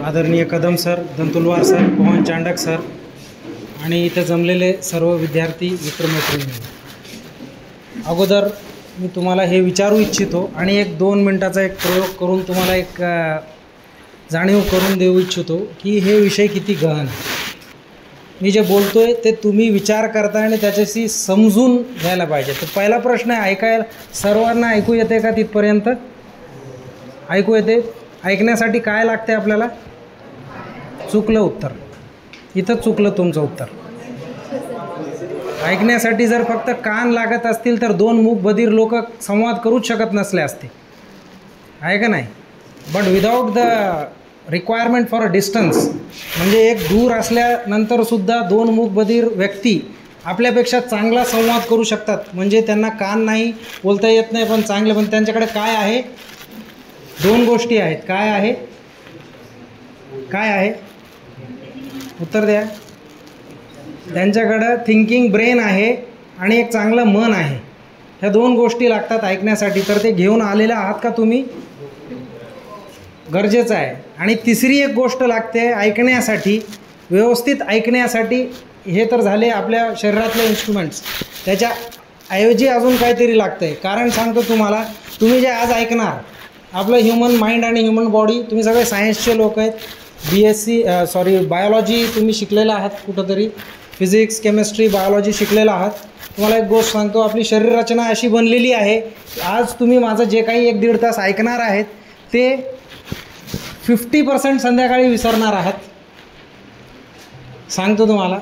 आदरणीय Kadam sir, दंतुलवार sir, पवन Chandak sir आणि इथं जमलेले सर्व विद्यार्थी मित्रमैत्रिणी, अगोदर मी तुम्हाला हे विचारू इच्छितो आणि एक 2 मिनटाचा एक प्रयोग करून तुम्हाला एक जाणीव करून देऊ इच्छितो की हे विषय किती गहन आहे. मी जे बोलतो आहे ते तुम्ही विचार करता आणि त्याच्याशी समजून घ्यायला पाहिजे. तर पहिला प्रश्न आहे, ऐकायला सर्वांना ऐकू येते का? तिथपर्यंत ऐकू येते? ऐकण्यासाठी काय लागते आपल्याला? चुकलं उत्तर, इथं चुकलं तुमचं उत्तर. ऐकण्यासाठी जर फक्त कान लागत असतील तर 2 मूकबधीर लोक संवाद करूच शकत नसले असते, आहे का नाही? But without the requirement for a distance, म्हणजे एक दूर असल्यानंतरसुद्धा 2 मूकबधीर व्यक्ती आपल्यापेक्षा चांगला संवाद करू शकतात. म्हणजे त्यांना कान नाही, बोलता येत नाही, पण चांगले, पण त्यांच्याकडे काय आहे? 2 गोष्टी आहेत. काय आहे? काय आहे? उत्तर द्या. त्यांच्याकडं थिंकिंग ब्रेन आहे आणि एक चांगलं मन आहे. ह्या 2 गोष्टी लागतात ऐकण्यासाठी. तर ते घेऊन आलेले आहात का तुम्ही? गरजेचं आहे. आणि तिसरी एक गोष्ट लागते ऐकण्यासाठी, व्यवस्थित ऐकण्यासाठी. हे तर झाले आपल्या शरीरातले इन्स्ट्रुमेंट्स, त्याच्या ऐवजी अजून काहीतरी लागतं आहे. कारण सांगतो तुम्हाला, तुम्ही जे आज ऐकणार, आपलं ह्युमन माइंड आणि ह्युमन बॉडी, तुम्ही सगळे सायन्सचे लोक आहेत, बायोलॉजी तुम्ही शिकलेला आहात, कुठंतरी फिजिक्स, केमिस्ट्री, बायोलॉजी शिकलेला आहात. तुम्हाला एक गोष्ट सांगतो, आपली शरीर रचना अशी बनलेली आहे, आज तुम्ही माझं जे काही 1-1.5 तास ऐकणार आहेत ते 50% संध्याकाळी विसरणार आहात. सांगतो तुम्हाला,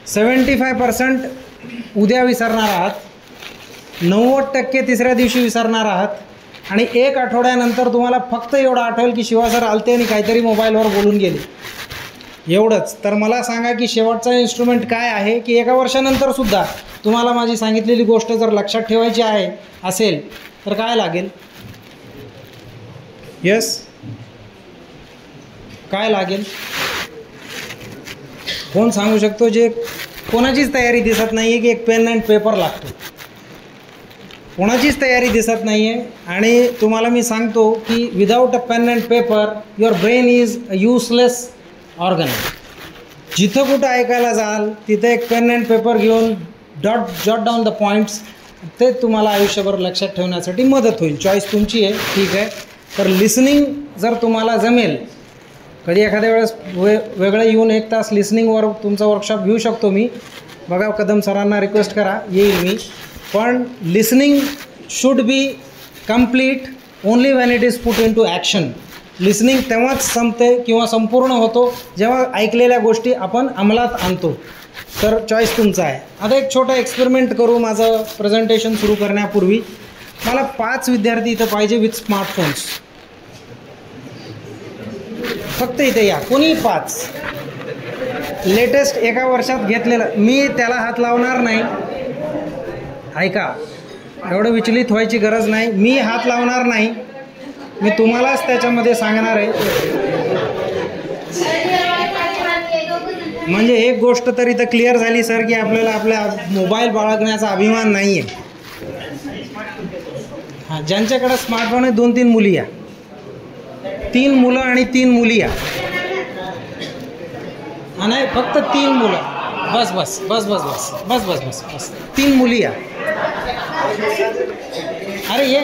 75% उद्या विसरणार आहात, 90% तिसऱ्या दिवशी विसरणार आहात, आणि 1 आठवड्यानंतर तुम्हाला फक्त एवढं आठवेल की शिवा सर आलते आणि काहीतरी मोबाईलवर बोलून गेले, एवढंच. तर मला सांगा की शेवटचा इन्स्ट्रुमेंट काय आहे की 1 वर्षानंतरसुद्धा तुम्हाला माझी सांगितलेली गोष्ट जर लक्षात ठेवायची असेल तर काय लागेल? यस, काय लागेल? कोण सांगू शकतो? जे कोणाचीच तयारी दिसत नाही आहे की एक पेन अँड पेपर लागतो, कोणाचीच तयारी दिसत नाही आहे. आणि तुम्हाला मी सांगतो की without a pen and paper your brain is a useless organ. जिथं कुठं ऐकायला जाल तिथे एक पेन अँड पेपर घेऊन जॉट डाऊन द पॉईंट्स, ते तुम्हाला आयुष्यभर लक्षात ठेवण्यासाठी मदत होईल. चॉईस तुमची आहे, ठीक आहे. तर लिसनिंग जर तुम्हाला जमेल, कधी एखाद्या वेळेस वेगळं येऊन 1 तास लिसनिंगवर तुमचा वर्कशॉप घेऊ शकतो मी. बघा, कदम सरांना रिक्वेस्ट करा, येईल मी. पण listening should be complete only when it is put into action. Listening तेव्हाच संपते किंवा संपूर्ण होतो जेव्हा ऐकलेल्या गोष्टी आपण अंमलात आणतो. तर चॉईस तुमचा आहे. आता एक छोटा एक्सपेरिमेंट करू. माझं प्रेझेंटेशन सुरू करण्यापूर्वी मला 5 विद्यार्थी इथं पाहिजे विथ स्मार्टफोन्स. फक्त इथे या, कोणी 5 लेटेस्ट 1 वर्षात घेतलेलं. मी त्याला हात लावणार नाही, ऐका, एवढं विचलित व्हायची गरज नाही. मी हात लावणार नाही, मी तुम्हालाच त्याच्यामध्ये सांगणार आहे. म्हणजे एक गोष्ट तर इथं क्लिअर झाली सर की आपल्याला आपल्या मोबाईल बाळगण्याचा अभिमान नाही आहे. हां, ज्यांच्याकडे स्मार्टफोन आहे 2-3 मुली या, 3 मुलं आणि 3 मुली या. नाही, फक्त 3 मुलं. बस बस बस बस बस बस बस बस बस 3 मुली या. अरे ये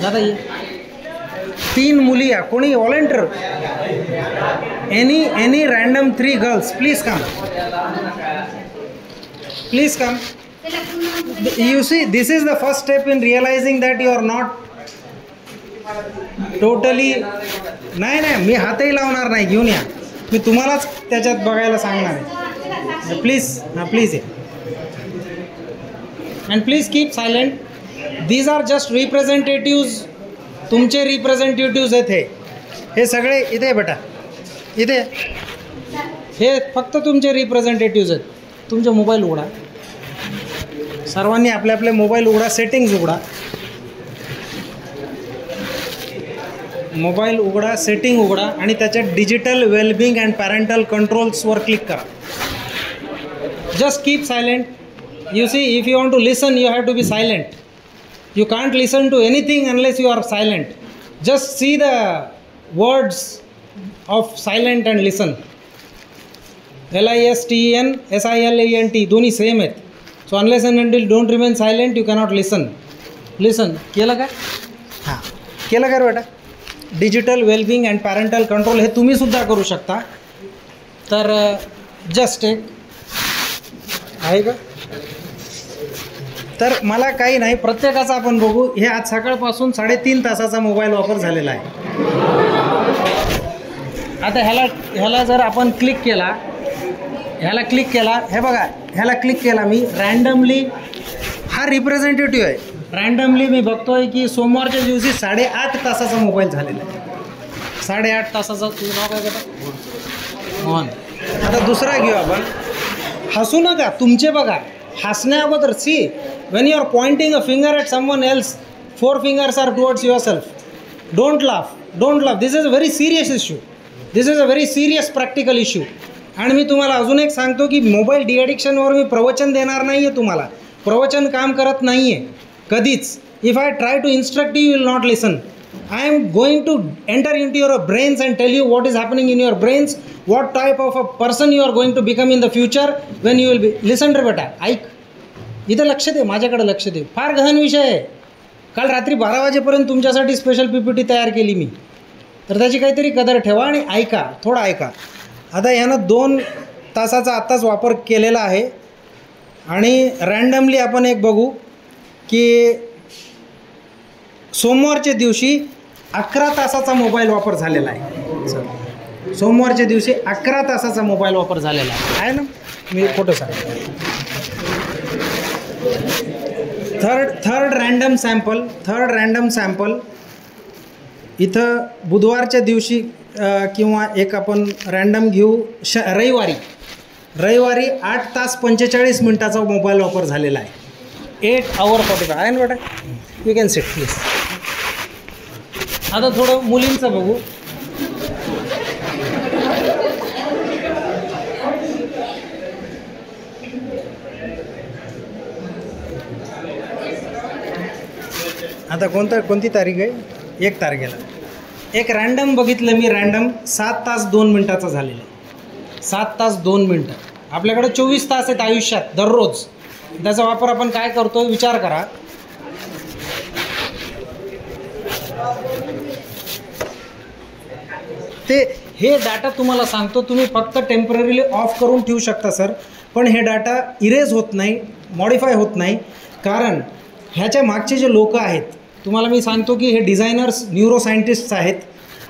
दादा, ये 3 मुली या. कोणी volunteer? Any random 3 girls, please come, please come. You see, this is the first step in realizing that you are not totally. नाही, मी हातही लावणार नाही, घेऊन या. मी तुम्हालाच त्याच्यात बघायला सांगणार आहे. प्लीज, हां प्लीज ये. And please keep silent. These are just representatives. तुमचे रिप्रेझेंटेटिव्ज आहेत हे सगळे. इथे बेटा, इथे हे फक्त तुमचे रिप्रेझेंटेटिव्ज आहेत. तुमचे मोबाईल उघडा, सर्वांनी आपले आपले मोबाईल उघडा, सेटिंग्ज उघडा, मोबाईल उघडा, सेटिंग उघडा आणि त्याच्यात डिजिटल वेलबिंग अँड पॅरेंटल कंट्रोल्सवर क्लिक करा. Just keep silent. You see, if you want to listen you have to be silent. You can't listen to anything unless you are silent. Just see the words of silent and listen. LISTEN SILENT दोन्ही same आहेत. So unless and until don't remain silent you cannot listen. Listen केलं का? हां केलं का रे बेटा? Digital wellbeing and parental control हे तुम्हीसुद्धा करू शकता. तर जस्ट एक आहे का? तर मला काही नाही, प्रत्येकाचा आपण बघू. हे आज सकाळपासून 3.5 तासाचा मोबाईल वापर झालेला आहे. आता ह्याला जर आपण क्लिक केला, हे बघा, ह्याला क्लिक केला मी रँडमली. हा रिप्रेझेंटेटिव्ह आहे. रँडमली मी बघतोय की सोमवारच्या दिवशी 8.5 तासाचा मोबाईल झालेला आहे. 8.5 तासाचा. तुझं नाव काय करता? मोहन. आता दुसरा घेऊ आपण. हसू नका, तुमचे बघा. हसण्या अगोदर C when you are pointing a finger at someone else, 4 fingers are towards yourself. Don't laugh. This is a very serious issue. This is a very serious practical issue. आणि मी तुम्हाला अजून एक सांगतो की मोबाईल डिॲडिक्शनवर मी प्रवचन देणार नाही आहे. तुम्हाला प्रवचन काम करत नाही आहे कधीच. If I try to instruct you will not listen. I am going to enter into your brains and tell you what is happening in your brains, what type of a person you are going to become in the future when you will be. Listen रे बेटा, ऐक, इथं लक्ष दे, माझ्याकडे लक्ष दे. फार गहन विषय आहे. काल रात्री 12 वाजेपर्यंत तुमच्यासाठी स्पेशल PPT तयार केली मी. तर त्याची काहीतरी कदर ठेवा आणि ऐका, थोडं ऐका. आता यानं 2 तासाचा आत्ताच वापर केलेला आहे. आणि रँडमली आपण एक बघू की सोमवारच्या दिवशी 11 तासाचा मोबाईल वापर झालेला आहे. सोमवारच्या दिवशी 11 तासाचा मोबाईल वापर झालेला आहे ना. मी फोटो सांगतो. थर्ड रँडम सॅम्पल इथं बुधवारच्या दिवशी किंवा एक आपण रँडम घेऊ. रविवारी 8 तास 45 मिनटाचा मोबाईल वापर झालेला आहे. 8 hours 45 आहे ना बेटा. You can sit please. आता थोडं मुलींचं बघू. आता कोणती तारीख आहे? 1 तारखेला एक रँडम बघितलं मी. रँडम 7 तास 2 मिनटाचा झालेला आहे. 7 तास 2 मिनटं. आपल्याकडे 24 तास आहेत आयुष्यात दररोज. त्याचा वापर आपण काय करतो विचार करा. हे डाटा तुम्हाला सांगतो, तुम्ही फक्त टेम्पररीली ऑफ करून ठेवू शकता सर. पण हे डाटा इरेज होत नाही, मॉडिफाय होत नाही. कारण ह्याच्या मागचे जे लोक आहेत, तुम्हाला मी सांगतो की हे डिझायनर्स न्यूरोसायंटिस्ट्स आहेत.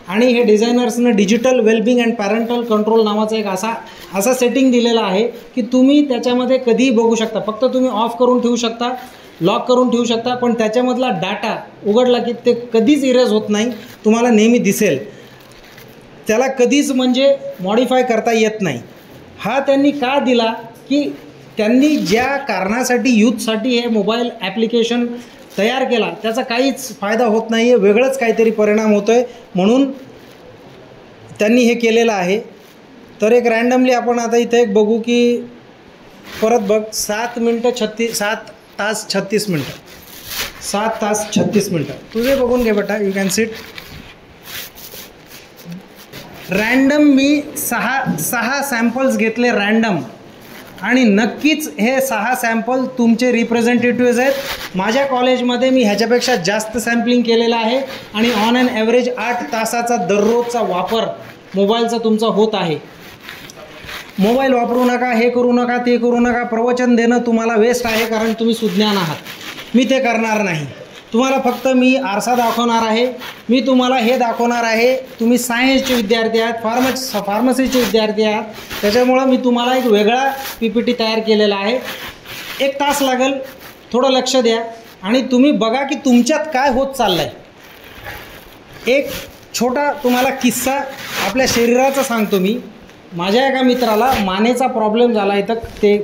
आणि हे डिझायनर्सनं digital wellbeing and parental control नावाचा एक असा सेटिंग दिलेला आहे की तुम्ही त्याच्यामध्ये कधीही बघू शकता. फक्त तुम्ही ऑफ करून ठेवू शकता, लॉक करून ठेवू शकता. पण त्याच्यामधला डाटा उघडला की ते कधीच इरेज होत नाही, तुम्हाला नेहमी दिसेल. त्याला कधीच म्हणजे मॉडिफाय करता येत नाही. हा त्यांनी का दिला की त्यांनी ज्या कारणासाठी यूथसाठी हे मोबाईल ॲप्लिकेशन तयार केला त्याचा काहीच फायदा होत नाही आहे, वेगळंच काहीतरी परिणाम होतो आहे, म्हणून त्यांनी हे केलेलं आहे. तर एक रँडमली आपण आता इथे एक बघू की परत बघ 7 तास 36 मिनटं. 7 तास 36 मिनटं. तुझे बघून घे बेटा. You can sit. रँडम मी 6 सॅम्पल्स घेतले रँडम. आणि नक्कीच हे 6 सॅम्पल तुमचे रिप्रेझेंटेटिव्हज आहेत. माझ्या कॉलेजमध्ये मी ह्याच्यापेक्षा जास्त सॅम्पलिंग केलेलं आहे. आणि ऑन ॲन ॲव्हरेज 8 तासाचा दररोजचा वापर मोबाईलचा तुमचा होत आहे. मोबाईल वापरू नका, हे करू नका, ते करू नका. प्रवचन देणं तुम्हाला वेस्ट आहे, कारण तुम्ही सुज्ञान आहात. मी ते करणार नाही. तुम्हाला फक्त मी आरसा दाखवणार आहे. मी तुम्हाला हे दाखवणार आहे, तुम्ही सायन्सचे विद्यार्थी आहात, फार्मसीचे विद्यार्थी आहात. त्याच्यामुळं मी तुम्हाला एक वेगळा PPT तयार केलेला आहे. 1 तास लागेल. थोडं लक्ष द्या आणि तुम्ही बघा की तुमच्यात काय होत चाललं आहे. एक छोटा तुम्हाला किस्सा आपल्या शरीराचा सांगतो मी. माझ्या एका मित्राला मानेचा प्रॉब्लेम झाला. इथं ते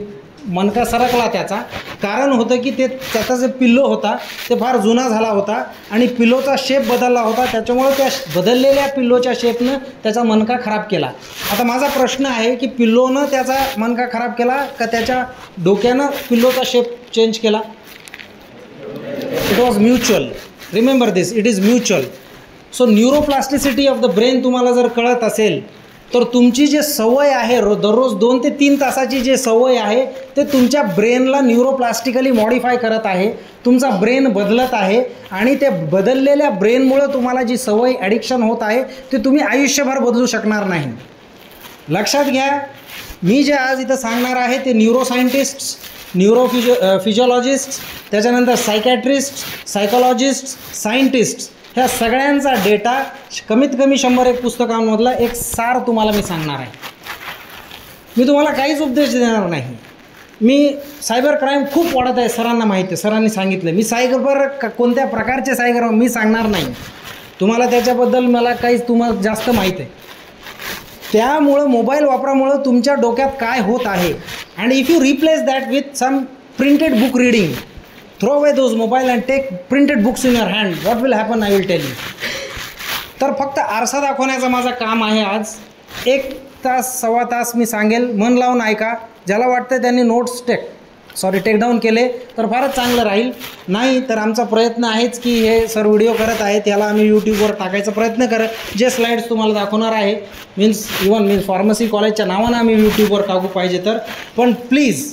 मनका सरकला. त्याचा कारण होतं की त्याचा जे पिल्लो होता ते फार जुना झाला होता आणि पिल्लोचा शेप बदलला होता. त्याच्यामुळे त्या बदललेल्या पिल्लोच्या शेपनं त्याचा मनका खराब केला. आता माझा प्रश्न आहे की पिल्लोनं त्याचा मनका खराब केला का त्याच्या डोक्यानं पिल्लोचा शेप चेंज केला? It was mutual. Remember this, it is mutual. So neuroplasticity of the brain तुम्हाला जर कळत असेल तर तुमची जी सवय आहे दररोज 2 ते 3 तासाची जी सवय आहे ते तुमच्या ब्रेनला न्यूरोप्लास्टिकली मॉडिफाय करत आहे, तुमचा ब्रेन बदलत आहे आणि त्या बदललेल्या ब्रेनमुळं तुम्हाला जी सवय ॲडिक्शन होत आहे ते तुम्ही आयुष्यभर बदलू शकणार नाही. लक्षात घ्या, मी जे आज इथं सांगणार आहे ते न्यूरोसायंटिस्ट्स, फिजिओलॉजिस्ट, त्याच्यानंतर सायकॅट्रिस्ट, सायकोलॉजिस्ट, सायंटिस्ट ह्या सगळ्यांचा डेटा कमीत कमी 101 पुस्तकांमधला एक सार तुम्हाला मी सांगणार आहे. मी तुम्हाला काहीच उपदेश देणार नाही. मी सायबर क्राईम खूप वाढत आहे, सरांना माहिती आहे, सरांनी सांगितलं. मी सायबर कोणत्या प्रकारचे सायबर मी सांगणार नाही तुम्हाला, त्याच्याबद्दल मला काहीच तुम्हाला जास्त माहीत आहे. त्यामुळं मोबाईल वापरामुळं तुमच्या डोक्यात काय होत आहे, and if you replace that with some printed book reading, throw away those mobile and take printed books in your hand, what will happen I will tell you. तर फक्त आरसा दाखवण्याचं माझं काम आहे आज. 1 तास 1.25 तास मी सांगेल, मन लावून ऐका. ज्याला वाटतं त्यांनी नोट्स टेकडाऊन केले तर फारच चांगलं राहील. नाही तर आमचा प्रयत्न आहेच की हे सर व्हिडिओ करत आहेत याला आम्ही यूट्यूबवर टाकायचा प्रयत्न करत, जे स्लाईड्स तुम्हाला दाखवणार आहे मीन्स फार्मसी कॉलेजच्या नावानं आम्ही यूट्यूबवर टाकू पाहिजे तर. पण please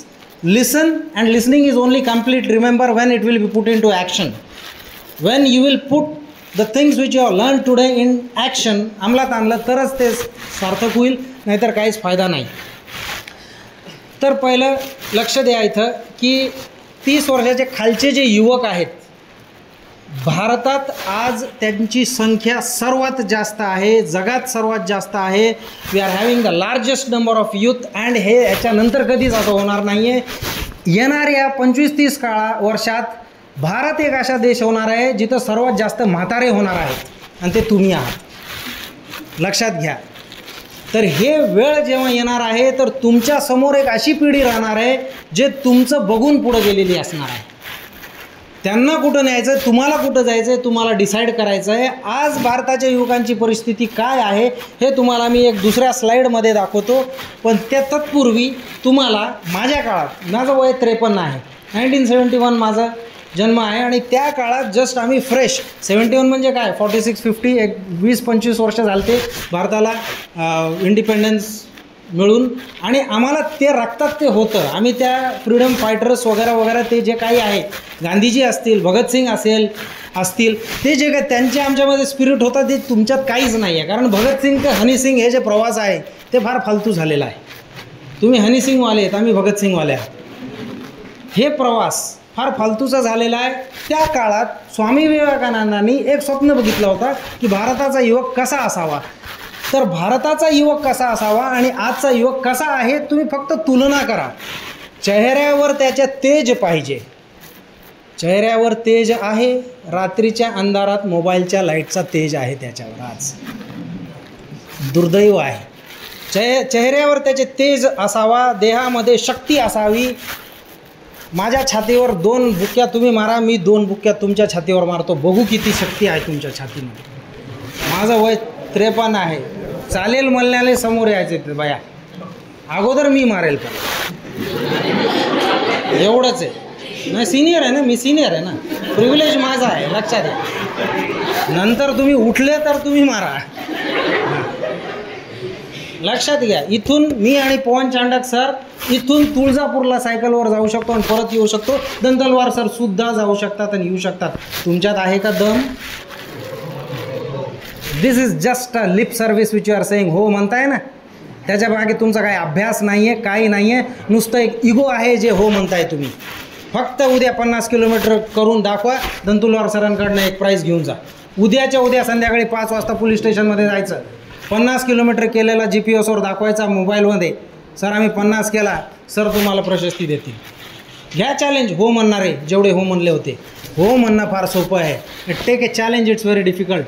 listen, and listening is only complete. Remember when it will be put into action, when you will put the things which you have learn today in action, अंमलात आणलं तरच ते सार्थक होईल, नाहीतर काहीच फायदा नाही. तर पहिलं लक्ष द्या इथं की 30 वर्षाचे खालचे जे युवक आहेत भारतात आज त्यांची संख्या सर्वात जास्त आहे, जगात सर्वात जास्त आहे. We are having the largest number of youth, and हे याच्यानंतर कधीच असं होणार नाही आहे. येणाऱ्या 25-30 वर्षात भारत एक असा देश होणार आहे जिथं सर्वात जास्त म्हातारे होणार आहेत आणि ते तुम्ही आहात. लक्षात घ्या. तर हे वेळ जेव्हा येणार आहे तर तुमच्यासमोर एक अशी पिढी राहणार आहे जे तुमचं बघून पुढं गेलेली असणार आहे. त्यांना कुठं न्यायचं आहे, तुम्हाला कुठं जायचं आहे, तुम्हाला डिसाईड करायचं आहे. आज भारताच्या युवकांची परिस्थिती काय आहे हे तुम्हाला मी एक दुसऱ्या स्लाईडमध्ये दाखवतो. पण त्या तत्पूर्वी तुम्हाला माझ्या काळात, माझं वय 53 आहे, 1971 माझा जन्म आहे आणि त्या काळात जस्ट आम्ही फ्रेश 71 म्हणजे काय 46-50 एक 20-25 वर्ष झालते भारताला इंडिपेंडन्स मिळून, आणि आम्हाला ते रक्तात ते होतं. आम्ही त्या फ्रीडम फायटर्स वगैरे ते जे काही आहे, गांधीजी असतील, भगतसिंग असतील ते जे काय त्यांचे आमच्यामध्ये स्पिरिट होता ते तुमच्यात काहीच नाही आहे. कारण भगतसिंग ते हनीसिंग हे जे प्रवास आहे ते फार फालतू झालेला आहे. तुम्ही हनीसिंगवाले आहेत, आम्ही भगतसिंगवाले आहात. हे प्रवास फार फालतूचा झालेला आहे. त्या काळात स्वामी विवेकानंदांनी एक स्वप्न बघितलं होतं की भारताचा युवक कसा असावा. तर भारताचा युवक कसा असावा आणि आजचा युवक कसा आहे तुम्ही फक्त तुलना करा. चेहऱ्यावर त्याच्या तेज पाहिजे. चेहऱ्यावर तेज आहे, रात्रीच्या अंधारात मोबाईलच्या लाईटचा तेज आहे त्याच्यावर. आज दुर्दैव आहे. चेहऱ्यावर त्याचे तेज असावा, देहामध्ये शक्ती असावी. माझ्या छातीवर 2 बुक्या तुम्ही मारा, मी 2 बुक्या तुमच्या छातीवर मारतो, बघू किती शक्ती आहे तुमच्या छातीमध्ये. माझं वय 53 आहे. चालेल मल्ल्याने समोर यायचे ते बाया, अगोदर मी मारेल पण एवढंच आहे. नाही सिनियर आहे ना, मी सिनियर आहे ना, प्रिव्हिलेज माझा आहे, लक्षात घ्या. नंतर तुम्ही उठले तर तुम्ही मारा. लक्षात घ्या. इथून मी आणि पवन चांडक सर इथून तुळजापूरला सायकलवर जाऊ शकतो आणि परत येऊ शकतो. दंतलवार सर सुद्धा जाऊ शकतात आणि येऊ शकतात. तुमच्यात आहे का दम? This is just a lip service which you are saying. हो म्हणताय ना, त्याच्या मागे तुमचा काही अभ्यास नाही आहे, काही नाही आहे, नुसतं एक इगो आहे जे हो म्हणताय तुम्ही. फक्त उद्या 50 किलोमीटर करून दाखवा, दंतुलवार सरांकडनं एक प्राईज घेऊन जा. उद्याच्या उद्या संध्याकाळी 5 वाजता पोलीस स्टेशनमध्ये जायचं, 50 किलोमीटर केलेला GPS वर दाखवायचा मोबाईलमध्ये, सर आम्ही 50 केला, सर तुम्हाला प्रशस्ती देतील. घ्या चॅलेंज. हो म्हणणारे जेवढे हो म्हणले होते. हो म्हणणं फार सोपं आहे. Take a challenge, it's very difficult.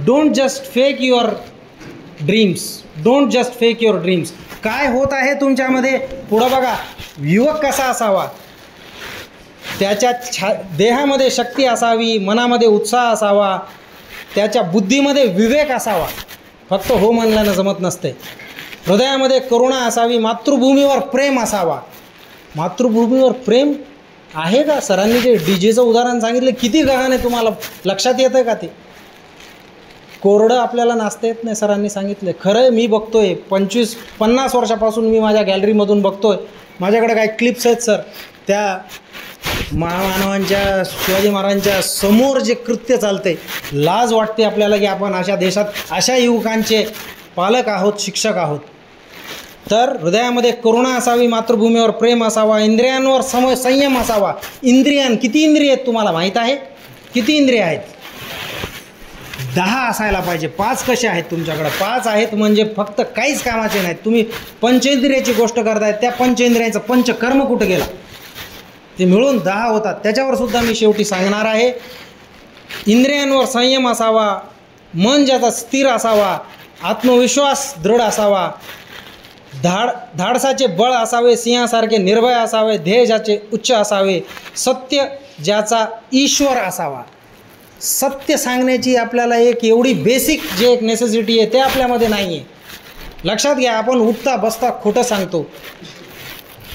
Don't just fake your dreams. Don't just fake your dreams. काय होत आहे तुमच्यामध्ये पुढं बघा. युवक कसा असावा, त्याच्या देहामध्ये शक्ती असावी, मनामध्ये उत्साह असावा, त्याच्या बुद्धीमध्ये विवेक असावा. फक्त हो म्हणल्यानं जमत नसते. हृदयामध्ये करुणा असावी, मातृभूमीवर प्रेम असावा. मातृभूमीवर प्रेम आहे का? सरांनी जे DJचं उदाहरण सांगितलं किती गहन आहे, तुम्हाला लक्षात येतं का ते? कोरडं आपल्याला नाचता येत नाही, सरांनी सांगितलं. खरं आहे, मी बघतोय 25-50 वर्षापासून मी माझ्या गॅलरीमधून बघतोय. माझ्याकडे काही क्लिप्स आहेत सर, त्या महामानवांच्या, शिवाजी महाराजांच्या समोर जे कृत्य चालते, लाज वाटते आपल्याला की आपण अशा देशात अशा युवकांचे पालक आहोत, शिक्षक आहोत. तर हृदयामध्ये करुणा असावी, मातृभूमीवर प्रेम असावा, इंद्रियांवर संयम असावा. किती इंद्रिय आहेत तुम्हाला माहीत आहे? किती इंद्रिय आहेत? 10 असायला पाहिजे. 5 कसे आहेत तुमच्याकडे? 5 आहेत म्हणजे फक्त काहीच कामाचे नाहीत. तुम्ही पंचेंद्रियाची गोष्ट करताय, त्या पंचेंद्रियाचं पंचकर्म कुठं गेला? ते मिळून 10 होतात. त्याच्यावर सुद्धा मी शेवटी सांगणार आहे. इंद्रियांवर संयम असावा, मन ज्याचा स्थिर असावा, आत्मविश्वास दृढ असावा, धाडसाचे बळ असावे, सिंहासारखे निर्भय असावे, ध्येय ज्याचे उच्च असावे, सत्य ज्याचा ईश्वर असावा. सत्य सांगण्याची आपल्याला एक एवढी बेसिक जे एक नेसेसिटी आहे ते आपल्यामध्ये नाही आहे. लक्षात घ्या, आपण उठता बसता खोटं सांगतो.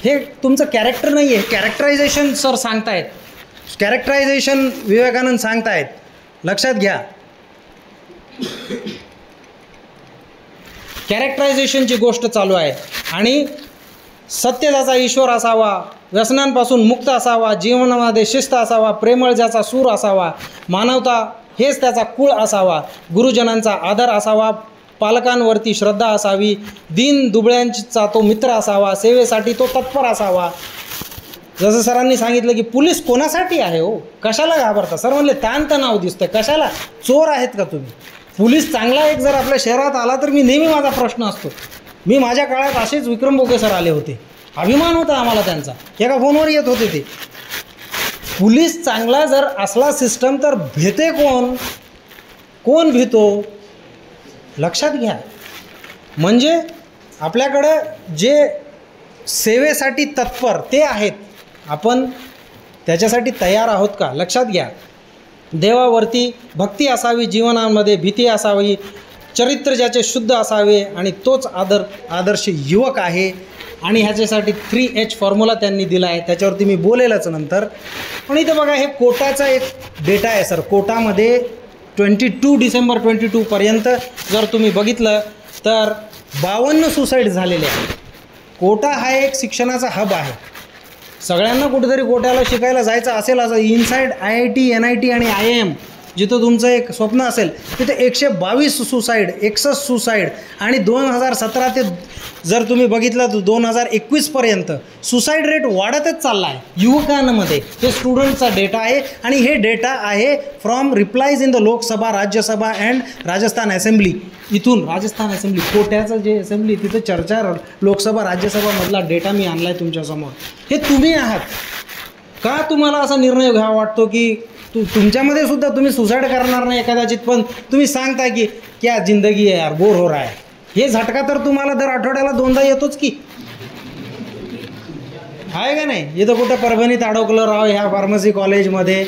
हे तुमचं कॅरेक्टर नाही आहे. कॅरेक्टरायझेशन सर सांगतायत, कॅरेक्टरायझेशन विवेकानंद सांगतायत. लक्षात घ्या, कॅरेक्टरायझेशनची गोष्ट चालू आहे. आणि सत्य ज्याचा ईश्वर असावा, व्यसनांपासून मुक्त असावा, जीवनामध्ये शिस्त असावा, प्रेमळ ज्याचा सूर असावा, मानवता हेच त्याचा कुळ असावा, गुरुजनांचा आदर असावा, पालकांवरती श्रद्धा असावी, दीन दुबळ्यांचा तो मित्र असावा, सेवेसाठी तो तत्पर असावा. जसं सरांनी सांगितलं की पोलीस कोणासाठी आहे हो, कशाला घाबरता? सर म्हणले ताणतणाव दिसतं, कशाला? चोर आहेत का तुम्ही? पोलीस चांगला एक जर आपल्या शहरात आला तर मी नेहमी माझा प्रश्न असतो. मी माझ्या काळात असेच विक्रम बोके सर आले होते, अभिमान होता आम्हाला त्यांचा, एका फोनवर येत होते ते. पोलीस चांगला जर असला सिस्टम तर भेटे कोण भीतो? लक्षात घ्या. म्हणजे आपल्याकडं जे सेवेसाठी तत्पर ते आहेत, आपण त्याच्यासाठी तयार आहोत का? लक्षात घ्या. देवावरती भक्ती असावी, जीवनामध्ये भीती असावी, चरित्र ज्याचे शुद्ध असावे, आणि तोच आदर्श युवक आहे. आणि ह्याच्यासाठी 3H फॉर्म्युला त्यांनी दिला आहे, त्याच्यावरती मी बोलेलच नंतर. पण इथे बघा, हे कोटाचा एक डेटा आहे सर. कोटामध्ये 22 डिसेंबर 22पर्यंत जर तुम्ही बघितलं तर 52 सुसाईड झालेले आहेत. कोटा हा एक शिक्षणाचा हब आहे. सगळ्यांना कुठेतरी कोट्याला शिकायला जायचं असेल, असं इनसाईड IIT, NIT आणि IIM जिथं तुमचं एक स्वप्न असेल तिथे 122 सुसाईड, 61 सुसाईड. आणि 2017 ते जर तुम्ही बघितलं तर 2021पर्यंत सुसाईड रेट वाढतच चालला आहे युवकांमध्ये. हे स्टुडंटचा डेटा आहे. आणि हे डेटा आहे from replies in the Lok Sabha, Rajya Sabha and Rajasthan assembly. इथून राजस्थान असेंब्ली, कोट्याचं जे असेंब्ली, तिथं चर्चा, लोकसभा राज्यसभामधला डेटा मी आणला आहे तुमच्यासमोर. हे तुम्ही आहात का? तुम्हाला असा निर्णय घ्यावा वाटतो की तुमच्यामध्ये सुद्धा तुम्ही सुसाईड करणार नाही कदाचित, पण तुम्ही सांगता की क्या जिंदगी आहे यार, बोर हो रहा है. हे झटका तर तुम्हाला दर आठवड्याला 2दा येतोच की, आहे का नाही? इथं कुठं परभणीत अडकलं राव ह्या फार्मसी कॉलेजमध्ये.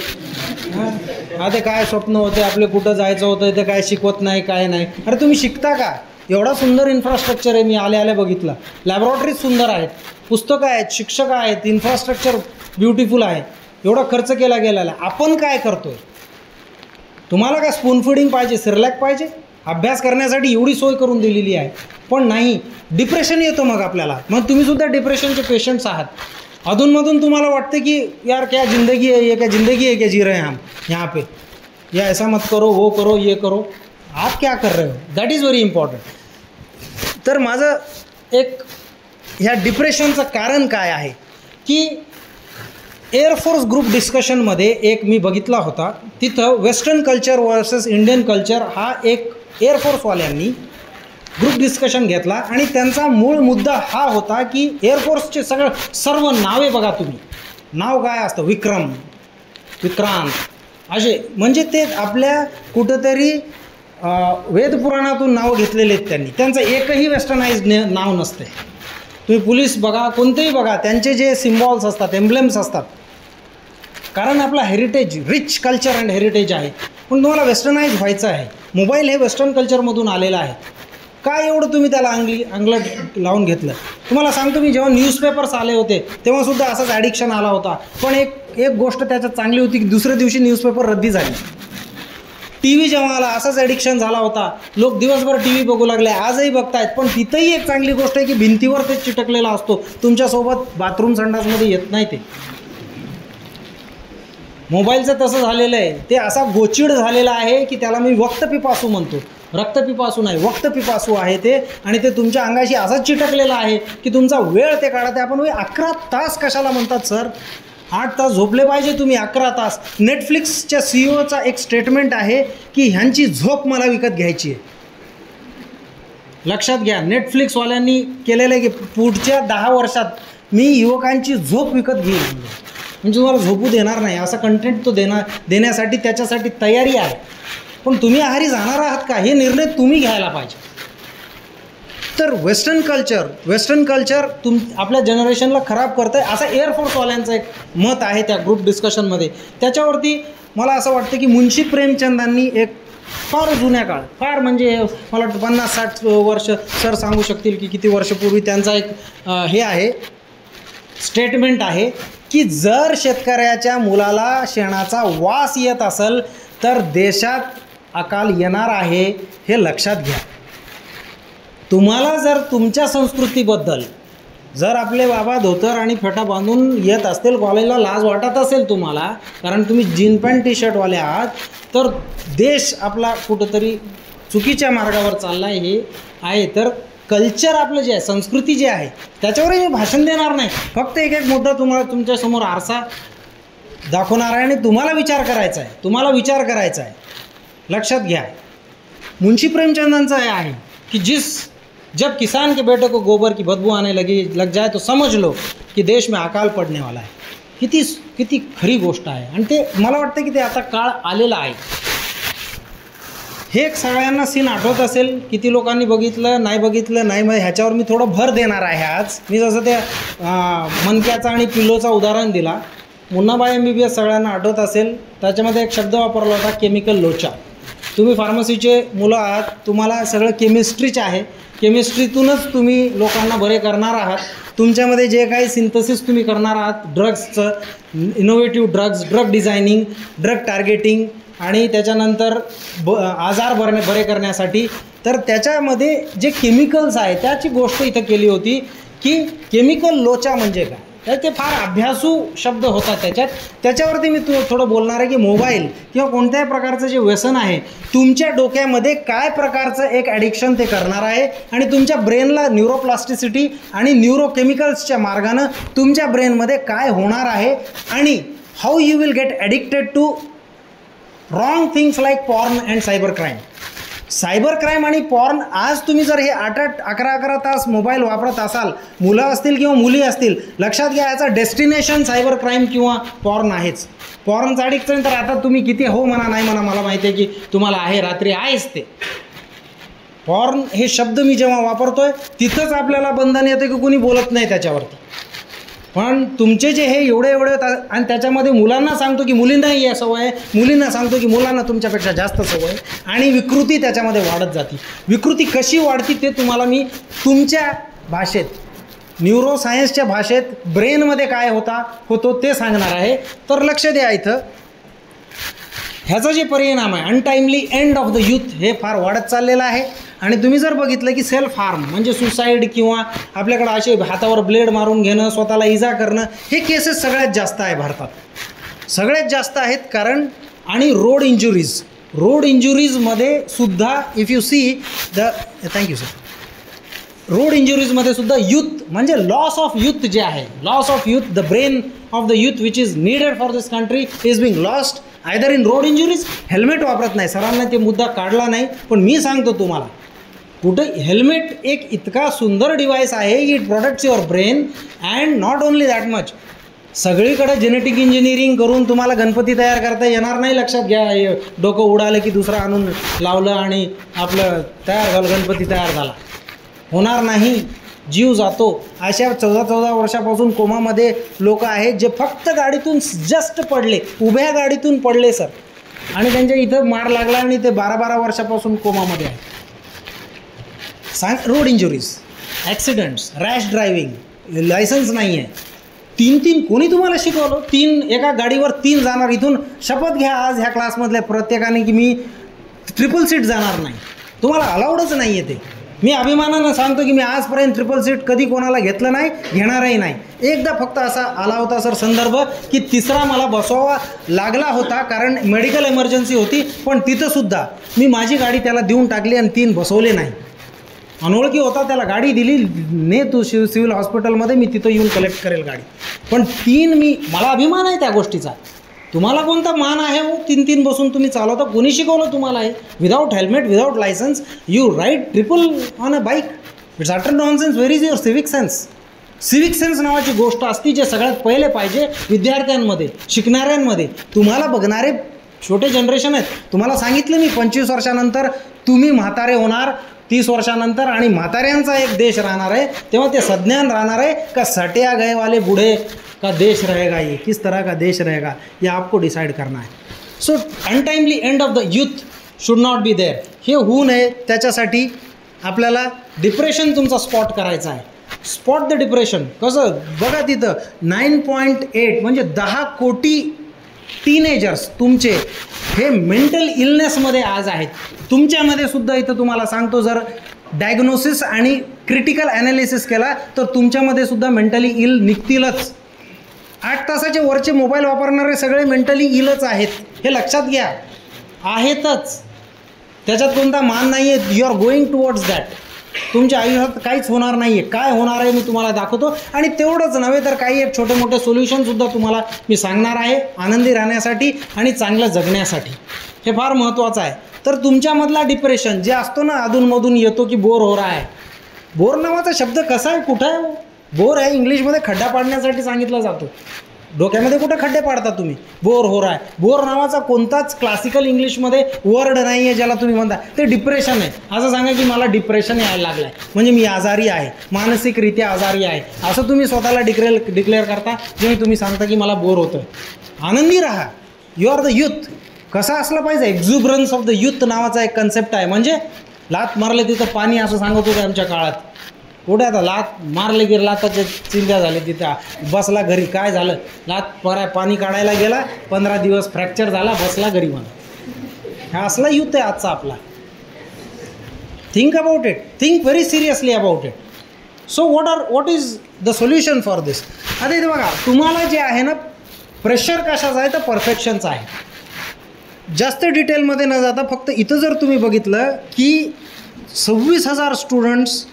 आता काय स्वप्न होते आपले, कुठं जायचं होतं, इथं काय शिकवत नाही, काय नाही. अरे तुम्ही शिकता का? एवढा सुंदर इन्फ्रास्ट्रक्चर आहे. मी आले बघितलं, लॅबॉरेटरीज सुंदर आहेत, पुस्तकं आहेत, शिक्षक आहेत, इन्फ्रास्ट्रक्चर ब्युटिफुल आहे. एवढा खर्च केला गेलेला आहे. आपण काय करतोय? तुम्हाला काय स्पून फिडिंग पाहिजे, सिरलॅक पाहिजे? अभ्यास करण्यासाठी एवढी सोय करून दिलेली आहे, पण नाही. डिप्रेशन येतं मग आपल्याला. मग तुम्हीसुद्धा डिप्रेशनचे पेशंट्स आहात. अधूनमधून तुम्हाला वाटतं की यार क्या ज़िंदगी है, ये क्या ज़िंदगी है क्या जी रहे हैं हम यहाँ पे, या ऐसा मत करो, वो करो, ये करो. आप क्या कर रहे हो? That is very important. तर माझं एक ह्या डिप्रेशनचं कारण काय आहे की एअरफोर्स ग्रुप डिस्कशनमध्ये एक मी बघितला होता. तिथं western culture versus Indian culture हा एक एअरफोर्सवाल्यांनी ग्रुप डिस्कशन घेतला. आणि त्यांचा मूळ मुद्दा हा होता की एअरफोर्सचे सर्व नावे बघा तुम्ही. नाव काय असतं? विक्रम, विक्रांत असे. म्हणजे ते आपल्या कुठंतरी वेदपुराणातून नावं घेतलेले आहेत त्यांनी. त्यांचं एकही वेस्टर्नाइज नाव नसते. तुम्ही पोलीस बघा, कोणतेही बघा, त्यांचे जे सिम्बॉल्स असतात, एम्ब्लेम्स असतात. कारण आपला heritage, rich culture and heritage आहे. पण तुम्हाला वेस्टर्नाइज व्हायचं आहे. मोबाईल हे वेस्टर्न कल्चरमधून आलेलं आहे. काय एवढं तुम्ही त्याला अंगलट लावून घेतलं? तुम्हाला सांगतो, मी जेव्हा न्यूजपेपर्स आले होते तेव्हासुद्धा असंच ॲडिक्शन आला होता. पण एक गोष्ट त्याच्यात चांगली होती की दुसऱ्या दिवशी न्यूजपेपर रद्दी झाली. टी व्ही जेव्हा आला असाच ॲडिक्शन झाला होता, लोक दिवसभर टी व्ही बघू लागले, आजही बघतायत. पण तिथंही एक चांगली गोष्ट आहे की भिंतीवर ते चिटकलेला असतो, तुमच्यासोबत बाथरूम संडासमध्ये येत नाही. ते मोबाईलचं तसं झालेलं आहे, ते असा गोचिड झालेला आहे की त्याला मी वक्तपिपासू म्हणतो. रक्तपिपासू नाही, वक्तपिपासू आहे ते. आणि ते तुमच्या अंगाशी असंच चिटकलेलं आहे की तुमचा वेळ ते काढत आहे. आपण 11 तास कशाला म्हणतात सर? 8 तास झोपले पाहिजे तुम्ही, 11 तास. नेटफ्लिक्सच्या CEO एक स्टेटमेंट आहे की ह्यांची झोप मला विकत घ्यायची आहे. लक्षात घ्या, नेटफ्लिक्सवाल्यांनी केलेलं आहे की पुढच्या 10 वर्षात मी युवकांची झोप विकत घेईन, म्हणजे तुम्हाला झोपू देणार नाही, असं कंटेंट तो देण्यासाठी त्याच्यासाठी तयारी आहे. पण तुम्ही आहारी जाणार आहात का, हे निर्णय तुम्ही घ्यायला पाहिजे. तर वेस्टर्न कल्चर आपल्या जनरेशनला खराब करतं आहे, असं एअरफोर्सवाल्यांचं एक मत आहे त्या ग्रुप डिस्कशनमध्ये. त्याच्यावरती मला असं वाटतं की मुंशी प्रेमचंदांनी एक फार जुन्या काळ, फार म्हणजे मला वाटतं 50-60 वर्ष सर सांगू शकतील की किती वर्षपूर्वी त्यांचा एक हे आहे, स्टेटमेंट आहे की जर शेतकऱ्याच्या मुलाला शेणाचा वास येत असेल तर देशात अकाल येणार आहे, हे लक्षात घ्या. तुम्हाला जर तुमच्या संस्कृतीबद्दल जर आपले बाबा धोतर आणि फेटा बांधून येत असतील कॉलेजला, लाज वाटत असेल तुम्हाला, कारण तुम्ही जीन पॅन्ट टी शर्टवाले आहात, तर देश आपला कुठंतरी चुकीच्या मार्गावर चालला हे आहे. तर कल्चर आपलं जे आहे, संस्कृती जी आहे, त्याच्यावरही मी भाषण देणार नाही. फक्त एक मुद्दा तुम्हाला तुमच्यासमोर आरसा दाखवणार आहे आणि तुम्हाला विचार करायचा आहे. लक्षात घ्या, मुंशी प्रेमचंदांचं हे आहे की जब किसान के बेटे को गोबर की बदबू आने लग जाए तो समझ लो कि देश में अकाल पडने वाला है. किती खरी गोष्ट आहे. आणि ते मला वाटतं की ते आता काळ आलेला आहे. हे एक सगळ्यांना सीन आठवत असेल, किती लोकांनी बघितलं नाही, मग ह्याच्यावर मी थोडं भर देणार आहे आज. मी जसं त्या मनक्याचा आणि पिल्लोचा उदाहरण दिला, मुन्नाबाई MBBS सगळ्यांना आठवत असेल. त्याच्यामध्ये एक शब्द वापरला होता, केमिकल लोचा. तुम्ही फार्मसीचे मुलं आहात, तुम्हाला सगळं केमिस्ट्रीच आहे. केमिस्ट्रीतूनच तुम्ही लोकांना बरे करणार आहात. तुमच्यामध्ये जे काही सिंथसिस तुम्ही करणार आहात, ड्रग्सचं, innovative drug designing, drug targeting आणि त्याच्यानंतर आजार बरे करण्यासाठी, तर त्याच्यामध्ये जे केमिकल्स आहे त्याची गोष्ट इथं केली होती की केमिकल लोचा म्हणजे काय. तर ते फार अभ्यासू शब्द होतात त्याच्यावरती मी थोडं बोलणार आहे की मोबाईल किंवा कोणत्याही प्रकारचं जे व्यसन आहे तुमच्या डोक्यामध्ये काय प्रकारचं एक ॲडिक्शन ते करणार आहे आणि तुमच्या ब्रेनला न्यूरोप्लास्टिसिटी आणि न्यूरोकेमिकल्सच्या मार्गानं तुमच्या ब्रेनमध्ये काय होणार आहे आणि how you will get addicted to wrong things like porn and cyber crime आणि पॉर्न. आज तुम्ही जर हे 8-11 तास मोबाईल वापरत असाल, मुलं असतील किंवा मुली असतील, लक्षात घ्या याचा डेस्टिनेशन सायबर क्राईम किंवा पॉर्न आहेच. पॉर्नचं ॲडिक्शन तर आता तुम्ही किती हो म्हणा नाही म्हणा, मला माहिती आहे की तुम्हाला आहे, रात्री आहेच ते. पॉर्न हे शब्द मी जेव्हा वापरतोय तिथंच आपल्याला बंधन येतं की कुणी बोलत नाही त्याच्यावरती. पण तुमचे जे हे एवढे आणि त्याच्यामध्ये मुलांना सांगतो की मुलींनाही या सवय आहे, मुलींना सांगतो की मुलांना तुमच्यापेक्षा जास्त सवय आहे आणि विकृती त्याच्यामध्ये वाढत जाते. विकृती कशी वाढती ते तुम्हाला मी तुमच्या भाषेत, न्यूरोसायन्सच्या भाषेत ब्रेनमध्ये काय होतो ते सांगणार आहे. तर लक्ष द्या, इथं ह्याचा जे परिणाम आहे, अनटाईमली एंड ऑफ द यूथ हे फार वाढत चाललेलं आहे. आणि तुम्ही जर बघितलं की सेल्फ हार्म म्हणजे सुसाईड किंवा आपल्याकडं असे हातावर ब्लेड मारून घेणं, स्वतःला इजा करणं, हे केसेस सगळ्यात जास्त आहे भारतात, सगळ्यात जास्त आहेत. कारण आणि रोड इंजुरीजमध्ये सुद्धा if you see thank you sir, road इंजुरीजमध्ये सुद्धा यूथ म्हणजे लॉस ऑफ यूथ जे आहे, loss of youth, the brain of the youth which is needed for this country is being lost either in road injuries. Helmet वापरत नाही, सरांना ते मुद्दा काढला नाही, पण मी सांगतो तुम्हाला, कुठं हेल्मेट एक इतका सुंदर डिव्हाइस आहे, it protects your brain and not only that much. सगळीकडे जेनेटिक इंजिनिअरिंग करून तुम्हाला गणपती तयार करता येणार नाही. लक्षात घ्या, डोकं उडालं की दुसरं आणून लावलं आणि आपलं तयार झालं, गणपती तयार झाला, होणार नाही, जीव जातो. अशा 14 वर्षापासून कोमामध्ये लोक आहेत जे फक्त गाडीतून जस्ट पडले, उभ्या गाडीतून पडले सर, आणि त्यांच्या इथं मार लागला आणि ते 12 वर्षापासून कोमामध्ये आहे. Road injuries, accidents, rash driving, licence नाही आहे, 3 कोणी तुम्हाला शिकवलं? 3 एका गाडीवर 3 जाणार. इथून शपथ घ्या आज ह्या क्लासमधल्या प्रत्येकाने की मी ट्रिपल सीट जाणार नाही, तुम्हाला अलाउडच नाही आहे ते. मी अभिमानानं सांगतो की मी आजपर्यंत ट्रिपल सीट कधी कोणाला घेतलं नाही, घेणारही नाही. एकदा फक्त असा आला होता सर संदर्भ की तिसरा मला बसवावा लागला होता, कारण मेडिकल इमर्जन्सी होती, पण तिथंसुद्धा मी माझी गाडी त्याला देऊन टाकली आणि 3 बसवले नाही. अनोळखी होता, त्याला गाडी दिली, ने तू सिव्हिल हॉस्पिटलमध्ये, मी तिथं येऊन कलेक्ट करेल गाडी. पण 3 मला अभिमान आहे त्या गोष्टीचा. तुम्हाला कोणता मान आहे हो 3 बसून तुम्ही चालवता? कोणी शिकवलं तुम्हाला हे? Without helmet, without licence you ride triple on a bike. It's utter nonsense. Where is your civic sense? Civic sense नावाची गोष्ट असती जे सगळ्यात पहिले पाहिजे विद्यार्थ्यांमध्ये, शिकणाऱ्यांमध्ये. तुम्हाला बघणारे छोटे जनरेशन आहेत. तुम्हाला सांगितलं मी 25 वर्षानंतर तुम्ही म्हातारे होणार, 30 वर्षानंतर, आणि म्हाताऱ्यांचा एक देश राहणार आहे. तेव्हा ते सज्ञान राहणार आहे का सटिया गए वाले बूढ़े का देश रहेगा, ये किस तरह का देश रहेगा, ये आपको डिसाइड करना है. So untimely end of the youth should not be there. हे होऊ नये त्याच्यासाठी आपल्याला डिप्रेशन तुमचा स्पॉट करायचा आहे. Spot the depression. कसं बघा, तिथं 9.8 म्हणजे 10 कोटी टीनेजर्स तुमचे हे मेंटल इलनेसमध्ये आज आहेत. तुमच्यामध्ये सुद्धा इथं तुम्हाला सांगतो, जर डायग्नोसिस आणि क्रिटिकल ॲनालिसिस केला तर तुमच्यामध्ये सुद्धा मेंटली इल निघतीलच. 8 तासाचे वरचे मोबाईल वापरणारे सगळे मेंटली इलच आहेत, हे लक्षात घ्या. आहेतच, त्याच्यात कोणता मान नाही आहे. You are going towards that. तुमच्या आयुष्यात काहीच होणार नाही आहे. काय होणार आहे मी तुम्हाला दाखवतो. आणि तेवढंच नव्हे तर काही एक छोटे मोठे सोल्युशनसुद्धा तुम्हाला मी सांगणार आहे आनंदी राहण्यासाठी आणि चांगलं जगण्यासाठी. हे फार महत्त्वाचं आहे. तर तुमच्यामधला डिप्रेशन जे असतो ना, अधूनमधून येतो की बोर हो रहा आहे. बोर नावाचा शब्द कसा आहे, कुठं आहे? बोर आहे इंग्लिशमध्ये खड्डा पाडण्यासाठी सांगितला जातो. डोक्यामध्ये कुठे खड्डे पाडता तुम्ही? बोर हो रहा आहे. बोर नावाचा कोणताच क्लासिकल इंग्लिशमध्ये वर्ड नाही आहे ज्याला तुम्ही म्हणता. ते डिप्रेशन आहे. असं सांगा की मला डिप्रेशन यायला लागलं आहे, म्हणजे मी आजारी आहे, मानसिकरित्या आजारी आहे, असं तुम्ही स्वतःला डिक्लेअर करता जेव्हा तुम्ही सांगता की मला बोर होतं. आनंदी राहा. You are the youth. कसा असला पाहिजे? एक्झुबरन्स ऑफ द यूथ नावाचा एक कन्सेप्ट आहे. म्हणजे लात मारले तिथं पाणी, असं सांगत होतं आमच्या काळात. कुठे आता लात मारले की लाताच्या चिंध्या झाले, तिथं बसला घरी. काय झालं? लात पाणी काढायला गेला, 15 दिवस फ्रॅक्चर झाला, बसला घरी. म्हणा हा असला यूथ आहे आजचा आपला. Think about it. Think very seriously about it. So what is the solution for this? आता इथे बघा, तुम्हाला जे आहे ना, प्रेशर कशाचा आहे तर परफेक्शनचा आहे. जास्त डिटेलमध्ये न जाता फक्त इथं जर तुम्ही बघितलं की 26,000 स्टुडंट्स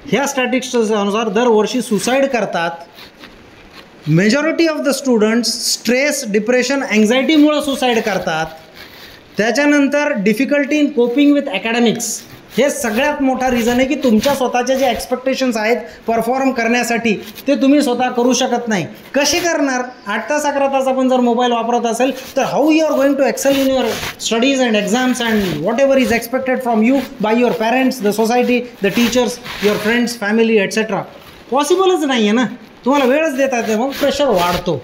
ह्या स्टॅटिस्टिक्सनुसार दरवर्षी सुसाईड करतात. Majority of the students stress, depression, अँझायटीमुळं सुसाईड करतात. त्याच्यानंतर difficulty in coping with academics. हे सगळ्यात मोठा रिझन आहे की तुमच्या स्वतःचे जे एक्सपेक्टेशन्स आहेत परफॉर्म करण्यासाठी ते तुम्ही स्वतः करू शकत नाही. कसे करणार? 8 तास 11 तास आपण जर मोबाईल वापरत असेल तर how you are going to excel in your studies and exams and whatever is expected from you by your parents, the society, the teachers, your friends, family etcetera. पॉसिबलच नाही आहे ना. तुम्हाला वेळच देता येते, मग प्रेशर वाढतो.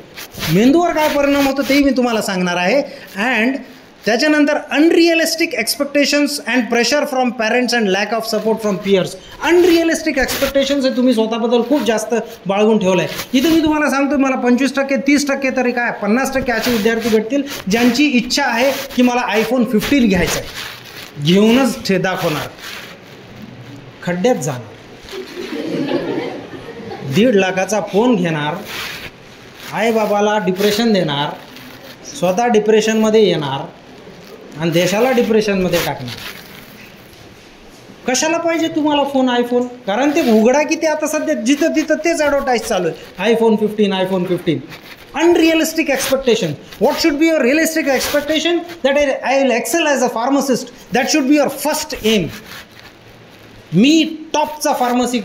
मेंदूवर काय परिणाम होतो तेही मी तुम्हाला सांगणार आहे. अँड त्याच्यानंतर unrealistic expectations and pressure from parents and lack of support from peers. Unrealistic expectations हे तुम्ही स्वतःबद्दल खूप जास्त बाळगून ठेवलं आहे. इथं मी तुम्हाला सांगतो, मला 25%, 30% तरी काय 50% असे विद्यार्थी भेटतील ज्यांची इच्छा आहे की मला iPhone 15 घ्यायचा आहे. घेऊनच दाखवणार, खड्ड्यात जाणार. 1.5 लाखाचा फोन घेणार, आईबाबाला डिप्रेशन देणार, स्वतः डिप्रेशनमध्ये येणार आणि देशाला डिप्रेशनमध्ये टाकणार. कशाला पाहिजे तुम्हाला फोन, iPhone? कारण ते उघडा की ते आता सध्या जिथं तिथं तेच ॲडव्हर्टाईज चालू आहे, iPhone 15, iPhone 15. Unrealistic expectation. What should be your realistic expectation? That I will excel as a pharmacist. That should be your first aim. मी टॉपचा फार्मसी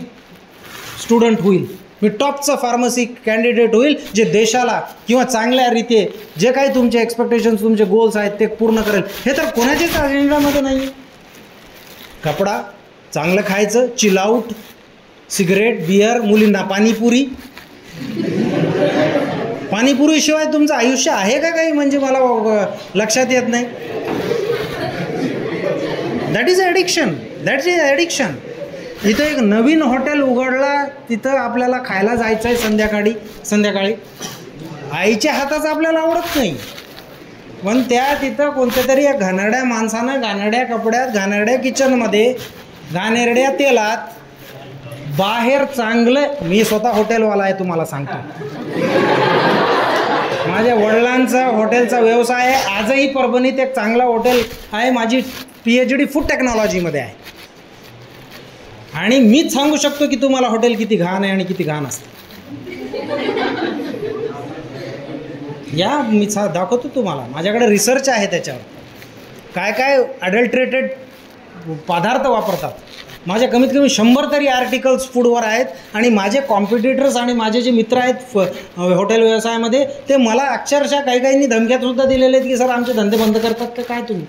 स्टुडंट होईल, मी टॉपचा फार्मसी कॅन्डिडेट होईल जे देशाला किंवा चांगल्या रीते जे काही तुमचे एक्सपेक्टेशन्स, तुमचे गोल्स आहेत ते पूर्ण करेल. हे तर कोणाच्याच अजेंडामध्ये नाही. कपडा चांगलं खायचं, चिल आउट, सिगरेट, बियर, मुलींना पाणीपुरी. पाणीपुरीशिवाय तुमचं आयुष्य आहे का काही? म्हणजे मला लक्षात येत नाही. That is addiction. That is addiction. इथं एक नवीन हॉटेल उघडला, तिथं आपल्याला खायला जायचं आहे संध्याकाळी. आईच्या हाताचं आपल्याला आवडत नाही. पण त्या तिथं कोणत्या तरी या घाणेरड्या माणसानं घाणेरड्या कपड्यात घाणेरड्या किचनमध्ये घाणेरड्या तेलात बाहेर चांगलं, मी स्वतः हॉटेलवाला आहे तुम्हाला सांगतो, माझ्या वडिलांचा हॉटेलचा व्यवसाय आहे, आजही परभणीत एक चांगला हॉटेल आहे, माझी PhD फूड टेक्नॉलॉजीमध्ये आहे, आणि मीच सांगू शकतो की तुम्हाला हॉटेल किती घाण आहे आणि किती घाण असते. या मी दाखवतो तुम्हाला, माझ्याकडे रिसर्च आहे त्याच्यावर, काय काय अडल्ट्रेटेड पदार्थ वापरतात. माझे कमीत कमी 100 तरी आर्टिकल्स फूडवर आहेत, आणि माझे कॉम्पिटिटर्स आणि माझे जे मित्र आहेत हॉटेल व्यवसायामध्ये, ते मला अक्षरशः काही काहींनी धमक्यातसुद्धा दिलेले आहेत की सर आमचे धंदे बंद करतात का काय तुम्ही.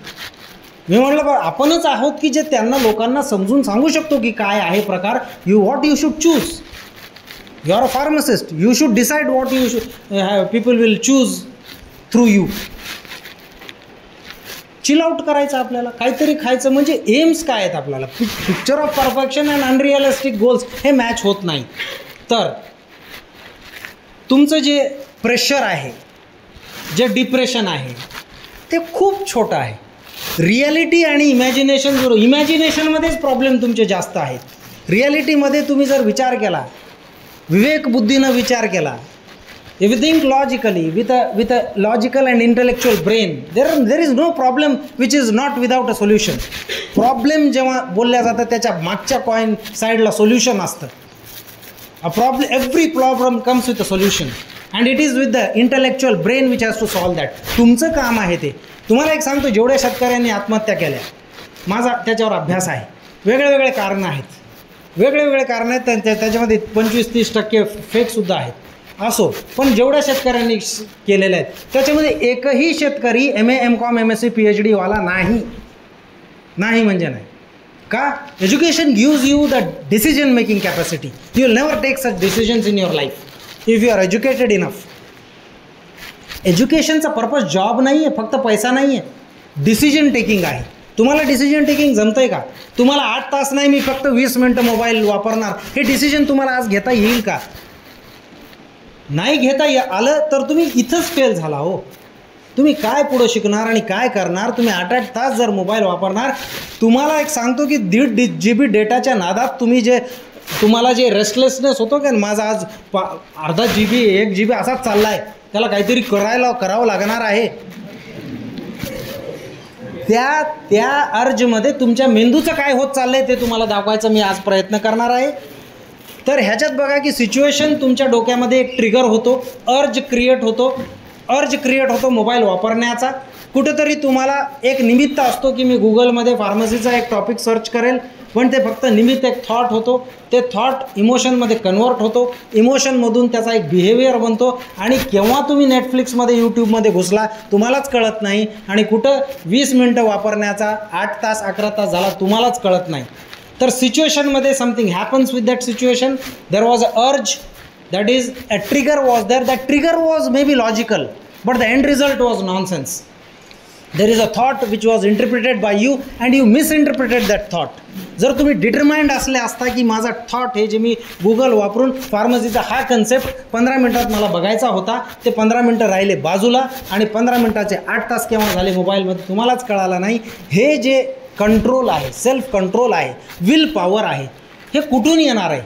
मी म्हटलं आपणच आहोत की जे त्यांना लोकांना समजून सांगू शकतो की काय आहे प्रकार. What you should choose. You are a pharmacist, you should decide what you should people will choose through you. Chill out करायचं आपल्याला, काहीतरी खायचं, म्हणजे एम्स काय आहेत आपल्याला. Picture of perfection and unrealistic goals हे मॅच होत नाही. तर तुमचं जे प्रेशर आहे, जे डिप्रेशन आहे, ते खूप छोटं आहे. रिॲलिटी आणि इमॅजिनेशन, इमॅजिनेशनमध्येच प्रॉब्लेम तुमचे जास्त आहेत. रिॲलिटीमध्ये तुम्ही जर विचार केला, विवेकबुद्धीनं विचार केला, if you think logically with a logical and intellectual brain, there is no problem which is not without a solution. Problem जेव्हा बोलल्या जातं त्याच्या मागच्या कॉइन साईडला सोल्युशन असतं. every problem comes with a solution and it is with the intellectual brain which has to solve that. तुमचं काम आहे ते. तुम्हाला एक सांगतो, जेवढ्या शेतकऱ्यांनी आत्महत्या केल्या, माझा त्याच्यावर अभ्यास आहे. वेगळे कारणं आहेत, वेगळे कारणं आहेत, त्याच्यामध्ये 25-30% फेकसुद्धा आहेत. असो, पण जेवढ्या शेतकऱ्यांनी केलेल्या आहेत त्याच्यामध्ये एकही शेतकरी MA MCom MSc PhD वाला नाही म्हणजे नाही. का? Education gives you the decision making capacity. You will never take such decisions in your life if you are educated enough. एज्युकेशनचा पर्पज जॉब नाही आहे, फक्त पैसा नाही आहे, डिसिजन टेकिंग आहे. तुम्हाला डिसिजन टेकिंग जमतं आहे का? तुम्हाला 8 तास नाही, मी फक्त 20 मिनटं मोबाईल वापरणार, हे डिसिजन तुम्हाला आज घेता येईल का? नाही घेता आलं तर तुम्ही इथंच फेल झाला हो. तुम्ही काय पुढं शिकणार आणि काय करणार? तुम्ही 8-8 तास जर मोबाईल वापरणार, तुम्हाला एक सांगतो की 1.5 GB डेटाच्या नादात तुम्हाला जे रेस्टलेसनेस होतो की माझा आज अर्धा GB 1 GB असाच चालला आहे, त्याला काहीतरी करावं लागणार आहे, त्या अर्जमध्ये तुमच्या मेंदूचं काय होत चाललं आहे ते तुम्हाला दाखवायचं मी आज प्रयत्न करणार आहे. तर ह्याच्यात बघा की सिच्युएशन तुमच्या डोक्यामध्ये एक ट्रिगर होतो, अर्ज क्रिएट होतो मोबाईल वापरण्याचा. कुठेतरी तुम्हाला एक निमित्त असतो की मी गुगलमध्ये फार्मसीचा एक टॉपिक सर्च करेल, पण ते फक्त निमित्त एक थॉट होतो, ते थॉट इमोशनमध्ये कन्वर्ट होतो, इमोशनमधून त्याचा एक बिहेवियर बनतो, आणि केव्हा तुम्ही नेटफ्लिक्समध्ये यूट्यूबमध्ये घुसला तुम्हालाच कळत नाही, आणि कुठं 20 मिनटं वापरण्याचा 8 तास 11 तास झाला तुम्हालाच कळत नाही. तर सिच्युएशनमध्ये something happens with that situation. There was a urge, that is a trigger was there. That trigger was may be logical but the end result was nonsense. There is a thought which was interpreted by you and you misinterpreted that thought. जर तुम्ही determined असले असता की माझा thought हे जे मी Google वापरून फार्मसीचा हा कन्सेप्ट 15 मिनटात मला बघायचा होता, ते 15 मिनटं राहिले बाजूला, आणि 15 मिनटाचे 8 तास केव्हा झाले मोबाईलमध्ये तुम्हालाच कळाला नाही. हे जे कंट्रोल आहे, सेल्फ कंट्रोल आहे, विल पॉवर आहे, हे कुठून येणार आहे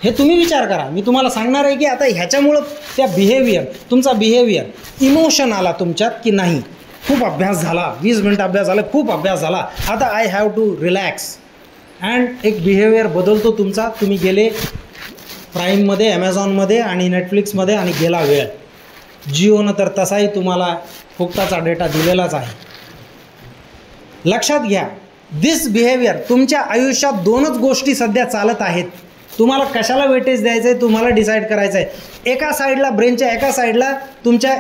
हे तुम्ही विचार करा. मी तुम्हाला सांगणार आहे की आता ह्याच्यामुळं त्या तुमचा बिहेवियर, इमोशन आला तुमच्यात की नाही, खूप अभ्यास झाला, 20 मिनटं अभ्यास झाला, खूप अभ्यास झाला, आता I have to relax, and एक बिहेवियर बदलतो तुमचा. तुम्ही गेले प्राईममध्ये, ॲमेझॉनमध्ये आणि नेटफ्लिक्समध्ये, आणि गेला वेळ. जिओनं तर तसाही तुम्हाला फुकटाचा डेटा दिलेलाच आहे. लक्षात घ्या, दिस बिहेवियर तुमच्या आयुष्यात 2च गोष्टी सध्या चालत आहेत. तुम्हाला कशाला वेटेज द्यायचं आहे तुम्हाला डिसाईड करायचं आहे. एका साईडला, ब्रेनच्या एका साईडला तुमच्या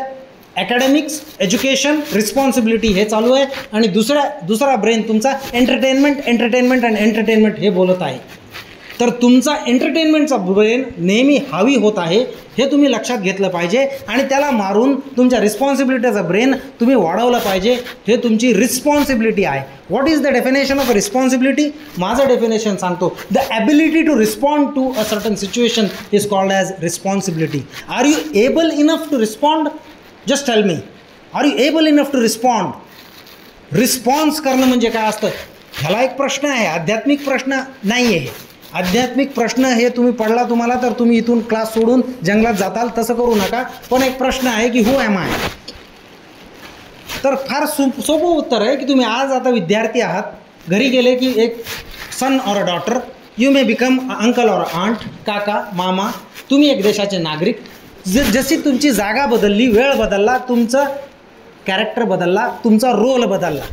ॲकॅडमिक्स, एज्युकेशन, रिस्पॉन्सिबिलिटी हे चालू आहे, आणि दुसरा ब्रेन तुमचा एंटरटेनमेंट अँड एंटरटेनमेंट हे बोलत आहे. तर तुमचा एंटरटेनमेंटचा ब्रेन नेहमी हावी होत आहे हे तुम्ही लक्षात घेतलं पाहिजे, आणि त्याला मारून तुमच्या रिस्पॉन्सिबिलिटीचा ब्रेन तुम्ही वाढवलं पाहिजे. हे तुमची रिस्पॉन्सिबिलिटी आहे. What is the definition of responsibility? माझं डेफिनेशन सांगतो. The ability to respond to a certain situation is called as responsibility. Are you able enough to respond? Just tell me. Are you able enough to respond? Response करणं म्हणजे काय असतं? ह्याला एक प्रश्न आहे, आध्यात्मिक प्रश्न नाही आहे हे. आध्यात्मिक प्रश्न हे तुम्ही पडला तुम्हाला तर तुम्ही इथून क्लास सोडून जंगलात जाताल, तसं करू नका. पण एक प्रश्न आहे की हू ॲम आय? तर फार सोपं उत्तर आहे की तुम्ही आज आता विद्यार्थी आहात, घरी गेले की एक son or a daughter, you may become uncle or aunt, काका, मामा. तुम्ही एक देशाचे नागरिक. जशी तुमची जागा बदलली, वेळ बदलला, तुमचं कॅरेक्टर बदलला, तुमचा रोल बदलला.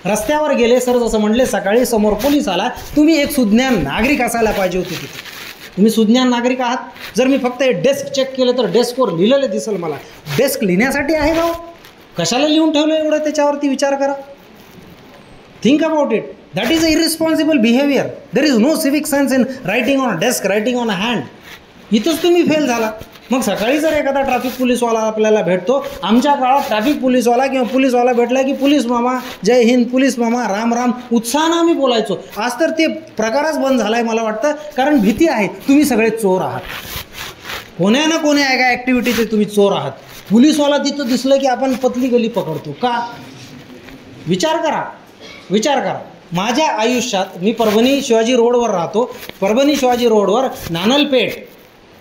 रस्त्यावर गेले सर, जसं म्हणले सकाळी, समोर पोलीस आला, तुम्ही एक सुज्ञान नागरिक असायला पाहिजे होते तिथे. तुम्ही सुज्ञान नागरिक आहात. जर मी फक्त हे डेस्क चेक केलं तर डेस्कवर लिहिलेलं दिसेल मला. डेस्क लिहिण्यासाठी आहे का? कशाला लिहून ठेवलं एवढं? त्याच्यावरती विचार करा. Think about it. That is a irresponsible behaviour. There is no civic sense in writing on a desk, writing on a hand. इथंच तुम्ही फेल झाला. मग सकाळी जर एखादा ट्रॅफिक पोलीसवाला आपल्याला भेटतो, आमच्या काळात ट्रॅफिक पोलीसवाला किंवा पोलीसवाला भेटला की पोलीस मामा, जय हिंद, पोलीस मामा, राम राम, उत्साहानं आम्ही बोलायचो. आज तर ते प्रकारच बंद झाला आहे मला वाटतं, कारण भीती आहे. तुम्ही सगळे चोर आहात. कोण्या ना कोण्या एका ॲक्टिव्हिटीचे तुम्ही चोर आहात. पोलीसवाला तिथं दिसलं की आपण पतली गली पकडतो का? विचार करा, विचार करा. माझ्या आयुष्यात मी परभणी शिवाजी रोडवर राहतो. परभणी शिवाजी रोडवर नानलपेठ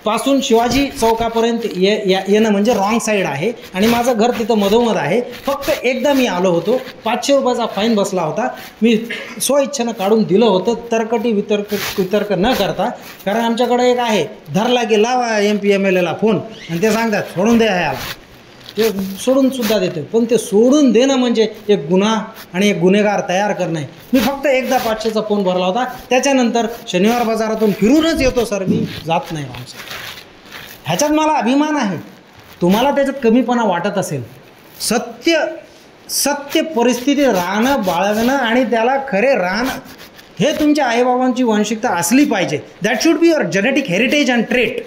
पासून शिवाजी चौकापर्यंत येणं म्हणजे रॉंग साईड आहे आणि माझं घर तिथं मधोमध आहे. फक्त एकदा मी आलो होतो, 500 रुपयाचा फाईन बसला होता. मी स्वइच्छेनं काढून दिलं होतं, वितर्क न करता. कारण आमच्याकडे एक आहे, धरला की लावा MPMLAला फोन आणि ते सांगतात सोडून द्या याला. ते सोडूनसुद्धा देते, पण ते सोडून देणं म्हणजे एक गुन्हा आणि एक गुन्हेगार तयार करणं आहे. मी फक्त एकदा 500चा फोन भरला होता. त्याच्यानंतर शनिवार बाजारातून फिरूनच येतो सर, मी जात नाही आमचं. ह्याच्यात मला अभिमान आहे. तुम्हाला त्याच्यात कमीपणा वाटत असेल, सत्य परिस्थिती राहणं, बाळगणं आणि त्याला खरे राहणं, हे तुमच्या आईबाबांची वांशिकता असली पाहिजे. That should be your genetic heritage and trait.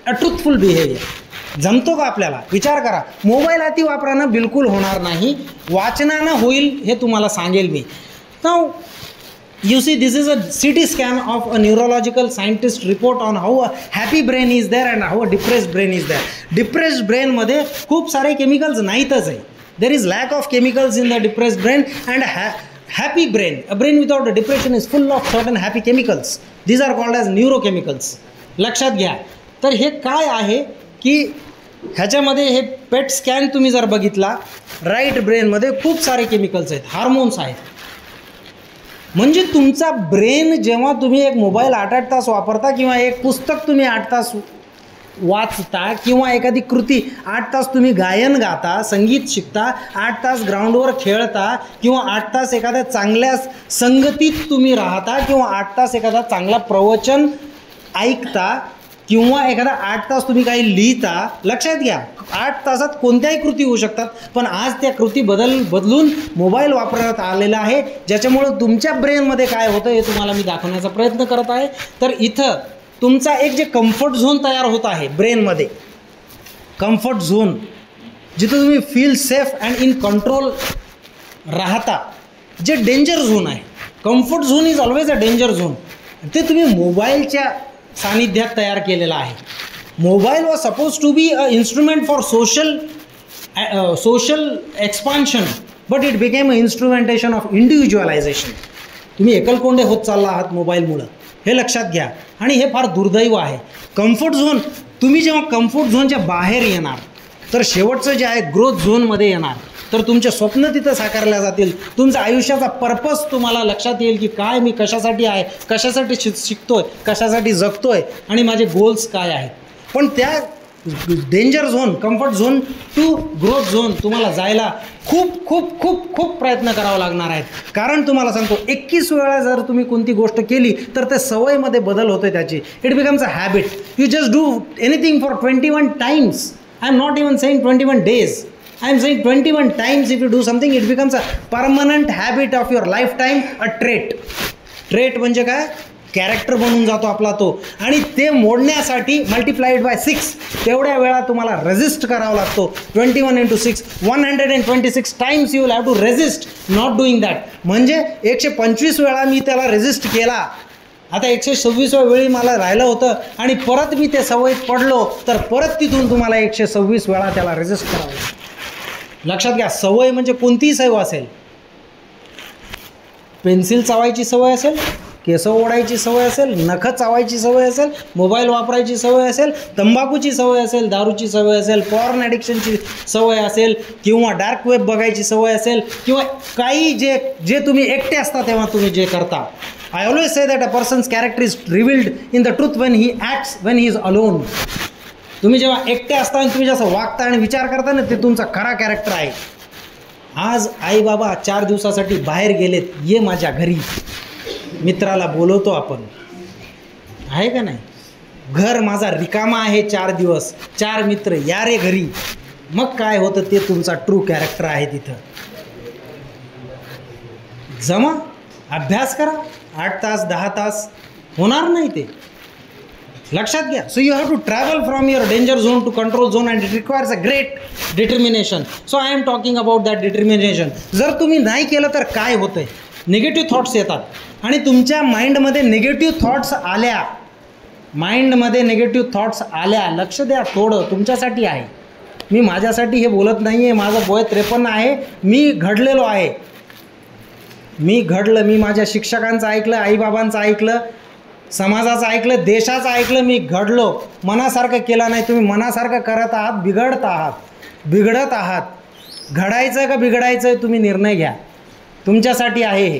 A truthful behaviour. जमतो का आपल्याला? विचार करा. मोबाईल अति वापरानं बिलकुल होणार नाही, वाचनानं होईल हे तुम्हाला सांगेल मी. Now you see, this is a CT scan of a neurological scientist report on how a happy brain is there and how a depressed brain is there. Depressed brain मध्ये खूप सारे केमिकल्स नाहीतच आहे. There is lack of chemicals in the depressed brain, and happy brain, a brain without a depression is full of certain happy chemicals. These are called as neurochemicals. लक्षात घ्या. तर हे काय आहे की ह्याच्यामध्ये हे पेट स्कॅन तुम्ही जर बघितला, राईट ब्रेनमध्ये खूप सारे केमिकल्स आहेत, हार्मोन्स आहेत. म्हणजे तुमचा ब्रेन जेव्हा तुम्ही एक मोबाईल 8-8 तास वापरता किंवा एक पुस्तक तुम्ही 8 तास वाचता किंवा एखादी कृती 8 तास तुम्ही गायन गाता, संगीत शिकता, 8 तास ग्राउंडवर खेळता किंवा 8 तास एखाद्या चांगल्या संगतीत तुम्ही राहता किंवा 8 तास एखादा चांगला प्रवचन ऐकता किंवा एखादा 8 तास तुम्ही काही लिहिता. लक्षात घ्या, 8 तासात कोणत्याही कृती होऊ शकतात, पण आज त्या कृती बदलून मोबाईल वापरण्यात आलेला आहे, ज्याच्यामुळं तुमच्या ब्रेनमध्ये काय होतं हे तुम्हाला मी दाखवण्याचा प्रयत्न करत आहे. तर इथं तुमचा एक जे कम्फर्ट झोन तयार होत आहे ब्रेनमध्ये, कम्फर्ट झोन जिथं तुम्ही feel safe and in control राहता, जे डेंजर झोन आहे. Comfort zone is always a danger zone. ते तुम्ही मोबाईलच्या सानिध्यात तयार केलेला आहे. Mobile was suppose to be a instrument for social expansion, but it became a instrumentation of individualisation. तुम्ही एकलकोंडे होत चालला आहात मोबाईलमुळं, हे लक्षात घ्या. आणि हे फार दुर्दैव आहे. कम्फर्ट झोन, तुम्ही जेव्हा कम्फर्ट झोनच्या बाहेर येणार तर शेवटचं जे आहे ग्रोथ झोनमध्ये येणार, तर तुमचे स्वप्न तिथं साकारल्या जातील. तुमचा आयुष्याचा पर्पज तुम्हाला लक्षात येईल की काय मी कशासाठी आहे, कशासाठी शिकतोय, कशासाठी जगतोय आणि माझे गोल्स काय आहेत. पण त्या danger zone, comfort zone to growth zone तुम्हाला जायला खूप खूप खूप खूप प्रयत्न करावा लागणार आहेत. कारण तुम्हाला सांगतो, 21 वेळा जर तुम्ही कोणती गोष्ट केली तर ते सवयीमध्ये बदल होते त्याची. It becomes a habit. You just do anything for 21 times. I am not even saying 21 days. I am saying 21 times if you do something, it becomes a permanent habit of your lifetime, a trait. Trait म्हणजे काय? Character बनून जातो आपला तो. आणि ते मोडण्यासाठी multiplied by 6 तेवढ्या वेळा तुम्हाला रेजिस्ट करावा लागतो. 21 × 6 126 times you will have to resist not doing that. म्हणजे 125 वेळा मी त्याला रेजिस्ट केला. आता 126व्या वेळी मला राहिलं होतं आणि परत मी ते सवयीत पडलो, तर परत तिथून तुम्हाला 126 वेळा त्याला रेजिस्ट करावं लागतं. लक्षात घ्या, सवय म्हणजे कोणतीही सवय असेल, पेन्सिल चावायची सवय असेल, केस ओढायची सवय असेल, नखं चावायची सवय असेल, मोबाईल वापरायची सवय असेल, तंबाखूची सवय असेल, दारूची सवय असेल, पॉर्न ॲडिक्शनची सवय असेल, किंवा डार्क वेब बघायची सवय असेल, किंवा काही जे तुम्ही एकटे असता तेव्हा तुम्ही जे करता. I always say that a persons character is revealed in the truth when he acts when he is alone. तुम्ही जेव्हा एकटे असता आणि तुम्ही जसं वागता आणि विचार करता ना, ते तुमचा खरा कॅरेक्टर आहे. आज आई बाबा 4 दिवसासाठी बाहेर गेलेत, ये माझ्या घरी, मित्राला बोलवतो आपण, आहे का नाही? घर माझा रिकामा आहे 4 दिवस, 4 मित्र, या रे घरी. मग काय होतं, ते तुमचा ट्रू कॅरेक्टर आहे. तिथं जमा, अभ्यास करा, 8 तास 10 तास होणार नाही ते, लक्षात घ्या. So you have to travel from your danger zone to control zone and it requires a great determination. So I am talking about that determination. जर तुम्ही नाही केलं तर काय होतं आहे, निगेटिव्ह थॉट्स येतात आणि तुमच्या माइंडमध्ये निगेटिव्ह थॉट्स आल्या, माइंडमध्ये निगेटिव्ह थॉट्स आल्या, लक्ष द्या, थोडं तुमच्यासाठी आहे. मी माझ्यासाठी हे बोलत नाही आहे. माझं वय 53 आहे. मी घडलेलो आहे, मी घडलं, मी माझ्या शिक्षकांचं ऐकलं, आईबाबांचं ऐकलं, समाजाचं ऐकलं, देशाचं ऐकलं, मी घडलो. मनासारखं केलं नाही. तुम्ही मनासारखं करत आहात, बिघडत आहात. घडायचं का बिघडायचं तुम्ही निर्णय घ्या, तुमच्यासाठी आहे हे.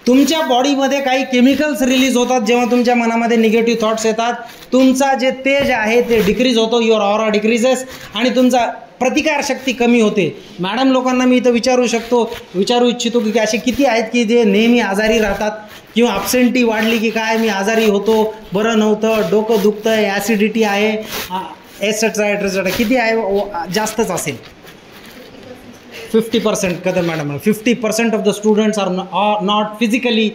तुमच्या बॉडीमध्ये काही केमिकल्स रिलीज होतात जेव्हा तुमच्या मनामध्ये निगेटिव्ह थॉट्स येतात. तुमचा जे तेज आहे ते डिक्रीज होतो, युअर ऑरा डिक्रीजेस, आणि तुमचा प्रतिकारशक्ती कमी होते. मॅडम लोकांना मी इथं विचारू इच्छितो की असे किती आहेत की जे नेहमी आजारी राहतात, किंवा ॲब्सेंटी वाढली की काय मी आजारी होतो, बरं नव्हतं, डोकं दुखतं आहे, ॲसिडिटी आहे, एट्सेट्रा एट्सेट्रा. किती आहे? जास्तच असेल, 50%. Kadam madam, 50% of the students are not physically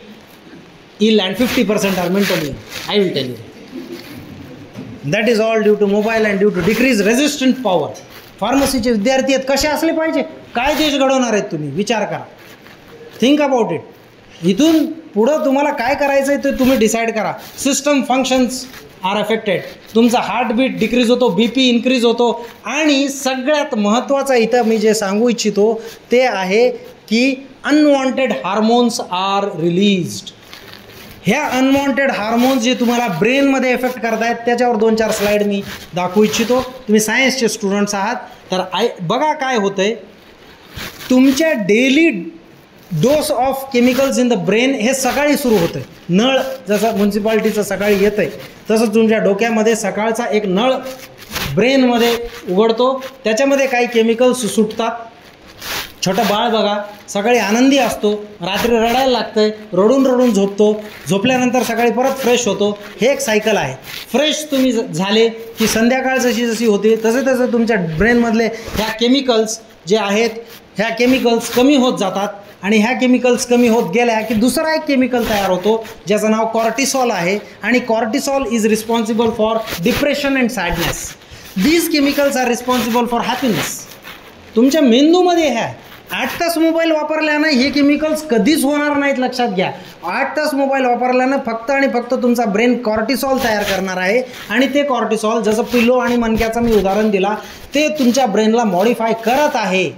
ill and 50% are mentally ill. I will tell you that is all due to mobile and due to decrease resistant power. फार्मसीचे विद्यार्थी आहेत, कसे असले पाहिजे, काय देश घडवणार आहेत तुम्ही, विचार करा, थिंक अबाउट इट. इथून पुढं तुम्हाला काय करायचं आहे ते तुम्ही डिसाईड करा. सिस्टम फंक्शन्स आर अफेक्टेड, तुमचा हार्टबीट डिक्रीज होतो, BP इन्क्रीज होतो, आणि सगळ्यात महत्त्वाचं इथं मी जे सांगू इच्छितो ते आहे की अनवॉन्टेड हार्मोन्स आर रिलीज्ड. ह्या अनवॉन्टेड हार्मोन्स जे तुम्हाला ब्रेनमध्ये इफेक्ट करत आहेत त्याच्यावर 2-4 स्लाईड मी दाखवू इच्छितो. तुम्ही सायन्सचे स्टुडंट्स आहात तर बघा काय होतं आहे. तुमच्या daily dose of chemicals in the brain हे सकाळी सुरू होतं आहे. नळ जसं म्युन्सिपाल्टीचं सकाळी येतं आहे तसं तुमच्या डोक्यामध्ये सकाळचा एक नळ ब्रेनमध्ये उघडतो, त्याच्यामध्ये काही केमिकल्स सुटतात. छोटं बाळ बघा, सकाळी आनंदी असतो, रात्री रडायला लागतं आहे, रडून झोपतो, झोपल्यानंतर सकाळी परत फ्रेश होतो. हे एक सायकल आहे. फ्रेश तुम्ही झाले की संध्याकाळ जशी होते तसे तुमच्या ब्रेनमधले ह्या केमिकल्स जे आहेत ह्या केमिकल्स कमी होत जातात, आणि ह्या केमिकल्स कमी होत गेल्या की दुसरा एक केमिकल तयार होतो ज्याचं नाव कॉर्टिसॉल आहे, आणि cortisol is responsible for depression and sadness. These chemicals are responsible for happiness. तुमच्या मेंदूमध्ये ह्या 8 तास मोबाईल वापरल्यानं हे केमिकल्स कधीच होणार नाहीत, लक्षात घ्या. 8 तास मोबाईल वापरल्यानं फक्त आणि फक्त तुमचा ब्रेन कॉर्टिसॉल तयार करणार आहे, आणि ते कॉर्टिसॉल जसं पिलो आणि मणक्याचं मी उदाहरण दिला ते तुमच्या ब्रेनला मॉडिफाय करत आहे.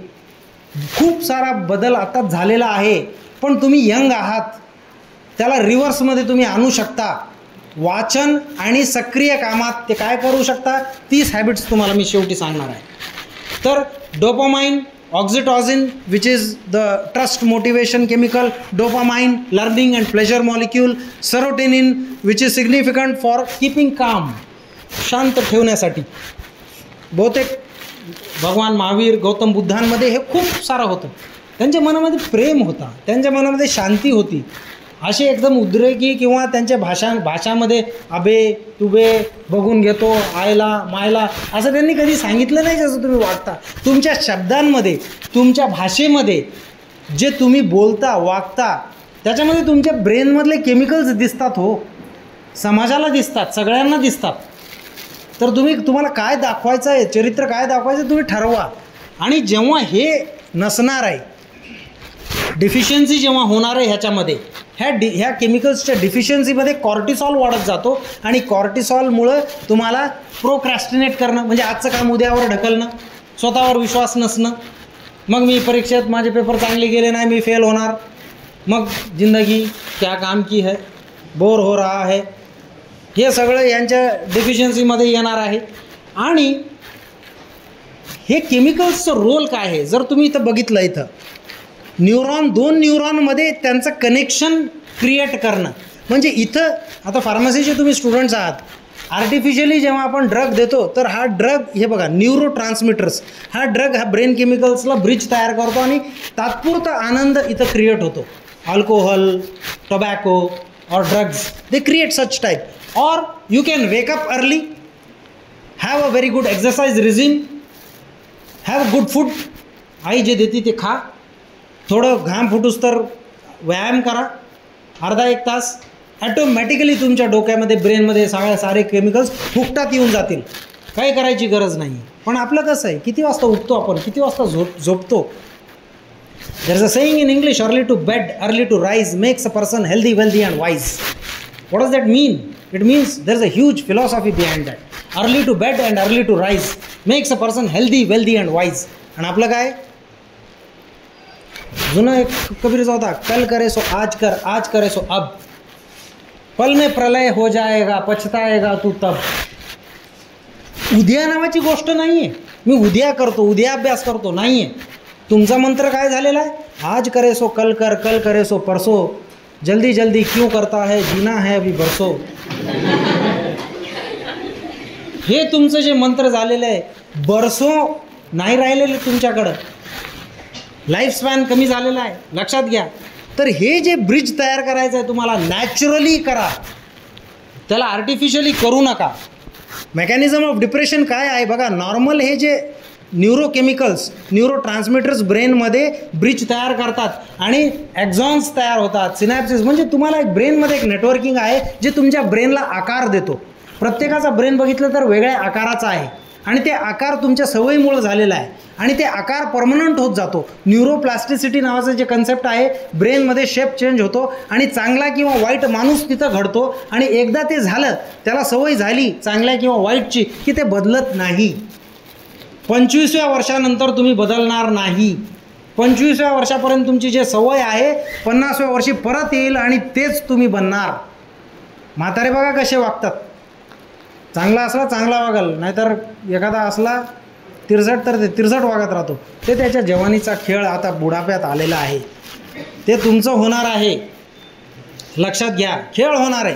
खूप सारा बदल आता झालेला आहे, पण तुम्ही यंग आहात, त्याला रिव्हर्समध्ये तुम्ही आणू शकता. वाचन आणि सक्रिय कामात ते काय करू शकता, 30 हॅबिट्स तुम्हाला मी शेवटी सांगणार आहे. तर dopamine, oxytocin which is the trust motivation chemical, dopamine learning and pleasure molecule, serotonin which is significant for keeping calm, शांत ठेवण्यासाठी. बहुतेक भगवान महावीर, गौतम बुद्धांमध्ये हे खूप सारं होतं. त्यांच्या मनामध्ये प्रेम होता, त्यांच्या मनामध्ये शांती होती. असे एकदम उद्रेकी किंवा त्यांच्या भाषामध्ये अबे तुबे बघून घेतो, आयला मायला असं त्यांनी कधी सांगितलं नाही जसं तुम्ही वागता. तुमच्या शब्दांमध्ये, तुमच्या भाषेमध्ये जे तुम्ही बोलता वागता त्याच्यामध्ये तुमच्या ब्रेनमधले केमिकल्स दिसतात. हो, समाजाला दिसतात, सगळ्यांना दिसतात. तर तुम्हाला काय दाखवायचं आहे, चरित्र काय दाखवायचं तुम्ही ठरवा. आणि जेव्हा हे नसणार आहे, डिफिशियन्सी जेव्हा होणार आहे ह्याच्यामध्ये, ह्या केमिकल्सच्या डिफिशियन्सीमध्ये कॉर्टिसॉल वाढत जातो, आणि कॉर्टिसॉलमुळं तुम्हाला प्रोक्रॅस्टिनेट करणं म्हणजे आजचं काम उद्यावर ढकलणं, स्वतःवर विश्वास नसणं, मग मी परीक्षेत माझे पेपर चांगले गेले नाही, मी फेल होणार, मग जिंदगी क्या काम की है, बोर हो रहा है, हे सगळं यांच्या डेफिशियन्सीमध्ये येणार आहे. आणि हे केमिकल्सचं रोल काय आहे जर तुम्ही इथं बघितलं, इथं न्यूरॉन, 2 न्यूरॉनमध्ये त्यांचं कनेक्शन क्रिएट करणं. म्हणजे इथं आता फार्मसीचे तुम्ही स्टुडंट्स आहात, आर्टिफिशियली जेव्हा आपण ड्रग देतो तर हा ड्रग, हे बघा न्यूरो ट्रान्समिटर्स, हा ड्रग हा ब्रेन केमिकल्सला ब्रिज तयार करतो आणि तात्पुरता आनंद इथं क्रिएट होतो. अल्कोहोल, टोबॅको और drugs, they create such type. और you can wake up early, have a very good exercise regime, have good food, आई जे देते ते खा, थोडं घाम फुटूस तर व्यायाम करा, अर्धा 1 तास, ॲटोमॅटिकली तुमच्या डोक्यामध्ये, ब्रेनमध्ये सारे केमिकल्स फुकटात येऊन जातील. काही करायची गरज नाही. पण आपलं कसं आहे, किती वाजता उठतो आपण, किती वाजता झोपतो. There is a saying in English, early to bed early to rise makes a person healthy, wealthy and wise. What does that mean? It means there is a huge philosophy behind that. Early to bed and early to rise makes a person healthy, wealthy and wise. आणि आपलं काय, जुना एक कबीरचा होता, कल करे so आज कर, आज करे सो अब, पल में प्रलय हो जाएगा, पछताएगा तू तब. उद्या नावाची गोष्ट नाही आहे. मी उद्या करतो, उद्या अभ्यास करतो, नाही आहे. तुमचा मंत्र काय झालेला आहे, आज करे सो कल कर, कल करे सो परसो, जल्दी जल्दी क्यों करता है, जीना है अभी बरसो. हे तुमचं जे मंत्र झालेलं आहे, बरसो नाही राहिलेले तुमच्याकडं, लाईफ स्पॅन कमी झालेला आहे, लक्षात घ्या. तर हे जे ब्रिज तयार करायचं आहे तुम्हाला, नॅचरली करा, त्याला आर्टिफिशियली करू नका. मेकॅनिझम ऑफ डिप्रेशन काय आहे बघा, नॉर्मल हे जे न्यूरो केमिकल्स, न्यूरो ट्रान्समिटर्स ब्रेनमध्ये ब्रिज तयार करतात आणि ॲक्झॉन्स तयार होतात, सिनॅप्सिस, म्हणजे तुम्हाला एक ब्रेनमध्ये एक नेटवर्किंग आहे जे तुमच्या ब्रेनला आकार देतो. प्रत्येकाचा ब्रेन बघितलं तर वेगळ्या आकाराचा आहे आणि ते आकार तुमच्या सवयीमुळे झालेला आहे आणि ते आकार परमनंट होत जातो. न्यूरोप्लास्टिसिटी नावाचं जे कन्सेप्ट आहे, ब्रेनमध्ये शेप चेंज होतो आणि चांगला किंवा वाईट माणूस तिथं घडतो आणि एकदा ते झालं, त्याला सवय झाली चांगल्या किंवा वाईटची, की ते बदलत नाही. 25व्या वर्षानंतर तुम्ही बदलणार नाही. 25व्या वर्षापर्यंत तुमची जे सवय आहे 50व्या वर्षी परत येईल आणि तेच तुम्ही बनणार. म्हातारे बघा कसे वागतात, चांगला असला चांगला वागाल, नाहीतर एखादा असला तिरसट तर ते तिरसट वागत राहतो. ते त्याच्या जवानीचा खेळ आता बुढाप्यात आलेला आहे, ते तुमचं होणार आहे, लक्षात घ्या. खेळ होणार आहे,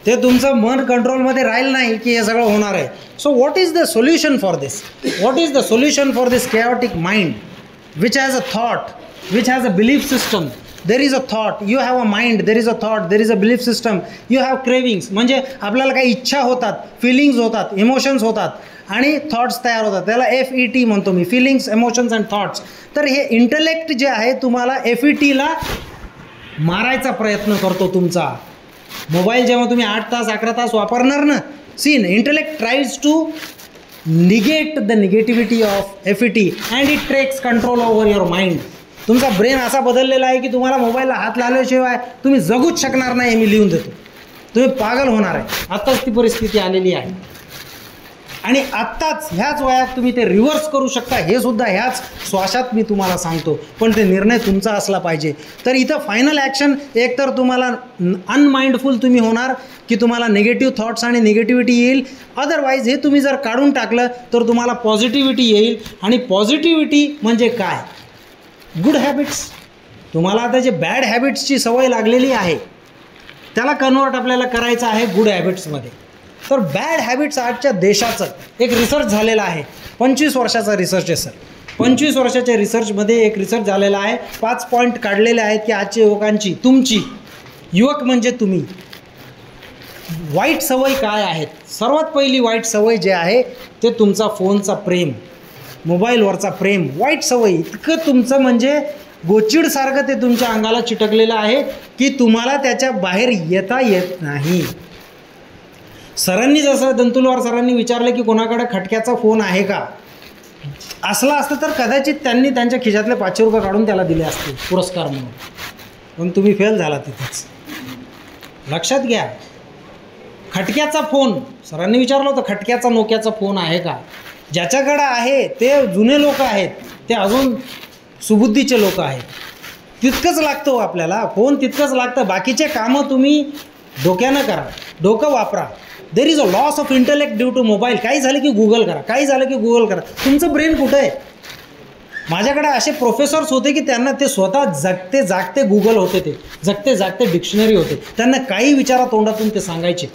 ते तुमचं मन कंट्रोलमध्ये राहील नाही की हे सगळं होणार आहे. So what is the solution for this? What is the solution for this chaotic mind which has a thought, which has a belief system? There is a thought, you have a mind, there is a thought, there is a belief system, you have cravings. म्हणजे आपल्याला काही इच्छा होतात, feelings होतात, emotions होतात आणि thoughts तयार होतात. त्याला FET म्हणतो मी, फिलिंग्स, इमोशन्स अँड थॉट्स. तर हे इंटेलेक्ट जे आहे तुम्हाला FETला मारायचा प्रयत्न करतो तुमचा. मोबाईल जेव्हा तुम्ही 8 तास 11 तास वापरणार ना, seen intellect tries to negate the negativity of FET and it takes control over your mind. तुमचा ब्रेन असा बदललेला आहे की तुम्हाला मोबाईलला हात लावल्याशिवाय तुम्ही जगूच शकणार नाही. मी लिहून देतो, तुम्ही पागल होणार आहे. आत्ताच ती परिस्थिती आलेली आहे आणि आत्ताच ह्याच वयात तुम्ही ते रिव्हर्स करू शकता, हे सुद्धा ह्याच श्वासात मी तुम्हाला सांगतो. पण ते निर्णय तुमचा असला पाहिजे. तर इथं फायनल ॲक्शन, एक तर तुम्हाला अनमाइंडफुल तुम्ही होणार की तुम्हाला निगेटिव्ह थॉट्स आणि निगेटिव्हिटी येईल. अदरवाईज हे तुम्ही जर काढून टाकलं तर तुम्हाला पॉझिटिव्हिटी येईल. आणि पॉझिटिव्हिटी म्हणजे काय, गुड हॅबिट्स. तुम्हाला आता जे बॅड हॅबिट्सची सवय लागलेली आहे त्याला कन्वर्ट आपल्याला करायचं आहे गुड हॅबिट्समध्ये. तर बॅड हॅबिट्स आजच्या देशाचं एक रिसर्च झालेला आहे, 25 वर्षाचा रिसर्च आहे सर. 25 वर्षाच्या रिसर्चमध्ये एक रिसर्च झालेला आहे. 5 पॉईंट काढलेले आहेत की आजच्या युवकांची, तुमची, युवक म्हणजे तुम्ही, वाईट सवय काय आहेत. सर्वात पहिली वाईट सवय जे आहे ते तुमचा फोनचा प्रेम, मोबाईलवरचा प्रेम. वाईट सवय इतकं तुमचं म्हणजे गोचिडसारखं ते तुमच्या अंगाला चिटकलेलं आहे की तुम्हाला त्याच्या बाहेर येता येत नाही. सरांनी जसं दंतुलवार सरांनी विचारलं की कोणाकडे खटक्याचा फोन आहे का, असला असतं तर कदाचित त्यांनी त्यांच्या खिशातले 500 रुपये काढून त्याला दिले असते पुरस्कार म्हणून. पण तुम्ही फेल झाला तिथेच, लक्षात घ्या. खटक्याचा फोन, सरांनी विचारलं होतं खटक्याचा नोक्याचा फोन आहे का, ज्याच्याकडं आहे ते जुने लोक आहेत, ते अजून सुबुद्धीचे लोक आहेत. तितकंच लागतं हो आपल्याला, फोन तितकंच लागतं. बाकीचे कामं तुम्ही डोक्यानं करा, डोकं वापरा. There is a loss of intellect due to mobile. काही झालं की गुगल करा, काही झालं की गुगल करा. तुमचं ब्रेन कुठं आहे? माझ्याकडे असे प्रोफेसर्स होते की त्यांना ते स्वतः जगते जागते गुगल होते, ते जगते जागते डिक्शनरी होते. त्यांना काही विचारा तोंडातून ते सांगायचे.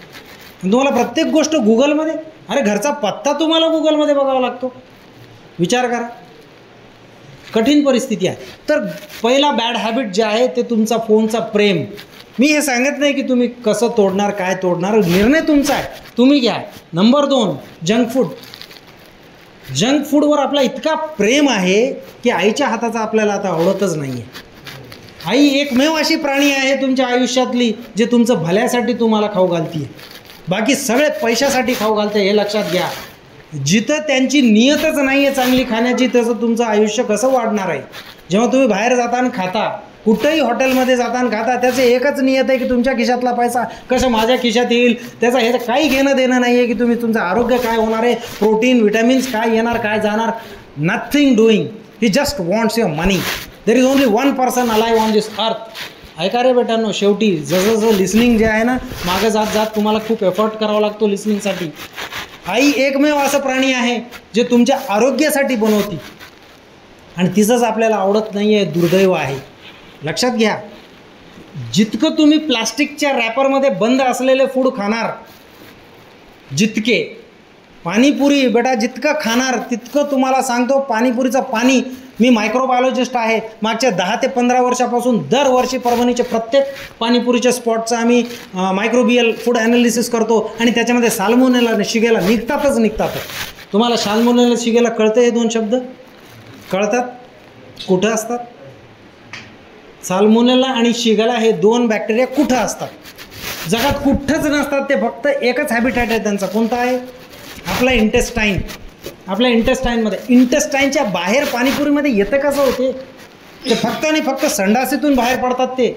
तुम्हाला प्रत्येक गोष्ट गुगलमध्ये, अरे घरचा पत्ता तुम्हाला गुगलमध्ये बघावा लागतो. विचार करा, कठीण परिस्थिती आहे. तर पहिला बॅड हॅबिट जे आहे ते तुमचा फोनचा प्रेम. मी हे सांगत नाही की तुम्ही कसं तोडणार, काय तोडणार, निर्णय तुमचा आहे, तुम्ही घ्या. Number 2, junk food. जंक फूडवर आपला इतका प्रेम आहे की आईच्या हाताचा आपल्याला आता आवडतच नाही आहे. आई एकमेव अशी प्राणी आहे तुमच्या आयुष्यातली जे तुमचं भल्यासाठी तुम्हाला खाऊ घालते आहे. बाकी सगळे पैशासाठी खाऊ घालते, हे लक्षात घ्या. जिथं त्यांची नियतच नाही आहे चांगली खाण्याची, तसं तुमचं आयुष्य कसं वाढणार आहे? जेव्हा तुम्ही बाहेर जाता आणि खाता, कुठंही हॉटेलमध्ये जाता आणि खाता, त्याचं एकच नियत आहे की तुमच्या खिशातला पैसा कसं माझ्या खिशात येईल. त्याचं हे काही घेणं देणं नाही आहे की तुम्ही तुमचं आरोग्य काय होणार आहे, प्रोटीन विटॅमिन्स काय येणार काय जाणार. Nothing doing. He just wants your money. There is only one person alive on this earth. ऐका रे बेटांनो, शेवटी जसं लिसनिंग जे आहे ना, मागं जात जात तुम्हाला खूप एफर्ट करावा लागतो लिसनिंगसाठी. आई एकमेव असं प्राणी आहे जे तुमच्या आरोग्यासाठी बनवती आणि तिचंच आपल्याला आवडत नाही आहे. दुर्दैव आहे. लक्षात घ्या, जितकं तुम्ही प्लास्टिकच्या रॅपरमध्ये बंद असलेले फूड खाणार, जितके पाणीपुरी बेटा जितकं खाणार तितकं तुम्हाला सांगतो, पाणीपुरीचं पाणी. मी मायक्रोबायोलॉजिस्ट आहे. मागच्या 10 ते 15 वर्षापासून दरवर्षी परभणीचे प्रत्येक पाणीपुरीच्या स्पॉटचं आम्ही मायक्रोबियल फूड ॲनालिसिस करतो आणि त्याच्यामध्ये साल्मोनेला शिगेला निघतात. तुम्हाला साल्मोनेला शिगेला कळतं? हे 2 शब्द कळतात? कुठं असतात? साल्मोनेला आणि शिगेला हे 2 बॅक्टेरिया कुठं असतात? जगात कुठंच नसतात. ते फक्त एकच हॅबिटॅट आहे त्यांचा. कोणता आहे? आपला इंटेस्टाईन. आपल्या इंटेस्टाईनमध्ये, इंटेस्टाईनच्या बाहेर पाणीपुरीमध्ये येतं कसं होते? ते फक्त आणि फक्त संडासीतून बाहेर पडतात ते.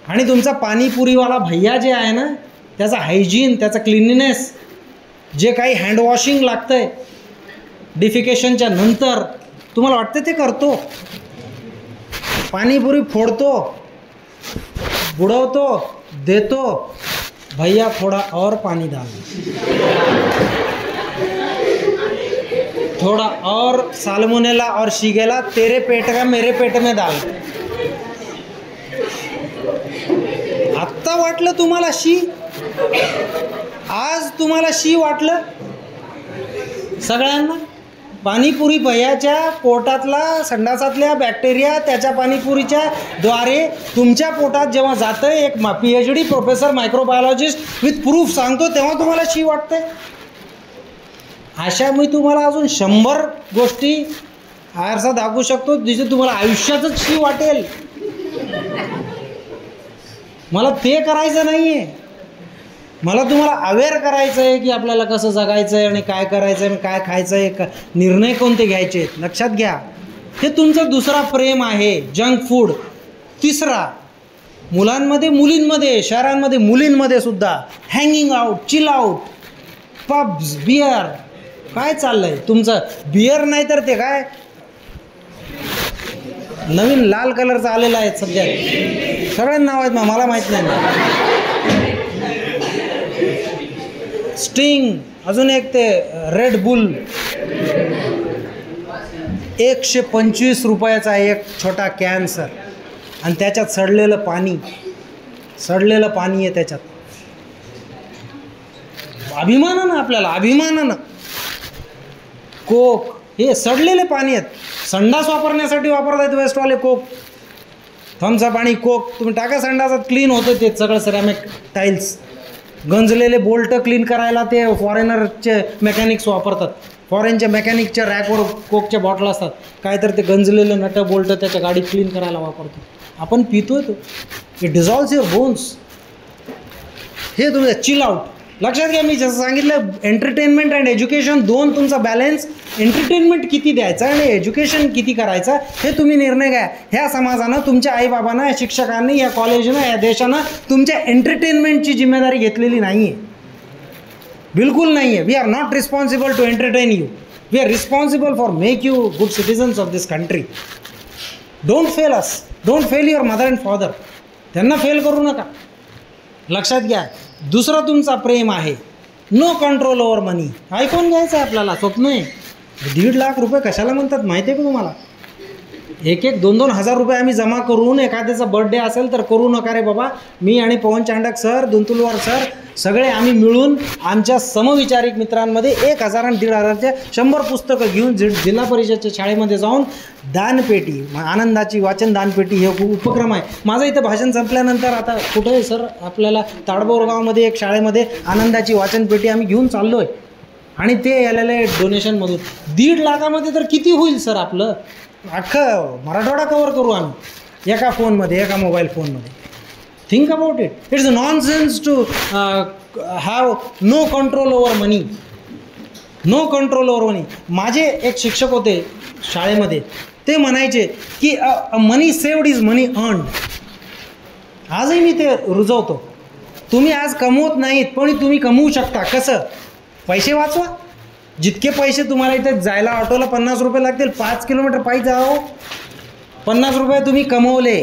आणि तुमचा पाणीपुरीवाला भैया जे आहे ना, त्याचा हायजीन, त्याचा क्लिनलीनेस, जे काही हँडवॉशिंग लागतं आहे डिफिकेशनच्या नंतर, तुम्हाला वाटतं ते करतो? पाणीपुरी फोडतो, बुडवतो, देतो, भैया थोड़ा और पानी डाल, थोड़ा और साल्मोनेला और शिगेला तेरे पेट का मेरे पेट में डाल. आत्ता वाटलं तुम्हाला शी? आज तुम्हाला शी वाटलं सगळ्यांना? पाणीपुरी भैयाच्या पोटातला संडासातल्या बॅक्टेरिया त्याच्या पाणीपुरीच्या द्वारे तुमच्या पोटात जेव्हा जातं, एक PhD professor microbiologist with proof सांगतो, तेव्हा तुम्हाला शी वाटते? अशा मी तुम्हाला अजून 100 गोष्टी आरसा दाखवू शकतो जिथे तुम्हाला आयुष्यातच शी वाटेल. मला ते करायचं नाही आहे. मला तुम्हाला अवेअर करायचं आहे की आपल्याला कसं जगायचं आहे आणि काय करायचं आहे आणि काय खायचं आहे, निर्णय कोणते घ्यायचे आहेत. लक्षात घ्या, हे तुमचं दुसरा प्रेम आहे, जंक फूड. तिसरा, मुलांमध्ये मुलींमध्ये, शहरांमध्ये मुलींमध्ये सुद्धा hanging out, chill out, pubs, beer. काय चाललं आहे तुमचं? बियर नाही तर ते काय नवीन लाल कलरचं आलेलं आहे सध्या, सगळ्यांना नाव आहेत, मला माहीत नाही. स्टिंग, अजून एक ते रेड बुल. 125 रुपयाचा आहे एक छोटा कॅन सर, आणि त्याच्यात सडलेलं पाणी आहे त्याच्यात. अभिमानानं, आपल्याला अभिमानानं. कोक, हे सडलेले पाणी आहेत. संडास वापरण्यासाठी वापरतात वेस्टवाले कोक. थम्सअप आणि कोक तुम्ही टाका संडासात, क्लीन होतं ते सगळं. सिरॅमिक टाईल्स, गंजलेले बोल्ट क्लीन करायला ते फॉरेनरचे मेकॅनिक्स वापरतात. फॉरेनच्या मेकॅनिकच्या रॅकवर कोकच्या बॉटल असतात, काय तर ते गंजलेले नट बोल्ट त्याच्या गाडीत क्लीन करायला वापरतो. आपण पितोय तो. It dissolves your bones. हे तुम्ही चिल आउट. लक्षात घ्या, मी जसं सांगितलं, एंटरटेनमेंट अँड एज्युकेशन 2 तुमचा बॅलन्स. एंटरटेनमेंट किती द्यायचा आणि एज्युकेशन किती करायचं हे तुम्ही निर्णय घ्या. ह्या समाजानं, तुमच्या आईबाबांना, या शिक्षकांनी, या कॉलेजनं, या देशानं तुमच्या एंटरटेनमेंटची जिम्मेदारी घेतलेली नाही आहे, बिलकुल नाही आहे. We are not responsible to entertain you. We are responsible for make you good citizens of this country. Don't fail us, don't fail your mother and father. त्यांना फेल करू नका. लक्षात घ्या. दुसरं तुमचा प्रेम आहे, no control over money. IPhone घ्यायचं आहे आपल्याला, स्वप्न आहे. 1.5 लाख रुपये कशाला म्हणतात माहिती आहे का तुम्हाला? 1-2 हजार रुपये आम्ही जमा करून एखाद्याचा बर्थडे असेल तर करू नका रे बाबा. मी आणि पवन चांडक सर, दुंतुलवार सर सगळे आम्ही मिळून आमच्या समविचारिक मित्रांमध्ये 1,000 आणि 1,500च्या 100 पुस्तकं घेऊन जिल्हा परिषदच्या शाळेमध्ये जाऊन दानपेटी, आनंदाची वाचन दानपेटी हे उपक्रम आहे माझं. इथं भाषण संपल्यानंतर आता कुठे आहे सर, आपल्याला ताडबोरगावमध्ये एक शाळेमध्ये आनंदाची वाचनपेटी आम्ही घेऊन चाललो आहे. आणि ते आलेलं आहे डोनेशनमधून. 1.5 लाखामध्ये तर किती होईल सर आपलं? अख्खं मराठवाडा कवर करू आम्ही एका फोनमध्ये, एका मोबाईल फोनमध्ये. Think about it. It's a nonsense to have no control over money. No control over money. माझे एक शिक्षक होते शाळेमध्ये, ते म्हणायचे की money saved is money earned. आजही मी ते रुजवतो. तुम्ही आज कमवत नाहीत पण तुम्ही कमवू शकता. कसं? पैसे वाचवा. जितके पैसे तुम्हाला इथे जायला ऑटोला 50 रुपये लागतील, 5 किलोमीटर पायी जाओ, 50 रुपये तुम्ही कमवले.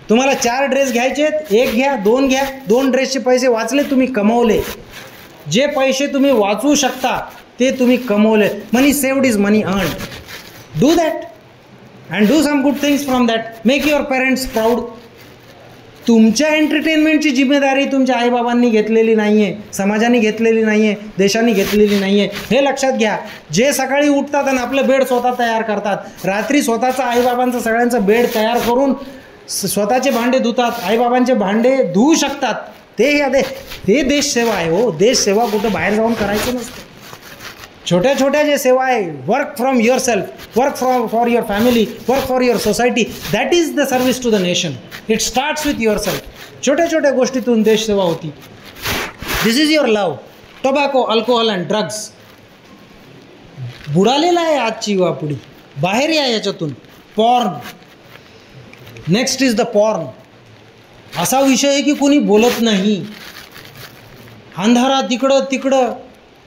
तुम्हाला 4 ड्रेस घ्यायचे आहेत, 1 घ्या, 2 घ्या, 2 ड्रेसचे पैसे वाचले, तुम्ही कमवले. जे पैसे तुम्ही वाचवू शकता ते तुम्ही कमवले. Money saved is money earned. Do that and do some good things from that. Make your parents proud. तुमच्या एंटरटेनमेंटची जिम्मेदारी तुमच्या आईबाबांनी घेतलेली नाही आहे, समाजाने घेतलेली नाही आहे, देशाने घेतलेली नाही आहे. हे लक्षात घ्या. जे सकाळी उठतात आणि आपलं बेड स्वतः तयार करतात, रात्री स्वतःचं आईबाबांचं सगळ्यांचं बेड तयार करून स्वतःचे भांडे धुतात, आईबाबांचे भांडे धुवू शकतात, ते देशसेवा आहे. हो, देशसेवा कुठं बाहेर जाऊन करायचं नसतं. छोट्या छोट्या जे सेवा आहे, work from yourself, work for your family, work for your society, that is the service to the nation. It starts with yourself. छोट्या छोट्या गोष्टीतून देशसेवा होती. This is your love. Tobacco, alcohol and drugs बुडालेला आहे आजची युवा पिढी. बाहेर या याच्यातून. Porn, next is the porn. असा विषय आहे की कोणी बोलत नाही. अंधारात तिकडं तिकडं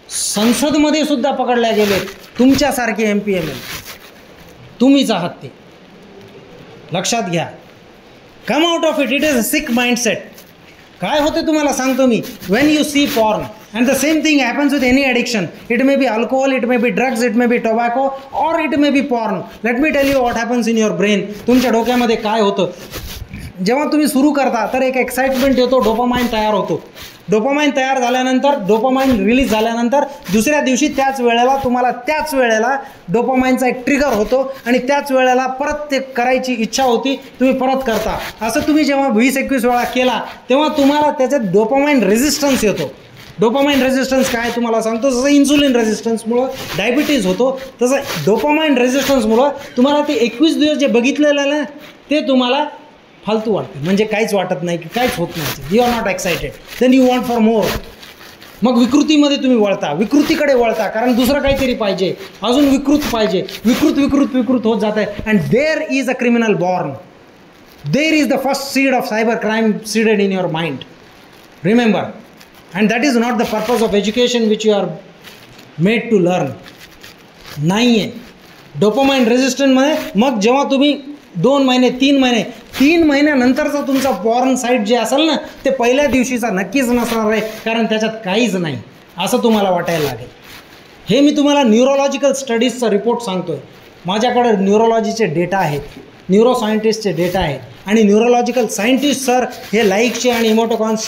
संसदमध्ये सुद्धा पकडल्या गेलेत तुमच्यासारखे MPLA. तुम्हीच आहात ते. लक्षात घ्या. Come out of it. It is a sick mindset. काय होते तुम्हाला सांगतो मी. When you see porn and the same thing happens with any addiction. It may be alcohol, it may be drugs, it may be tobacco, or it may be porn. Let me tell you what happens in your brain. तुमच्या डोक्यामध्ये काय होतं जेव्हा तुम्ही सुरू करता, तर एक एक्साइटमेंट येतो, डोपामाइन तयार होतो. डोपामाइन तयार झाल्यानंतर, डोपामाइन रिलीज झाल्यानंतर दुसऱ्या दिवशी त्याच वेळेला डोपामाइनचा एक ट्रिगर होतो आणि त्याच वेळेला परत ते करायची इच्छा होती, तुम्ही परत करता. असं तुम्ही जेव्हा 20-21 वेळा केला तेव्हा तुम्हाला त्याच्यात डोपामाइन रेझिस्टन्स येतो. डोपामाइन रेझिस्टन्स काय तुम्हाला सांगतो. जसं इन्सुलिन रेझिस्टन्समुळं डायबिटीज होतो, तसं डोपामाइन रेझिस्टन्समुळं तुम्हाला ते 21 दिवस जे बघितलेलं ना ते तुम्हाला फालतू वाटते. म्हणजे काहीच वाटत नाही, की काहीच होत नाही. You are not excited. Then you want for more. मग विकृतीमध्ये तुम्ही वळता, विकृतीकडे वळता, कारण दुसरं काहीतरी पाहिजे, अजून विकृत पाहिजे. विकृत होत जात आहे. And there is a criminal born. There is the first seed of cyber crime seeded in your mind. Remember. And that is not the purpose of education which you are made to learn. नाही आहे. Dopamine रेझिस्टन्समध्ये मग जेव्हा तुम्ही 2 महिने 3 महिन्यानंतरचा तुमचा porn site जे असेल ना, ते पहिल्या दिवशीचा नक्कीच नसणार आहे, कारण त्याच्यात काहीच नाही असं तुम्हाला वाटायला लागेल. हे मी तुम्हाला न्यूरोलॉजिकल स्टडीजचा रिपोर्ट सांगतो आहे. माझ्याकडे न्यूरोलॉजीचे डेटा आहेत, न्यूरोसायंटिस्टचे डेटा आहेत, आणि न्यूरोलॉजिकल सायंटिस्ट सर हे लाईकचे आणि इमोटोकॉन्स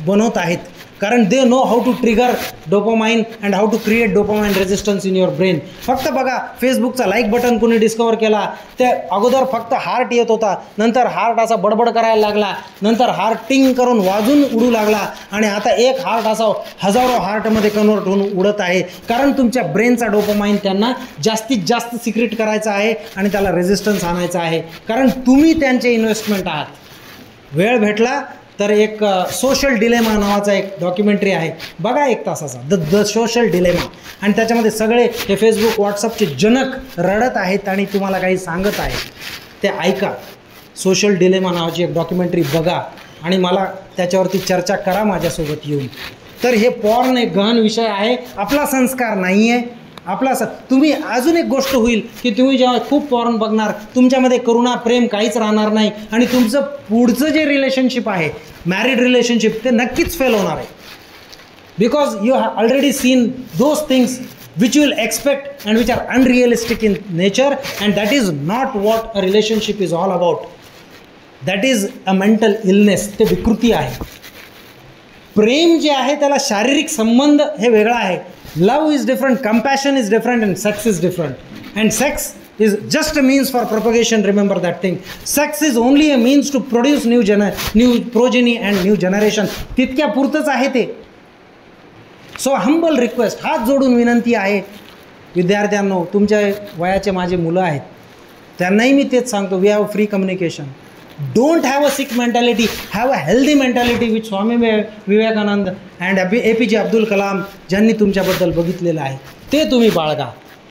बनवत आहेत, कारण they know how to trigger dopamine and how to create dopamine resistance in your brain. फक्त बघा, फेसबुकचा लाईक बटन कोणी डिस्कवर केला, ते अगोदर फक्त हार्ट येत होता, नंतर हार्ट असा बडबड करायला लागला, नंतर हार्ट टिंग करून वाजून उडू लागला, आणि आता एक हार्ट असा हजारो हार्टमध्ये कन्वर्ट होऊन उडत आहे, कारण तुमच्या ब्रेनचा डोपामाइन त्यांना जास्तीत जास्त सिक्रेट करायचा आहे आणि त्याला रेझिस्टन्स आणायचा आहे, कारण तुम्ही त्यांचे इन्व्हेस्टमेंट आहात. वेळ भेटला तर एक सोशल डिलेमा नावाचा एक डॉक्युमेंटरी आहे, बघा, 1 तासाचा, द सोशल डिलेमा. आणि त्याच्यामध्ये सगळे हे फेसबुक व्हॉट्सअपचे जनक रडत आहेत आणि तुम्हाला काही सांगत आहेत, ते ऐका. सोशल डिलेमा नावाची एक डॉक्युमेंटरी बघा आणि मला त्याच्यावरती चर्चा करा माझ्यासोबत येऊन. तर हे पॉर्न एक गहन विषय आहे, आपला संस्कार नाही आहे आपला. तुम्ही अजून एक गोष्ट होईल की तुम्ही जेव्हा खूप पॉर्न बघणार तुमच्यामध्ये करुणा प्रेम काहीच राहणार नाही आणि तुमचं पुढचं जे रिलेशनशिप आहे मॅरिड रिलेशनशिप ते नक्कीच फेल होणार आहे. Because you have already seen those things which you will expect and which are unrealistic in nature, and that is not what a relationship is all about. That is a mental illness. ते विकृती आहे. प्रेम जे आहे त्याला शारीरिक संबंध हे वेगळा आहे. Love is different, compassion is different and sex is different. And sex is just a means for propagation. Remember that thing. Sex is only a means to produce new progeny and new generation. तितक्या पुरतच आहे ते. So humble request, हात जोडून विनंती आहे विद्यार्थ्यांनो, तुमच्या वयाचे माझे मुलं आहेत त्यांनाही मी तेच सांगतो, we have free communication. Don't have a sick mentality, have a healthy mentality which Swami Vivekananda and APJ Abdul Kalam ज्यांनी तुमच्याबद्दल बघितलेलं आहे ते तुम्ही बाळगा.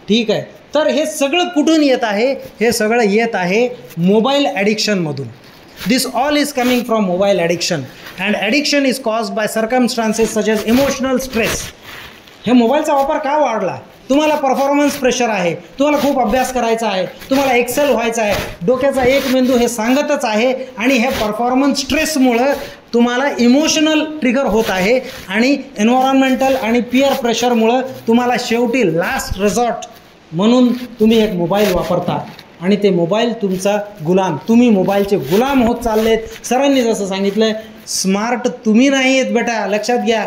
ठीक आहे. तर हे सगळं कुठून येत आहे? हे सगळं येत आहे mobile ॲडिक्शनमधून. This all is coming from mobile addiction, and addiction is caused by circumstances such as emotional stress. हे मोबाईलचा वापर का वाढला? तुम्हाला परफॉर्मन्स प्रेशर आहे, तुम्हाला खूप अभ्यास करायचा आहे, तुम्हाला एक्सेल व्हायचं आहे, डोक्याचा एक मेंदू हे सांगतच आहे आणि हे परफॉर्मन्स स्ट्रेसमुळं तुम्हाला इमोशनल ट्रिगर होत आहे आणि एन्व्हायरमेंटल आणि पियर प्रेशरमुळं तुम्हाला शेवटी लास्ट रिसॉर्ट म्हणून तुम्ही एक मोबाईल वापरता आणि ते मोबाईल तुमचा गुलाम, तुम्ही मोबाईलचे गुलाम होत चाललेत. सरांनी जसं सांगितलं, स्मार्ट तुम्ही नाही आहेत बेटा, लक्षात घ्या.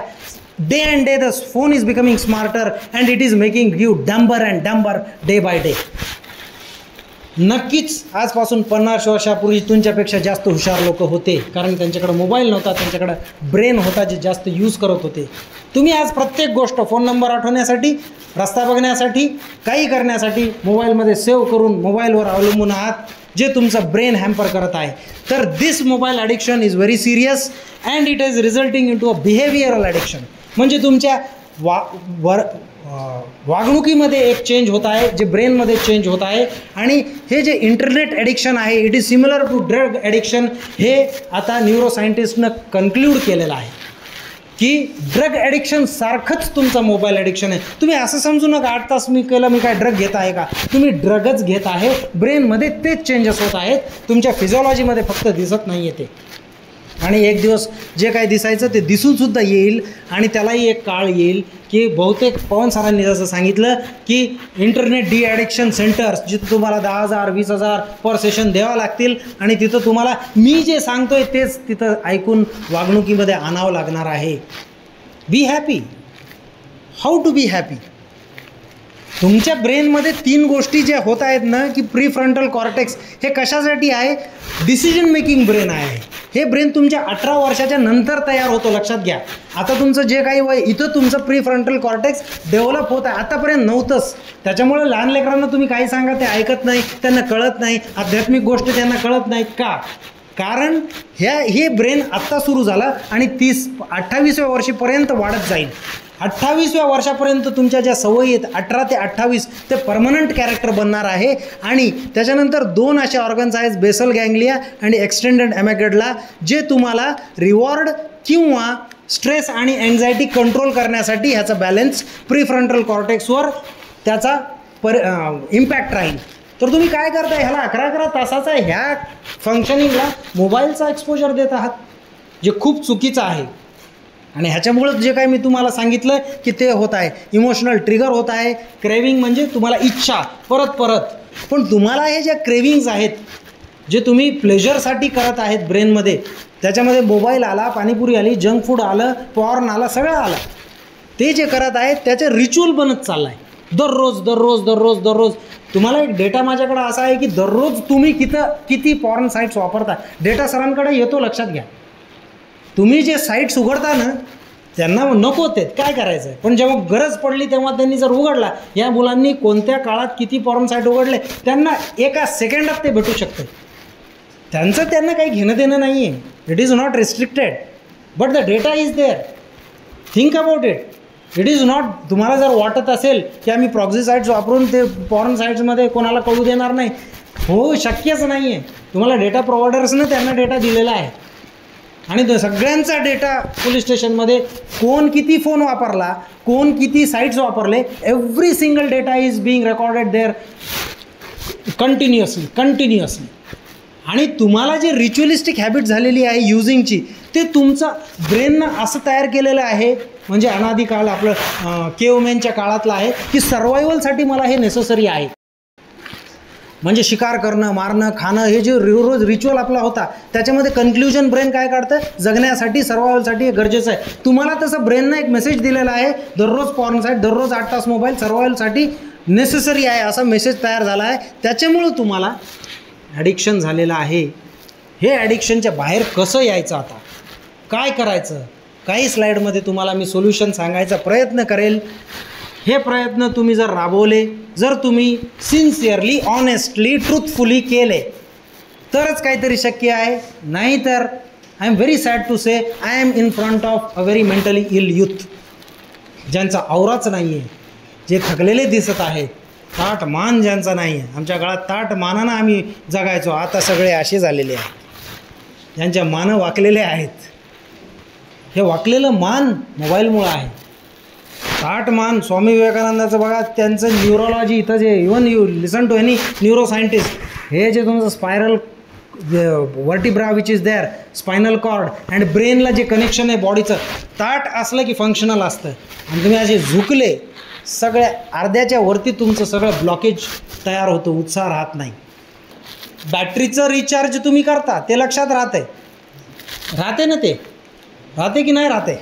Day and day the phone is becoming smarter and it is making you dumber and dumber day by day. नक्कीच आजपासून 50 वर्षापूर्वी तुमच्यापेक्षा जास्त हुशार लोक होते, कारण त्यांच्याकडे मोबाईल नव्हता, त्यांच्याकडे ब्रेन होता जे जास्त यूज करत होते. तुम्ही आज प्रत्येक गोष्ट फोन नंबर आठवण्यासाठी, रस्ता बघण्यासाठी, काही करण्यासाठी मोबाईलमध्ये सेव्ह करून मोबाईलवर अवलंबून आहात, जे तुमचं ब्रेन हॅम्पर करत आहे. तर this mobile addiction is very serious and it is resulting into a behavioural addiction. म्हणजे तुमच्या वागणुकीमध्ये एक चेंज होत आहे, जे ब्रेनमध्ये चेंज होत आहे. आणि हे जे इंटरनेट ॲडिक्शन आहे, it is similar to drug addiction. हे आता न्यूरोसायंटिस्टनं कन्क्ल्यूड केलेलं आहे की ड्रग ॲडिक्शन सारखंच तुमचं मोबाईल ॲडिक्शन आहे. तुम्ही असं समजू नका 8 तास मी काय ड्रग घेत आहे का? तुम्ही ड्रगच घेत आहे. ब्रेनमध्ये तेच चेंजेस होत आहेत, तुमच्या फिजिओलॉजीमध्ये फक्त दिसत नाही आहे ते. आणि एक दिवस जे काही दिसायचं ते दिसूनसुद्धा येईल आणि त्यालाही एक काळ येईल की बहुतेक पवन सरांनी जसं सांगितलं की इंटरनेट डी ॲडिक्शन सेंटर्स, जिथं तुम्हाला 10,000 20,000 पर सेशन द्यावं लागतील आणि तिथं तुम्हाला मी जे सांगतोय तेच तिथं ऐकून वागणुकीमध्ये आणावं लागणार आहे. Be happy. How to be happy? तुमच्या ब्रेनमध्ये 3 गोष्टी ज्या होत आहेत ना, की प्रीफ्रंटल कॉर्टेक्स हे कशासाठी आहे? डिसिजन मेकिंग ब्रेन आहे. हे ब्रेन तुमच्या 18 वर्षाच्या नंतर तयार होतो, लक्षात घ्या. आता तुमचं जे काही वय, इथं तुमचं प्रीफ्रंटल कॉर्टेक्स डेव्हलप होत आहे, आतापर्यंत नव्हतंच. त्याच्यामुळे लहान लेकरांना तुम्ही काही सांगा ते ऐकत नाही, त्यांना कळत नाही, आध्यात्मिक गोष्टी त्यांना कळत नाहीत. का? कारण हे ब्रेन आत्ता सुरू झालं आणि 28व्या वर्षीपर्यंत वाढत जाईल. 28व्या वर्षापर्यंत तुमच्या ज्या सवयी आहेत 18 ते 28 ते परमनंट कॅरेक्टर बनणार आहे. आणि त्याच्यानंतर 2 असे ऑर्गन्स आहेत, बेसल गँग्लिया आणि एक्सटेंडेड ॲमेगडला, जे तुम्हाला रिवॉर्ड किंवा स्ट्रेस आणि अँझायटी कंट्रोल करण्यासाठी ह्याचा बॅलन्स प्रीफ्रंटल कॉर्टेक्सवर त्याचा इम्पॅक्ट राहील. तर तुम्ही काय करताय? ह्याला 11 तासाचा ह्या फंक्शनिंगला मोबाईलचा एक्सपोजर देत आहात, जे खूप चुकीचं आहे. आणि ह्याच्यामुळं जे काही मी तुम्हाला सांगितलं की ते होत आहे, इमोशनल ट्रिगर होत आहे. क्रेविंग म्हणजे तुम्हाला इच्छा परत. पण तुम्हाला हे ज्या क्रेविंग्ज आहेत, जे तुम्ही प्लेजरसाठी करत आहेत ब्रेनमध्ये, त्याच्यामध्ये मोबाईल आला, पाणीपुरी आली, जंक फूड आलं, पॉर्न आला, सगळं आलं. ते जे करत आहेत त्याचं रिच्युअल बनत चाललं आहे. दररोज तुम्हाला एक डेटा माझ्याकडे असा आहे की दररोज तुम्ही किती पॉर्न साईट्स वापरता. डेटा सरांकडे येतो, लक्षात घ्या. तुम्ही जे साईट्स उघडता ना, त्यांना नको ते काय करायचं आहे, पण जेव्हा गरज पडली तेव्हा त्यांनी जर उघडला, या मुलांनी कोणत्या काळात किती पॉर्न साईट उघडले त्यांना एका सेकंडात ते भेटू शकते. त्यांना काही घेणं देणं नाही आहे. It is not restricted but the data is there. Think about it. It is not. तुम्हाला जर वाटत असेल की आम्ही प्रॉक्सी साईट्स वापरून ते पॉर्न साईट्समध्ये कोणाला कळू देणार नाही, हो, शक्यच नाही आहे. तुम्हाला डेटा प्रोव्हायडर्सनं त्यांना डेटा दिलेला आहे. आणि सगळ्यांचा डेटा पोलीस स्टेशनमध्ये कोण किती फोन वापरला, कोण किती साईट्स वापरले, every single data is being recorded there continuously. आणि तुम्हाला जे रिच्युअलिस्टिक हॅबिट झालेली आहे युजिंगची, ते तुमचा ब्रेननं असं तयार केलेलं आहे, म्हणजे अनादी काळ आपलं केवमॅनच्या काळातलं आहे की सर्वायवलसाठी मला हे नेसेसरी आहे. म्हणजे शिकार करणं, मारणं, खाणं, हे जे रोज रिच्युअल आपला होता त्याच्यामध्ये कन्क्ल्युजन ब्रेन काय काढतं, जगण्यासाठी सर्वायवलसाठी हे गरजेचं आहे. तुम्हाला तसं ब्रेननं एक मेसेज दिलेला आहे, दररोज पॉर्न साईट, दररोज 8 तास मोबाईल सर्वायवलसाठी नेसेसरी आहे, असा मेसेज तयार झाला आहे. त्याच्यामुळं तुम्हाला ॲडिक्शन झालेलं आहे. हे ॲडिक्शनच्या बाहेर कसं यायचं, आता काय करायचं, काही स्लाईडमध्ये तुम्हाला मी सोल्युशन सांगायचा प्रयत्न करेल. हे प्रयत्न तुम्ही जर राबवले, जर तुम्ही सिन्सिअरली, ऑनेस्टली, ट्रूथफुली केले तरच काहीतरी शक्य आहे. नाहीतर I am very sad to say, I am in front of a very mentally ill youth, ज्यांचा औराच नाही आहे, जे थकलेले दिसत आहेत, ताट मान ज्यांचा नाही आहे. आमच्या काळात ताट मानानं आम्ही जगायचो, आता सगळे असे झालेले आहेत, ज्यांच्या मानं वाकलेले आहेत. हे वाकलेलं मान मोबाईलमुळं आहे. ताट मान स्वामी विवेकानंदाचं बघा, त्यांचं न्यूरोलॉजी इथं जे, even you listen to any neuroscientist, हे जे तुमचं spiral vertebra which is there, spinal cord and ब्रेनला जे कनेक्शन आहे बॉडीचं, ताट असलं की फंक्शनल असतं. आणि तुम्ही असे झुकले, सगळ्या अर्ध्याच्या वरती तुमचं सगळं ब्लॉकेज तयार होतं, उत्साह राहत नाही. बॅटरीचं रिचार्ज तुम्ही करता ते लक्षात राहते ना, ते राहते की नाही राहते,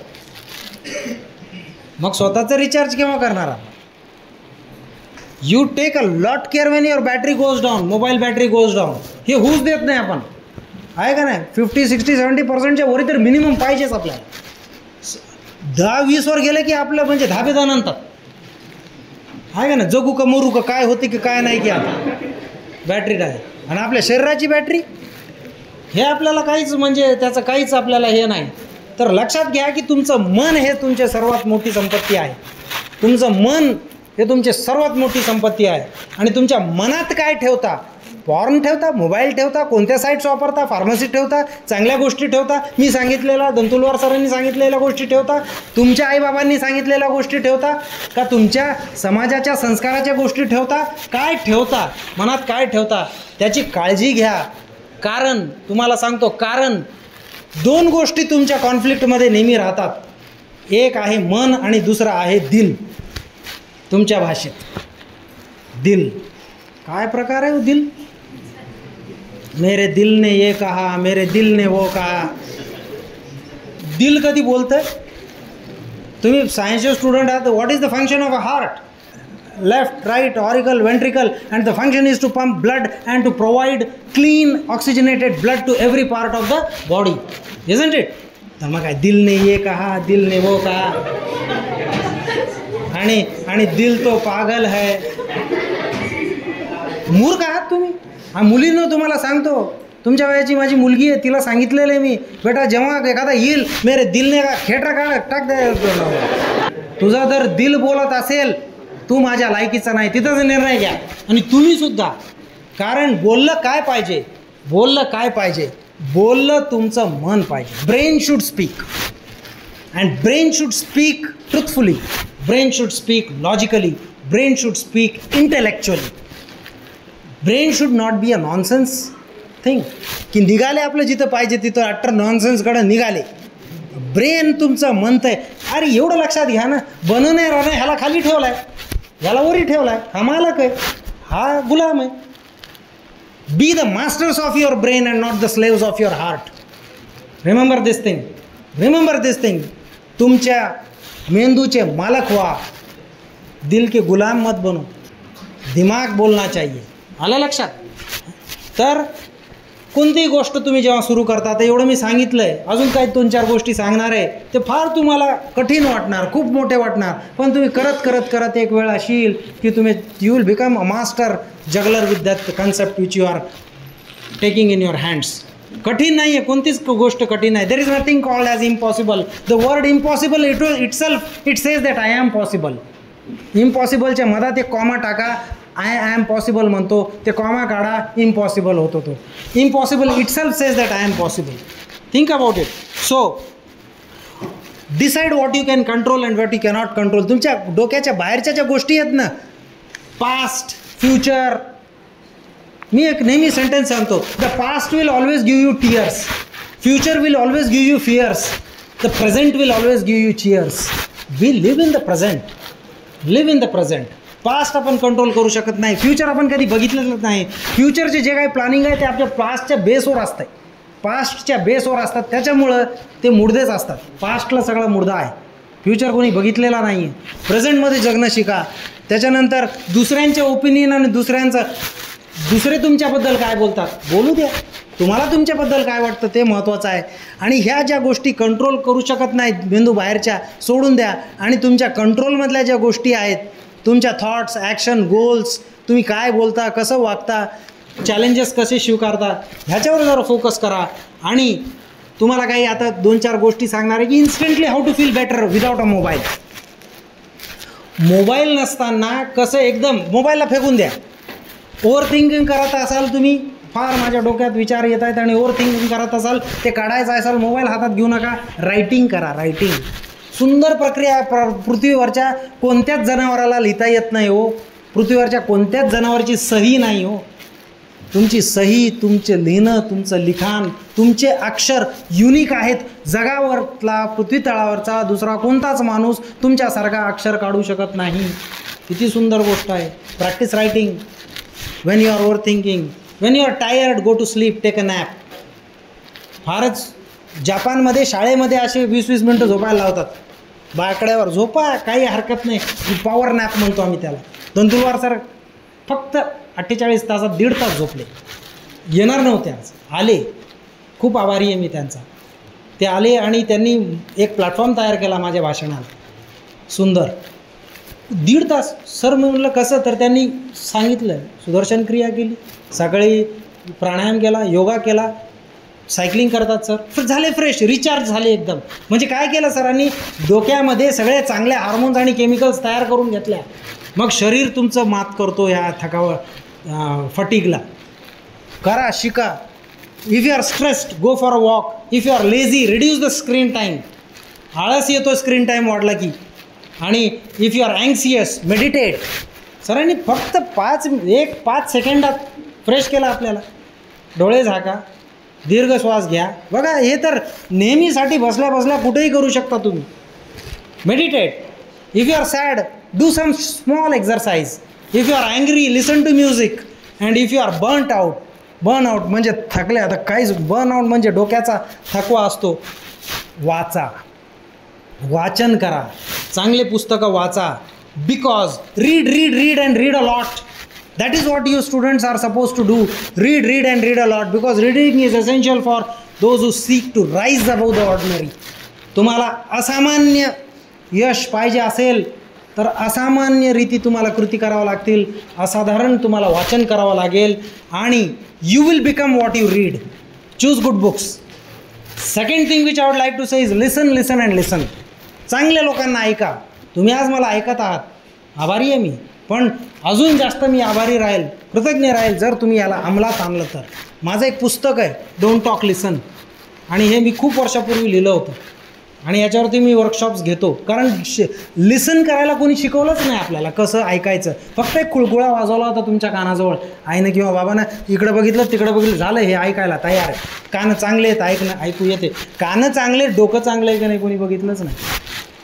मग स्वतःचं रिचार्ज केव्हा करणार? You take a lot care when your battery goes down, mobile battery goes down. हे होऊच देत नाही आपण, आहे का नाही. 50, 60, 70% वरी तर मिनिमम पाहिजेच आपल्याला. 10-20 वर गेले की आपलं म्हणजे धाबेदान आणतात, आहे का ना. जगू का मरू का, काय होते की काय नाही की आता बॅटरी नाही. आणि आपल्या शरीराची बॅटरी हे आपल्याला काहीच, म्हणजे त्याचं काहीच आपल्याला हे नाही. तर लक्षात घ्या की तुमचं मन हे तुमची सर्वात मोठी संपत्ती आहे. तुमचं मन हे तुमची सर्वात मोठी संपत्ती आहे. आणि तुमच्या मनात काय ठेवता, पॉर्न ठेवता, मोबाईल ठेवता, कोणत्या साईट्स वापरता, फार्मसी ठेवता, चांगल्या गोष्टी ठेवता, मी सांगितलेला दंतुलवार सरांनी सांगितलेल्या गोष्टी ठेवता, तुमच्या आईबाबांनी सांगितलेल्या गोष्टी ठेवता, का तुमच्या समाजाच्या संस्काराच्या गोष्टी ठेवता, काय ठेवता, मनात काय ठेवता, त्याची काळजी घ्या. कारण तुम्हाला सांगतो, कारण 2 गोष्टी तुमच्या कॉन्फ्लिक्टमध्ये नेहमी राहतात. एक आहे मन आणि दुसरं आहे दिल. तुमच्या भाषेत दिल काय प्रकार आहे? दिल, मेरे दिल ने ये कहा, मेरे दिल ने वो कहा. दिल कधी बोलतं? तुम्ही सायन्सचे स्टुडंट आहात. What is the function of a heart? Left, right, auricle, ventricle, and the function is to pump blood and to provide clean oxygenated blood to every part of the body, isn't it? तर मग काय, दिल ने ये कहा, दिल ने वो कहा, आणि दिल तो पागल है. मूर्ख आहात तुम्ही. हा, मुलींनो तुम्हाला सांगतो, तुमच्या वयाची माझी मुलगी आहे, तिला सांगितलेलं आहे मी, बेटा जेव्हा एखादा येईल, मेरे दिलने का खेटरा काढ टाक द्या. तुझा जर दिल बोलत असेल, तू माझ्या लायकीचा नाही, तिथंच निर्णय घ्या. आणि तुम्ही सुद्धा. कारण बोललं काय पाहिजे, बोललं काय पाहिजे, बोललं तुमचं मन पाहिजे. Brain should speak, and brain should speak truthfully, brain should speak logically, brain should speak intellectually. Brain should not be a nonsense thing, की निघाले आपलं जिथं पाहिजे तिथं अट्टर नॉनसेन्सकडं निघाले. ब्रेन तुमचं म्हणतंय, अरे एवढं लक्षात घ्या ना, बनवणे राहणं ह्याला खाली ठेवला आहे, ह्याला वरी ठेवला आहे, हा मालक आहे, हा गुलाम आहे. Be the masters of your brain and not the slaves of your heart. Remember this thing, remember this thing. तुमच्या मेंदूचे मालक व्हा, दिल के गुलाम मत बनो. दिमाग बोलना चाहिए. आलं लक्षात? तर कोणतीही गोष्ट तुम्ही जेव्हा सुरू करता, तर एवढं मी सांगितलं आहे, अजून काही 2-4 गोष्टी सांगणार आहे. ते फार तुम्हाला कठीण वाटणार, खूप मोठे वाटणार, पण तुम्ही करत करत करत एक वेळ अशी येईल की तुम्ही you will become a master juggler with that concept which you are taking in your hands. कठीण नाही आहे, कोणतीच गोष्ट कठीण नाही. There is nothing called as impossible. The word impossible itself it says that I am possible. इम्पॉसिबलच्या मधात एक कॉमा टाका, आय ॲम पॉसिबल म्हणतो, ते कॉमा काढा, इम्पॉसिबल होतो. तो impossible itself says that I am possible. Think about it. So decide what you can control and what you cannot control. तुमच्या डोक्याच्या बाहेरच्या ज्या गोष्टी आहेत ना, पास्ट, फ्युचर, मी एक नेहमी सेंटेन्स सांगतो, the past will always give you tears, future will always give you fears, the present will always give you cheers. We live in the present, live in the present. Past आपण control करू शकत नाही, future आपण कधी बघितलेलं नाही. फ्युचरचे जे काही प्लॅनिंग आहे ते आपल्या पास्टच्या बेसवर असतं, पास्टच्या बेसवर असतात, त्याच्यामुळं ते मुडदेच असतात. पास्टला सगळा मुडदा आहे, फ्युचर कोणी बघितलेला नाही आहे. प्रेझेंटमध्ये जगणं शिका. त्याच्यानंतर दुसऱ्यांचे ओपिनियन आणि दुसरे तुमच्याबद्दल काय बोलतात बोलू द्या, तुम्हाला तुमच्याबद्दल काय वाटतं ते महत्त्वाचं आहे. आणि ह्या ज्या गोष्टी कंट्रोल करू शकत नाहीत मेंदू बाहेरच्या, सोडून द्या. आणि तुमच्या कंट्रोलमधल्या ज्या गोष्टी आहेत, तुमच्या थॉट्स, ॲक्शन, गोल्स, तुम्ही काय बोलता, कसं वागता, चॅलेंजेस कसे स्वीकारता, ह्याच्यावर जरा फोकस करा. आणि तुम्हाला काही आता 2-4 गोष्टी सांगणार आहे की instantly how to feel better without a mobile. Mobile नसताना कसं एकदम मोबाईलला फेकून द्या. ओव्हर थिंकिंग करत असाल तुम्ही, फार माझ्या डोक्यात विचार येत आहेत आणि ओव्हर थिंकिंग करत असाल, ते काढायचं असाल, मोबाईल हातात घेऊ नका, रायटिंग करा. रायटिंग सुंदर प्रक्रिया आहे. पृथ्वीवरच्या कोणत्याच जनावराला लिहिता येत नाही हो, पृथ्वीवरच्या कोणत्याच जनावरची सही नाही हो. तुमची सही, तुमचे लिहिणं, तुमचं लिखाण, तुमचे अक्षर युनिक आहेत. जगावरला, पृथ्वी तळावरचा दुसरा कोणताच माणूस तुमच्यासारखा अक्षर काढू शकत नाही. किती सुंदर गोष्ट आहे. Practice writing. when you are overthinking, when you are tired, go to sleep, take a nap. फारच जापानमध्ये शाळेमध्ये असे 20-20 मिनटं झोपायला लावतात. बाकड्यावर झोपा, काही हरकत नाही. पॉवर नॅप म्हणतो आम्ही त्याला. धंतुलवार सर फक्त 48 तासात 1.5 तास झोपले. येणार नव्हते, आज आले. खूप आभारी आहे मी त्यांचा. ते आले आणि त्यांनी एक प्लॅटफॉर्म तयार केला माझ्या भाषणाला. सुंदर. 1.5 तास सर म्हणलं कसं, तर त्यांनी सांगितलं. सुदर्शन क्रिया केली, सकाळी प्राणायाम केला, योगा केला, सायकलिंग करतात सर. झाले फ्रेश, रिचार्ज झाले एकदम. म्हणजे काय केलं सरांनी, डोक्यामध्ये सगळे चांगले हार्मोन्स आणि केमिकल्स तयार करून घेतल्या. मग शरीर तुमचं मात करतो ह्या फटीगला. करा, शिका. If you are stressed, go for a walk. If you are lazy, reduce the screen time. आळस येतो स्क्रीन टाईम वाढला की. आणि if you are anxious, meditate. सरांनी फक्त 5 सेकंदात फ्रेश केला आपल्याला. डोळे झाका, दीर्घ श्वास घ्या. बघा, हे तर नेहमीसाठी बसल्या बसल्या कुठेही करू शकता तुम्ही. Meditate. If you are sad, do some small exercise. If you are angry, listen to music. And if you are burn out म्हणजे थकले, आता काहीच, बर्न आउट म्हणजे डोक्याचा थकवा असतो. वाचा, वाचन करा, चांगले पुस्तकं वाचा. Because read and read a lot. That is what you students are suppose to do. Read and read a lot, because reading is essential for those who seek to rise above the ordinary. तुम्हाला असामान्य यश पाहिजे असेल तर असामान्य रीती तुम्हाला कृती करावं लागतील. असाधारण तुम्हाला वाचन करावं लागेल आणि you will become what you read. Choose good books. Second thing which I would like to say is listen and listen. चांगल्या लोकांना ऐका. तुम्ही आज मला ऐकत आहात, आभारी आहे मी. पण अजून जास्त मी आभारी राहील, कृतज्ञ राहील जर तुम्ही याला अंमलात आणलं तर. माझं एक पुस्तक आहे, डोंट टॉक लिसन, आणि हे मी खूप वर्षापूर्वी लिहिलं होतं. आणि याच्यावरती मी वर्कशॉप्स घेतो. कारण लिसन करायला कोणी शिकवलंच नाही आपल्याला कसं ऐकायचं. फक्त एक खुळखुळा वाजवला होता तुमच्या कानाजवळ आईनं किंवा बाबानं. इकडं बघितलं, तिकडं बघितलं, झालं, हे ऐकायला तयार आहे. कानं चांगले आहेत, ऐकू येते. कानं चांगले, डोकं चांगलं आहे का नाही कोणी बघितलंच नाही.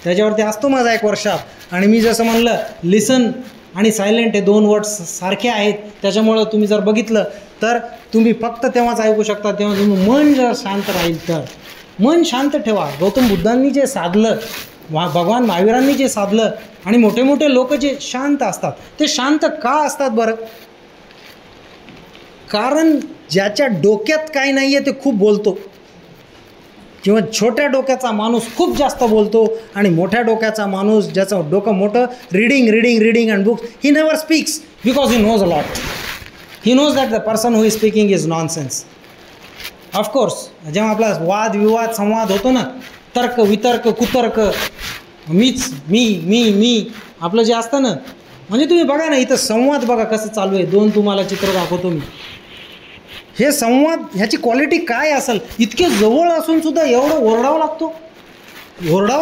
त्याच्यावरती असतो माझा एक वर्कशॉप. आणि मी जसं म्हणलं, लिसन आणि सायलेंट हे 2 वर्ड्स सारखे आहेत. त्याच्यामुळं तुम्ही जर बघितलं तर तुम्ही फक्त तेव्हाच ऐकू शकता, तेव्हा तुम्ही मन जर शांत राहील तर. मन शांत ठेवा. गौतम बुद्धांनी जे साधलं, भगवान महावीरांनी जे साधलं, आणि मोठे मोठे लोक जे शांत असतात, ते शांत का असतात बरं? कारण ज्याच्या डोक्यात काही नाही आहे ते खूप बोलतो. किंवा छोट्या डोक्याचा माणूस खूप जास्त बोलतो, आणि मोठ्या डोक्याचा माणूस ज्याचं डोकं मोठं, reading and books, he never speaks because he knows a lot. He knows that the person who is speaking is nonsense. Of course जेव्हा आपला वादविवाद संवाद होतो ना, तर्क वितर्क कुतर्क, मी आपलं जे असतं ना, म्हणजे तुम्ही बघा ना, इथं संवाद बघा कसं चालू आहे. 2 तुम्हाला चित्र दाखवतो मी. हे संवाद ह्याची क्वालिटी काय असेल, इतके जवळ असून सुद्धा एवढं ओरडावं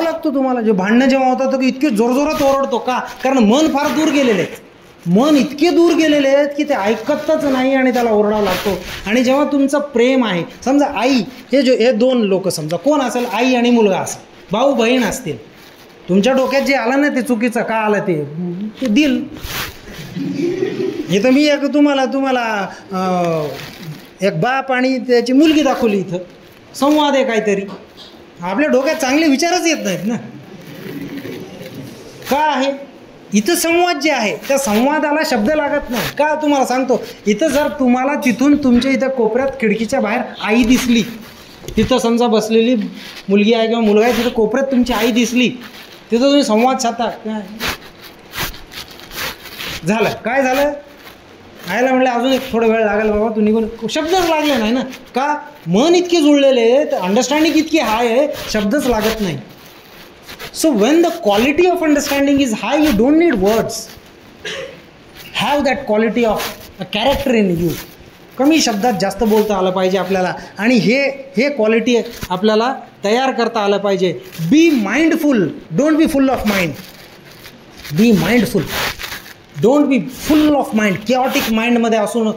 लागतो तुम्हाला. जे भांडणं जेव्हा होतात तर इतके जोरजोरात ओरडतो का, कारण मन फार दूर गेलेले आहेत, मन इतके दूर गेलेले आहेत की ते ऐकतच नाही आणि त्याला ओरडावं लागतो. आणि जेव्हा तुमचं प्रेम आहे, समजा आई, हे दोन लोक समजा कोण असेल, आई आणि मुलगा असेल, भाऊ बहीण असतील, तुमच्या डोक्यात जे आलं ना ते चुकीचं का आलं ते दिल. इथं मी एक तुम्हाला एक बाप आणि त्याची मुलगी दाखवली, इथं संवाद आहे काहीतरी. आपल्या डोक्यात चांगले विचारच येत नाहीत ना, का आहे. इथं संवाद जे आहे त्या संवादाला शब्द लागत नाही का. तुम्हाला सांगतो, इथं जर तुम्हाला तिथून तुमच्या इथं कोपऱ्यात खिडकीच्या बाहेर आई दिसली, तिथं समजा बसलेली मुलगी आहे किंवा मुलगा आहे, तिथं कोपऱ्यात तुमची आई दिसली, तिथं तुम्ही संवाद साधता, काय झालं, काय झालं, आयला म्हटलं अजून एक थोडा वेळ लागेल बाबा, तू निघून, शब्दच लागले नाही ना, का मन इतके जुळलेले आहेत, अंडरस्टँडिंग इतकी हाय आहे, शब्दच लागत नाही. So when the quality of understanding is high, you don't need words. Have that quality of a character in you. कमी शब्दात जास्त बोलता आलं पाहिजे आपल्याला, आणि हे क्वालिटी आपल्याला तयार करता आलं पाहिजे. Be mindful, don't be full of mind. Be mindful, don't be full of mind. Chaotic माइंडमध्ये असू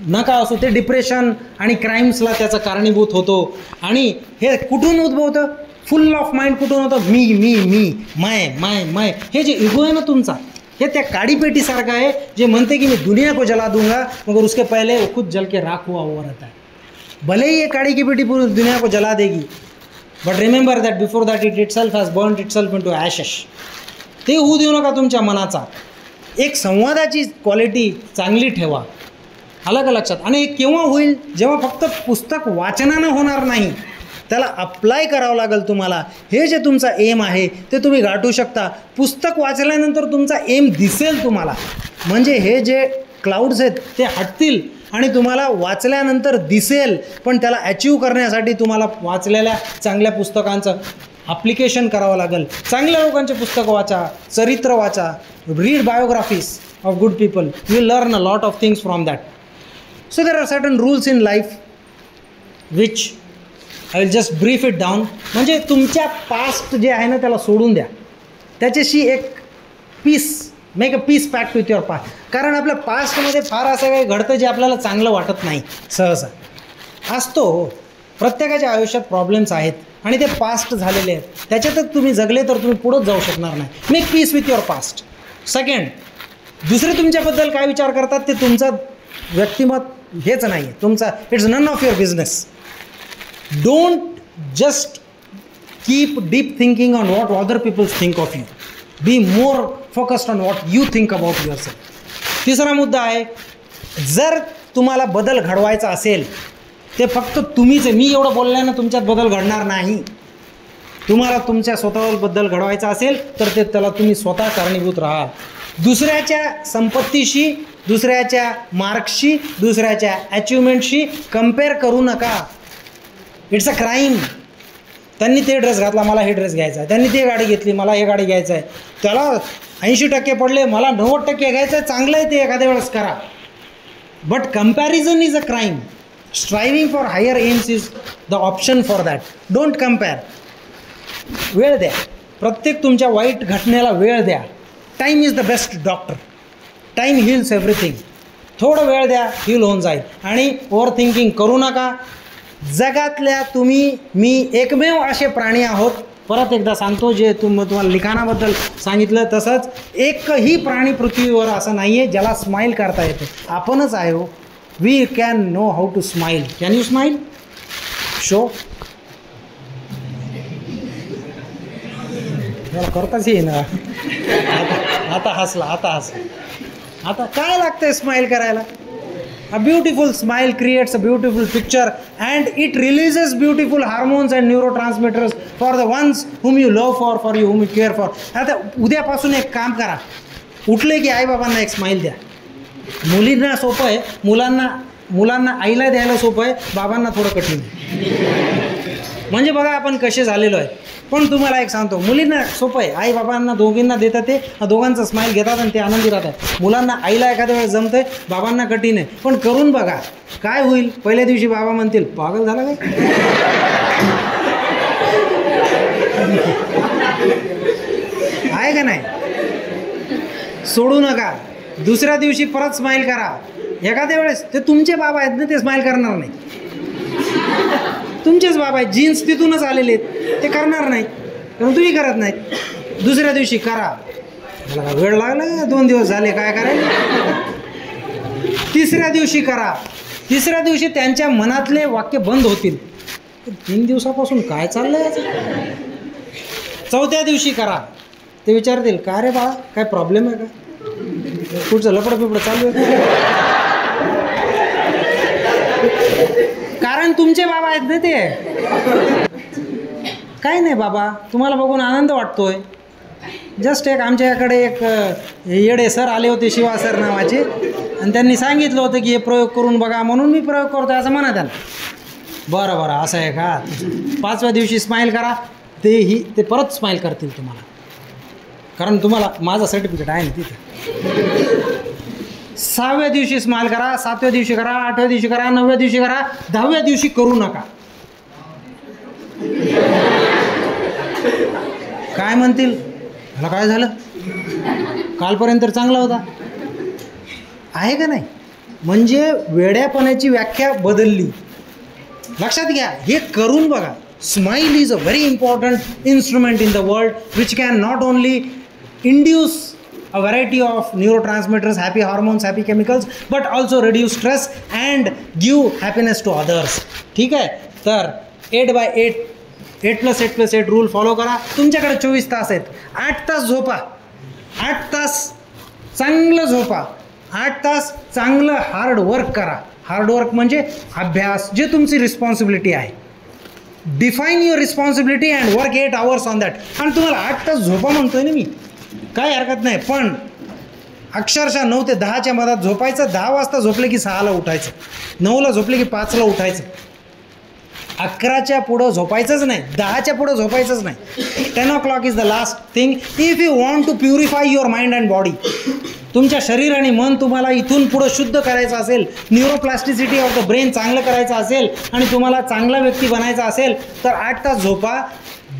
नका असू, ते डिप्रेशन आणि क्राईम्सला त्याचं कारणीभूत होतो. आणि हे कुठून उद्भवतं, फुल ऑफ माइंड कुठून होतं, मी माय. हे जे इगो आहे ना तुमचा, हे त्या काडीपेटीसारखं आहे जे म्हणते की मी दुनिया को जला दूंगा मगर उसके पहले वो खुद जल के राख हुआ रहता है. भले ही ये काड़ी की पेटी पूरी दुनिया को जला देगी, but remember that before that it self has burned it self into Ashes. ते होऊ देऊ नका तुमच्या मनाचा. एक संवादाची क्वालिटी चांगली ठेवा, आलं का लक्षात. आणि हे केव्हा होईल, जेव्हा फक्त पुस्तक वाचनानं होणार नाही, त्याला अप्लाय करावं लागेल तुम्हाला. हे जे तुमचा एम आहे ते तुम्ही गाठू शकता. पुस्तक वाचल्यानंतर तुमचा एम दिसेल तुम्हाला, म्हणजे हे जे क्लाउड्स आहेत ते हटतील आणि तुम्हाला वाचल्यानंतर दिसेल. पण त्याला अचीव करण्यासाठी तुम्हाला वाचलेल्या चांगल्या पुस्तकांचं ॲप्लिकेशन करावं लागेल. चांगल्या लोकांचे पुस्तकं वाचा, चरित्र वाचा, read biographies of good people, you learn a lot of things from that. So there are certain rules in life which I will just brief it down. म्हणजे तुमच्या पास्ट जे आहे ना त्याला सोडून द्या, त्याच्याशी एक make a peace pact with your past. कारण आपल्या पास्टमध्ये फार असं काही घडतं जे आपल्याला चांगलं वाटत नाही. सहसा असतो, प्रत्येकाच्या आयुष्यात प्रॉब्लेम्स आहेत आणि ते पास्ट झालेले आहेत, त्याच्यातच तुम्ही जगले तर तुम्ही पुढंच जाऊ शकणार नाही. Make peace with your past. Second, दुसरे तुमच्याबद्दल काय विचार करतात ते तुमचं व्यक्तिमत हेच नाही आहे तुमचा, it's none of your business. Don't just keep deep thinking on what other people think of you. Be more focused on what you think about yourself. तिसरा मुद्दा आहे, जर तुम्हाला बदल घडवायचा असेल ते फक्त तुम्हीच. मी एवढं बोलल्यानं तुमच्यात बदल घडणार नाही. तुम्हाला तुमच्या स्वतःबद्दल घडवायचा असेल तर ते त्याला तुम्ही स्वतः कारणीभूत राहा. दुसऱ्याच्या संपत्तीशी, दुसऱ्याच्या मार्क्सशी, दुसऱ्याच्या अचिव्हमेंटशी कम्पेअर करू नका. It's a crime. त्यांनी ते ड्रेस घातला, मला हे ड्रेस घ्यायचा आहे. त्यांनी ते गाडी घेतली, मला हे गाडी घ्यायचं आहे. त्याला 80% पडले, मला 90% घ्यायचं आहे. चांगलं आहे ते एखाद्या वेळेस करा, but comparison is a crime. Striving for higher aims is the option for that. Don't compare. वेळ द्या, प्रत्येक तुमच्या वाईट घटनेला वेळ द्या. Time is the best doctor. Time heals everything. थोडं वेळ द्या, हील होऊन जाईल. आणि ओव्हर थिंकिंग करू नका. जगातल्या मी एकमेव असे प्राणी आहोत, परत एकदा सांगतो, जे तुम्हाला लिखाणाबद्दल सांगितलं तसंच एकही प्राणी पृथ्वीवर असं नाही आहे ज्याला स्माईल करता येते. आपणच आहे हो. We can know how to smile. Can you smile? Show मला करताच येईन. आता हसला. आता काय लागतंय स्माईल करायला? A beautiful smile creates a beautiful picture and it releases beautiful hormones and neurotransmitters for the ones whom you love for you whom you care for. आता उद्यापासून एक काम करा, उठले की आईबाबांना एक स्माईल द्या. मुलींना सोपं आहे, मुलांना आईला द्यायला सोपं आहे, बाबांना थोडं कठीण आहे. म्हणजे बघा आपण कसे झालेलो आहे. पण तुम्हाला एक सांगतो, मुलींना सोपं आहे, आई बाबांना दोघींना देतात, ते दोघांचा स्माईल घेतात आणि ते आनंदी राहतात. मुलांना आईला एखाद्या वेळेस जमतं आहे, बाबांना कठीण आहे. पण करून बघा काय होईल. पहिल्या दिवशी बाबा म्हणतील पागल झाला काय, आहे का नाही. सोडू नका. दुसऱ्या दिवशी परत स्माईल करा. एखाद्या वेळेस ते तुमचे बाबा आहेत ना, ते स्माईल करणार नाही. तुमचेच बाबा आहेत, जीन्स तिथूनच आलेले आहेत, ते करणार नाहीत कारण तुम्ही करत नाहीत. दुसऱ्या दिवशी करा. मला काय वेळ लागला, 2 दिवस झाले, काय करायला. तिसऱ्या दिवशी करा. तिसऱ्या दिवशी त्यांच्या मनातले वाक्य बंद होतील, 3 दिवसापासून काय चाललंय. चौथ्या दिवशी करा. ते विचारतील का रे बाळा, काय प्रॉब्लेम आहे का, कुठचं लपडं पिपडं चालू आहे. कारण तुमचे बाबा आहेत ना ते. काही नाही बाबा, तुम्हाला बघून आनंद वाटतोय. जस्ट एक आमच्याकडे एक येडे सर आले होते, शिवा सर नावाचे, आणि त्यांनी सांगितलं होतं की हे प्रयोग करून बघा, म्हणून मी प्रयोग करतोय असं म्हणा त्यांना. बरं बरं असं आहे का. 5व्या दिवशी स्माईल करा. ते परत स्माईल करतील तुम्हाला, कारण तुम्हाला माझं सर्टिफिकेट आहे ना तिथे. 6व्या दिवशी स्माईल करा, 7व्या दिवशी करा, 8व्या दिवशी करा, 9व्या दिवशी करा, 10व्या दिवशी करू नका. काय म्हणतील, मला काय झालं, कालपर्यंत तर चांगला होता, आहे का नाही. म्हणजे वेड्यापणाची व्याख्या बदलली. लक्षात घ्या, हे करून बघा. Smile is a very important instrument in the world which can not only induce a variety of neurotransmitters, happy hormones, happy chemicals, but also reduce stress and give happiness to others. ठीक आहे. तर 8/8 8+8+8 rule follow करा. तुमच्याकडे 24 तास आहेत. 8 तास झोपा, 8 तास चांगलं झोपा, 8 तास चांगलं हार्ड वर्क करा. हार्ड वर्क म्हणजे अभ्यास, जे तुमची रिस्पॉन्सिबिलिटी आहे. Define your responsibility and work 8 hours on that. आणि तुम्हाला 8 तास झोपा म्हणतोय ना मी, काय हरकत नाही, पण अक्षरशः 9 ते 10च्या मधात झोपायचं. 10 वाजता झोपले की 6ला उठायचं, 9ला झोपले की 5ला उठायचं. 11च्या पुढं झोपायचंच नाही, 10च्या पुढं झोपायचंच नाही. 10 o'clock is the last thing if you want to purify your mind and body. तुमच्या शरीर आणि मन तुम्हाला इथून पुढं शुद्ध करायचं असेल, न्यूरोप्लास्टिसिटी ऑफ द ब्रेन चांगलं करायचं असेल आणि तुम्हाला चांगला व्यक्ती बनायचा असेल तर 8 तास झोपा.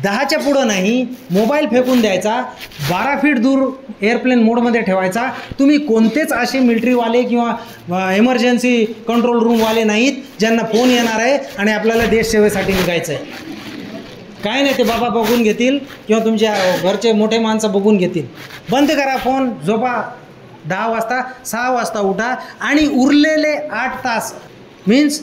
10च्या पुढं नाही. मोबाईल फेकून द्यायचा, 12 फीट दूर एअरप्लेन मोडमध्ये ठेवायचा. तुम्ही कोणतेच असे मिलिटरीवाले किंवा इमर्जन्सी कंट्रोल रूमवाले नाहीत ज्यांना फोन येणार आहे आणि आपल्याला देशसेवेसाठी निघायचं आहे. काय नाही, ते बाबा बघून घेतील किंवा तुमच्या घरचे मोठे माणसं बघून घेतील. बंद करा फोन, झोपा. 10 वाजता 6 वाजता उठा आणि उरलेले 8 तास means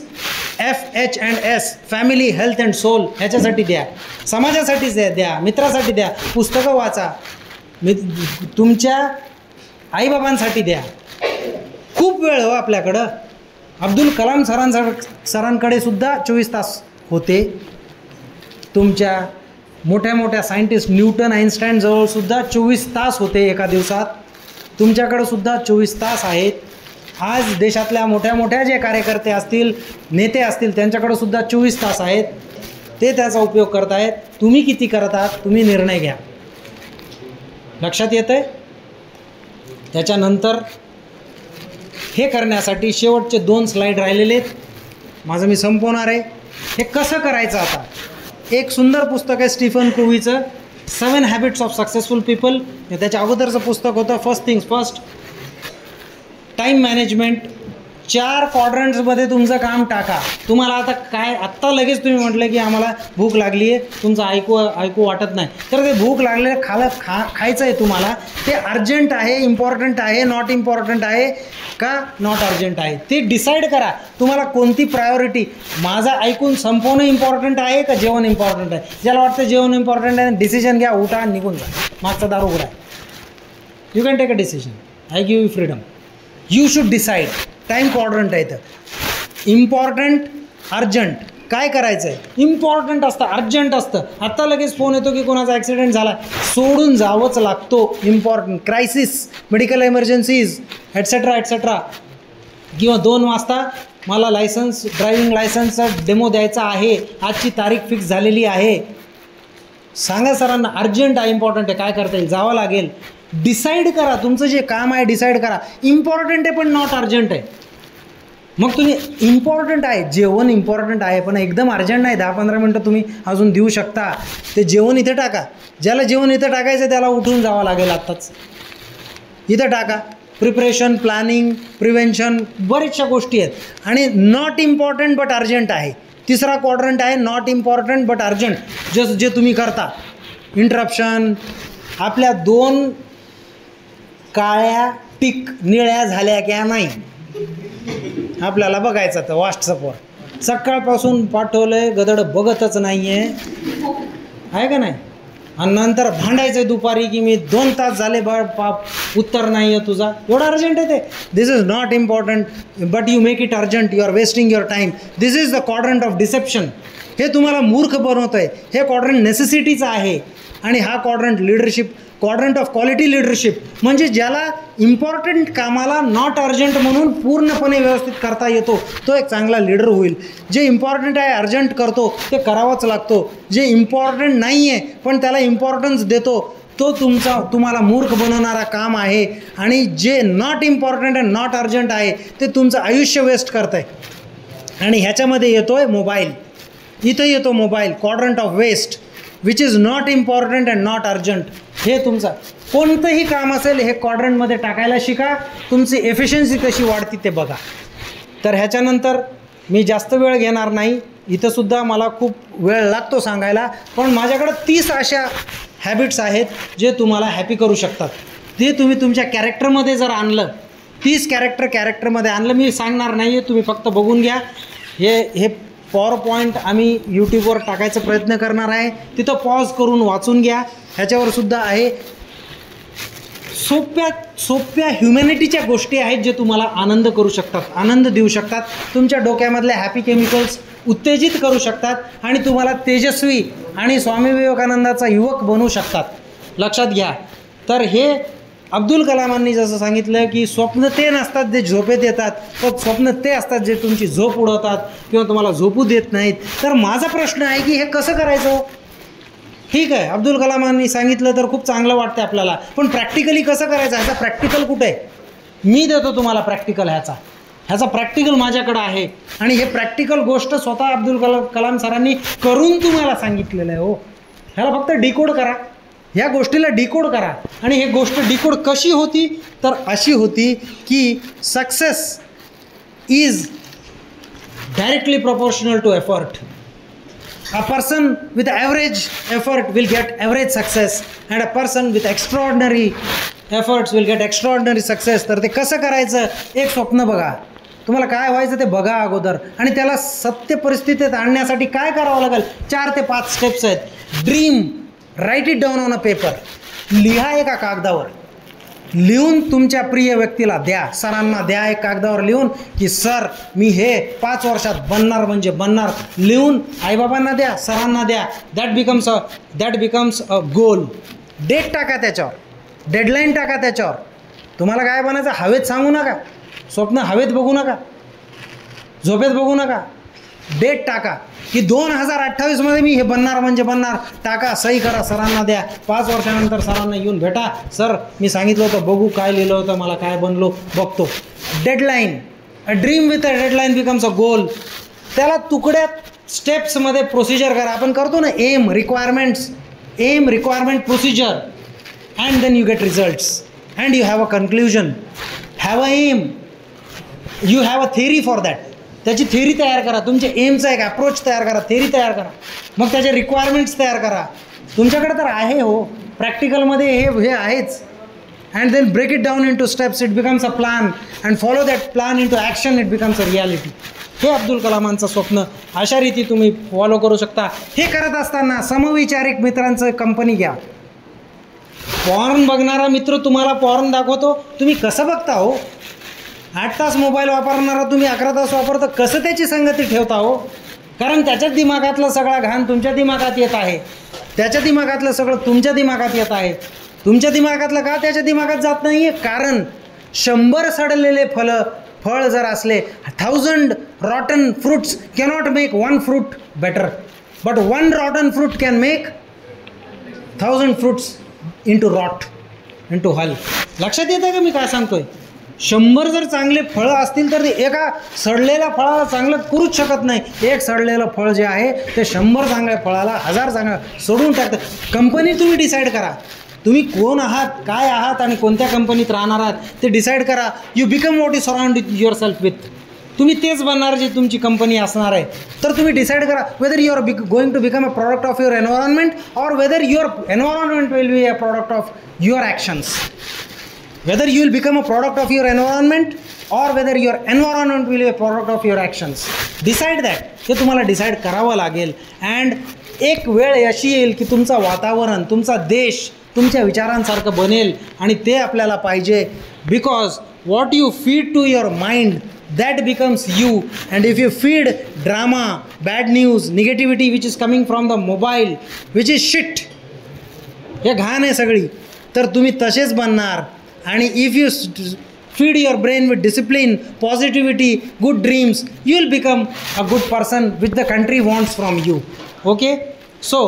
FH&S family health and soul ह्याच्यासाठी द्या, समाजासाठी द्या, मित्रासाठी द्या, पुस्तकं वाचा, तुमच्या आईबाबांसाठी द्या. खूप वेळ हो आपल्याकडं. अब्दुल कलाम सरांकडे सुद्धा 24 तास होते. तुमच्या मोठ्या मोठ्या सायंटिस्ट न्यूटन आईन्स्टाईन जवळसुद्धा 24 तास होते एका दिवसात. तुमच्याकडं सुद्धा 24 तास आहेत. आज देशातल्या मोठ्या मोठ्या जे कार्यकर्ते असतील, नेते असतील, त्यांच्याकडं सुद्धा 24 तास आहेत. ते त्याचा उपयोग करत आहेत. तुम्ही किती करत आहात, तुम्ही निर्णय घ्या. लक्षात येतं आहे. त्याच्यानंतर हे करण्यासाठी शेवटचे 2 स्लाईड राहिलेले आहेत. माझं मी संपवणार आहे. हे कसं करायचं आता. एक सुंदर पुस्तक आहे स्टीफन कोव्हीचं, 7 हॅबिट्स ऑफ सक्सेसफुल पीपल. त्याच्या अगोदरचं पुस्तक होतं first things first. Time management. 4 क्वाड्रंट्समध्ये तुमचं काम टाका. तुम्हाला आता काय, आत्ता लगेच तुम्ही म्हटलं की आम्हाला भूक लागली आहे, तुमचं ऐकू वाटत नाही, तर ते भूक लागलेलं खायचं आहे तुम्हाला. ते अर्जंट आहे, इम्पॉर्टंट आहे, नॉट इम्पॉर्टंट आहे का नॉट अर्जंट आहे, ते डिसाईड करा. तुम्हाला कोणती प्रायोरिटी. माझं ऐकून संपवणं इम्पॉर्टंट आहे का जेवण इम्पॉर्टंट आहे. ज्याला वाटतं जेवण इम्पॉर्टंट आहे, डिसिजन घ्या, उठा आणि निघून जा. मागचा दार उघडा. You can take a decision. I give you freedom. You should decide. Time quadrant आहे तर इम्पॉर्टंट अर्जंट. काय करायचं आहे, इम्पॉर्टंट असतं, अर्जंट असतं. आत्ता लगेच फोन येतो की कोणाचा ॲक्सिडेंट झाला, सोडून जावंच लागतो. Important crisis, medical emergencies etcetera etcetera. किंवा 2 वाजता मला ड्रायव्हिंग लायसन्सचा डेमो द्यायचा आहे, आजची तारीख फिक्स झालेली आहे. सांगा सरांना अर्जंट आहे, इम्पॉर्टंट आहे, काय करता येईल, जावं लागेल. डिसाईड करा तुमचं जे काम आहे, डिसाईड करा. इम्पॉर्टंट आहे पण नॉट अर्जंट आहे. मग तुम्ही इम्पॉर्टंट आहे, जेवण इम्पॉर्टंट आहे पण एकदम अर्जंट नाही, 10-15 मिनटं तुम्ही अजून देऊ शकता, ते जेवण इथे टाका. ज्याला जेवण इथं टाकायचं त्याला उठून जावं लागेल आत्ताच, इथं टाका. प्रिपरेशन, प्लॅनिंग, प्रिव्हेन्शन, बऱ्याचशा गोष्टी आहेत. आणि नॉट इम्पॉर्टंट बट अर्जंट आहे. तिसरा क्वाड्रंट आहे नॉट इम्पॉर्टंट बट अर्जंट. जे तुम्ही करता, इंटरप्शन. आपल्या 2 काळ्या टिक निळ्या झाल्या की नाही आपल्याला बघायचं तर व्हॉट्सअपवर सकाळपासून पाठवलं आहे, गदड बघतच नाही आहे का नाही. आणि नंतर भांडायचं आहे दुपारी की मी 2 तास झाले उत्तर नाही आहे तुझा, एवढा अर्जंट आहे ते. This is not important but you make it urgent, you are wasting your time. This is the quadrant of deception. हे तुम्हाला मूर्ख बनवतं आहे. हे क्वाड्रंट नेसेसिटीचं आहे. आणि हा quadrant leadership, quadrant of quality leadership, म्हणजे ज्याला इम्पॉर्टंट कामाला नॉट अर्जंट म्हणून पूर्णपणे व्यवस्थित करता येतो तो एक चांगला लीडर होईल. जे इम्पॉर्टंट आहे अर्जंट करतो ते करावाच लागतो. जे इम्पॉर्टंट नाही आहे पण त्याला इम्पॉर्टन्स देतो तो तुम्हाला मूर्ख बनवणारा काम आहे. आणि जे not important and not urgent आहे ते तुमचं आयुष्य वेस्ट करत आहे. आणि ह्याच्यामध्ये येतो आहे मोबाईल, इथं येतो mobile, quadrant of waste which is not important and not urgent. हे तुमचं कोणतंही काम असेल हे क्वाड्रंटमध्ये टाकायला शिका. तुमची एफिशियन्सी कशी वाढते ते बघा. तर ह्याच्यानंतर मी जास्त वेळ घेणार नाही, इथंसुद्धा मला खूप वेळ लागतो सांगायला, पण माझ्याकडं 30 अशा हॅबिट्स आहेत जे तुम्हाला हॅपी करू शकतात. ते तुम्ही तुमच्या कॅरेक्टरमध्ये जर आणलं, 30 कॅरेक्टरमध्ये आणलं, मी सांगणार नाही आहे, तुम्ही फक्त बघून घ्या. हे पॉवर पॉईंट आम्ही यूट्यूबवर टाकायचा प्रयत्न करणार आहे, तिथं पॉज करून वाचून घ्या. ह्याच्यावरसुद्धा आहे. सोप्या ह्युमॅनिटीच्या गोष्टी आहेत जे तुम्हाला आनंद करू शकतात, आनंद देऊ शकतात, तुमच्या डोक्यामधले हॅपी केमिकल्स उत्तेजित करू शकतात आणि तुम्हाला तेजस्वी आणि स्वामी विवेकानंदाचा युवक बनवू शकतात. लक्षात घ्या. तर हे अब्दुल कलामांनी जसं सांगितलं की स्वप्न ते नसतात जे झोपेत येतात, तर स्वप्न ते असतात जे तुमची झोप उडवतात किंवा तुम्हाला झोपू देत नाहीत. तर माझा प्रश्न आहे की हे कसं करायचं. ठीक आहे, अब्दुल कलामांनी सांगितलं तर खूप चांगलं वाटतं आपल्याला, पण प्रॅक्टिकली कसं करायचं, ह्याचा प्रॅक्टिकल कुठे आहे. मी देतो तुम्हाला प्रॅक्टिकल. ह्याचा प्रॅक्टिकल माझ्याकडं आहे. आणि हे प्रॅक्टिकल गोष्ट स्वतः अब्दुल कलाम सरांनी करून तुम्हाला सांगितलेलं आहे. हो, ह्याला फक्त डिकोड करा, ह्या गोष्टीला डिकोड करा. आणि हे गोष्ट डिकोड कशी होती, तर अशी होती की success is directly proportional to effort. A person with average effort will get average success and a person with extraordinary efforts will get extraordinary success. तर ते कसं करायचं, एक स्वप्न बघा, तुम्हाला काय व्हायचं ते बघा अगोदर, आणि त्याला सत्य परिस्थितीत आणण्यासाठी काय करावं लागेल, 4 ते 5 स्टेप्स आहेत. Dream, write it down on a paper, लिहा एका कागदावर, लिहून तुमच्या प्रिय व्यक्तीला द्या, सरांना द्या एक कागदावर लिहून की सर मी हे 5 वर्षात बनणार म्हणजे बनणार. लिहून आईबाबांना द्या, सरांना द्या. That becomes a goal. Date टाका त्याच्यावर, डेडलाईन टाका त्याच्यावर. तुम्हाला काय बनायचं हवेत सांगू नका, स्वप्न हवेत बघू नका, झोपेत बघू नका. डेट टाका की 2028मध्ये मी हे बनणार म्हणजे बनणार. टाका, सही करा, सरांना द्या. 5 वर्षानंतर सरांना येऊन भेटा, सर मी सांगितलं होतं, बघू काय लिहिलं होतं, मला काय बनलो बघतो. Deadline, a dream with a deadline becomes a goal. त्याला तुकड्यात स्टेप्समध्ये प्रोसिजर करा. आपण करतो ना aim, requirement procedure, and then you get results and you have a conclusion. Have a aim, you have a theory for that. त्याची theory तयार करा, तुमच्या एमचा एक अप्रोच तयार करा, थेरी तयार करा, मग त्याचे रिक्वायरमेंट्स तयार करा. तुमच्याकडे तर आहे हो, प्रॅक्टिकलमध्ये हे आहेच. And then break it down into steps, it becomes a plan, and follow that plan into action, it becomes a reality. हे अब्दुल कलामांचं स्वप्न. अशा रीती तुम्ही फॉलो करू शकता. हे करत असताना समविचारिक मित्रांचं कंपनी घ्या. पॉर्न बघणारा मित्र तुम्हाला पॉर्न दाखवतो, तुम्ही कसं बघता हो. 8 तास मोबाईल वापरणारा तुम्ही 11 तास वापरता, कसं त्याची संगती ठेवता हो. कारण त्याच्याच दिमागातलं सगळा घाण तुमच्या दिमागात येत आहे, त्याच्या दिमागातलं सगळं तुमच्या दिमागात येत आहे. तुमच्या दिमागातलं का त्याच्या दिमागात जात नाही आहे, कारण 100 सडलेले फळ जर असले, 1000 rotten fruits cannot make 1 fruit better, but 1 rotten fruit can make 1000 fruits into rot, into hell. लक्षात येतं का मी काय सांगतोय? 100 जर चांगले फळं असतील तर ते एका सडलेल्या फळाला चांगलं करूच शकत नाही. एक सडलेलं फळ जे आहे ते 100 चांगल्या फळाला 1000 चांगल्या सोडून टाकतं. कंपनी तुम्ही डिसाईड करा, तुम्ही कोण आहात, काय आहात आणि कोणत्या कंपनीत राहणार आहात ते डिसाईड करा. You become what you surround your self with. तुम्ही तेच बनणार जे तुमची कंपनी असणार आहे. तर तुम्ही डिसाईड करा whether you are going to become a product of your environment or whether your environment will be a product of your actions. Whether you will become a product of your environment or whether your environment will be a product of your actions. Decide that. हे तुम्हाला decide करावं लागेल. And एक वेळ अशी येईल की तुमचं वातावरण, तुमचा देश तुमच्या विचारांसारखं बनेल आणि ते आपल्याला पाहिजे. Because what you feed to your mind that becomes you. And if you feed drama, bad news, negativity which is coming from the mobile, which is shit, हे घाण आहे सगळी, तर तुम्ही तसेच बनणार. आणि if you feed your brain with discipline, positivity, good dreams, you will become a good person which the country wants from you. Okay? So